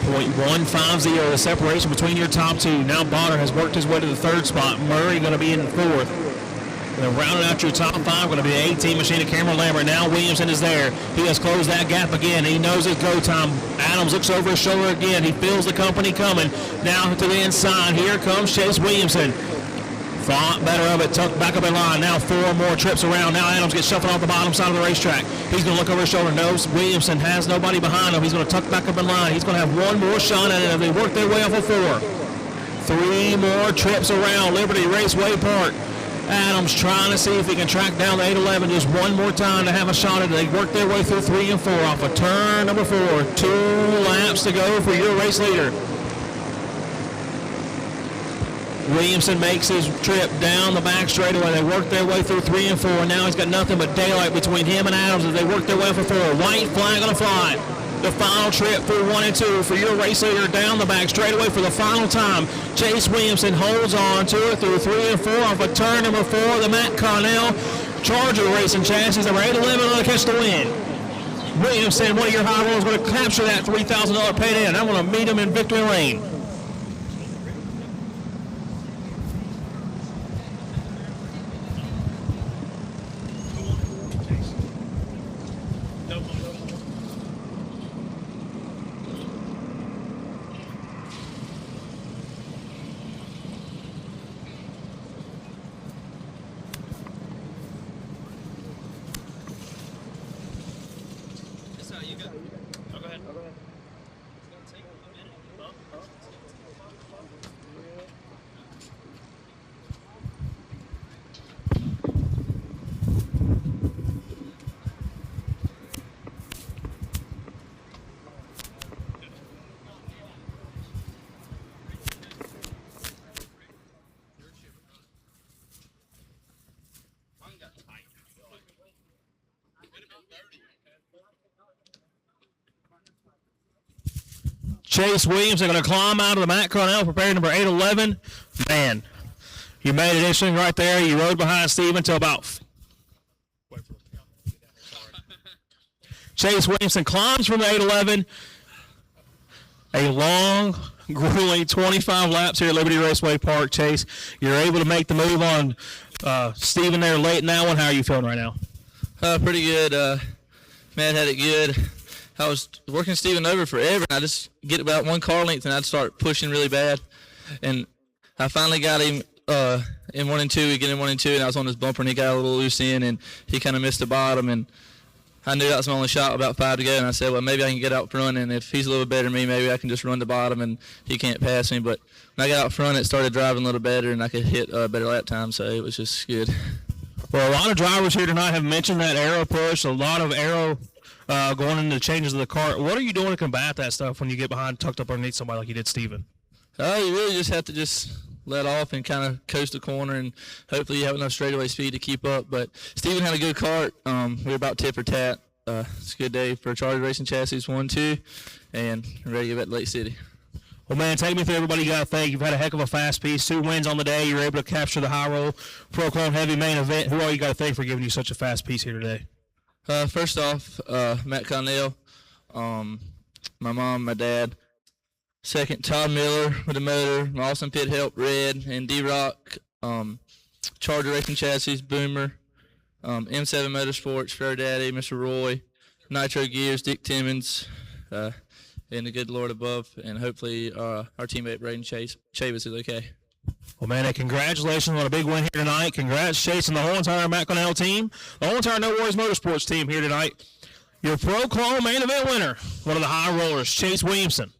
S1: .150, the separation between your top 2. Now Bonner has worked his way to the 3rd spot. Murray going to be in 4th. And rounding out your top 5, going to be the 18 machine of Cameron Lambert. Now Williamson is there. He has closed that gap again. He knows it's go time. Adams looks over his shoulder again. He feels the company coming. Now to the inside. Here comes Chase Williamson. Thought better of it, tucked back up in line. Now 4 more trips around. Now Adams gets shuffled off the bottom side of the racetrack. He's going to look over his shoulder. Knows Williamson has nobody behind him. He's going to tuck back up in line. He's going to have one more shot at it as they work their way off of 4. 3 more trips around Liberty Raceway Park. Adams trying to see if he can track down the 811 just one more time to have a shot at it. They work their way through 3 and 4 off of turn number 4. 2 laps to go for your race leader. Williamson makes his trip down the back straightaway. They work their way through 3 and 4. Now he's got nothing but daylight between him and Adams as they work their way for 4. White flag on the fly. The final trip through 1 and 2 for your race leader down the back straightaway for the final time. Chase Williamson holds on to it through 3 and 4 off of turn number 4. The Matt Carnell Charger Racing chassis, number 811, going to catch the win. Williamson, one of your high rollers, going to capture that $3,000 payday, and I'm going to meet him in victory lane. Chase Williams, they're going to climb out of the Matt Cornell, preparing number 811. Man, you made it interesting right there. You rode behind Steven until about. Chase Williamson climbs from the 811. A long, grueling 25 laps here at Liberty Raceway Park. Chase, you're able to make the move on Steven there late in that one. How are you feeling right now?
S4: Pretty good. Matt had it good. I was working Steven over forever, and I just get about one car length, and I'd start pushing really bad. And I finally got him in 1 and 2. We get in 1 and 2, and I was on his bumper, and he got a little loose in, and he kind of missed the bottom. And I knew that was my only shot, about 5 to go, and I said, well, maybe I can get out front, and if he's a little bit better than me, maybe I can just run the bottom, and he can't pass me. But when I got out front, it started driving a little better, and I could hit better lap time, so it was just good.
S1: Well, a lot of drivers here tonight have mentioned that aero push, a lot of aero going into the changes of the car. What are you doing to combat that stuff when you get behind, tucked up underneath somebody like you did Steven?
S4: You really just have to just let off and kind of coast the corner, and hopefully you have enough straightaway speed to keep up. But Steven had a good kart. We were about tit for tat. It's a good day for Charger Racing Chassis 1-2, and ready to get back to Lake City.
S1: Well, man, take me through everybody you got to thank. You've had a heck of a fast piece, 2 wins on the day. You're able to capture the high roll Proclaim Heavy main event. Who all you got to thank for giving you such a fast piece here today?
S4: First off, Matt Connell, my mom, my dad. Second, Todd Miller with the motor, my awesome pit help, Red, and D-Rock, Charger Racing Chassis, Boomer, M7 Motorsports, Fair Daddy, Mr. Roy, Nitro Gears, Dick Timmons, and the good Lord above, and hopefully our teammate Braden Chavis is okay.
S1: Well, man, congratulations on a big win here tonight. Congrats, Chase, and the whole entire Matt Cornell team, the whole entire No Worries Motorsports team here tonight. Your Proclaim main event winner, one of the high rollers, Chase Williamson.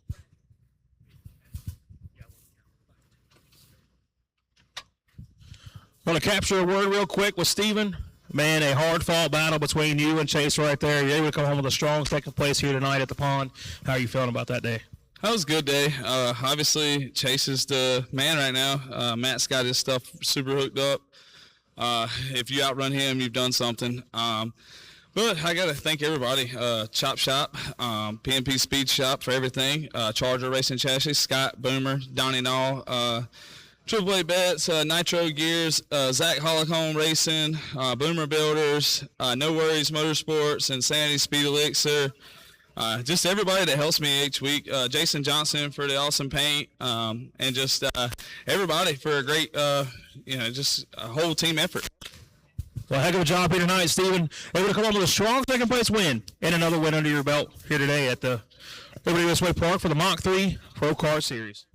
S1: I want to capture a word real quick with Steven. Man, a hard-fought battle between you and Chase right there. You're able to come home with a strong second place here tonight at the pond. How are you feeling about that day?
S5: That was a good day. Obviously, Chase is the man right now. Matt's got his stuff super hooked up. If you outrun him, you've done something. But I got to thank everybody. Chop Shop, PNP Speed Shop for everything. Charger Racing Chassis, Scott, Boomer, Donnie Nall, Triple A Bets, Nitro Gears, Zach Hollicomb Racing, Boomer Builders, No Worries Motorsports, Insanity Speed Elixir. Just everybody that helps me each week. Jason Johnson for the awesome paint, and just everybody for a great, just a whole team effort.
S1: Well, heck of a job here tonight, Steven. Able to come home with a strong second place win and another win under your belt here today at the Liberty Raceway Park for the Mach 3 Pro Car Series.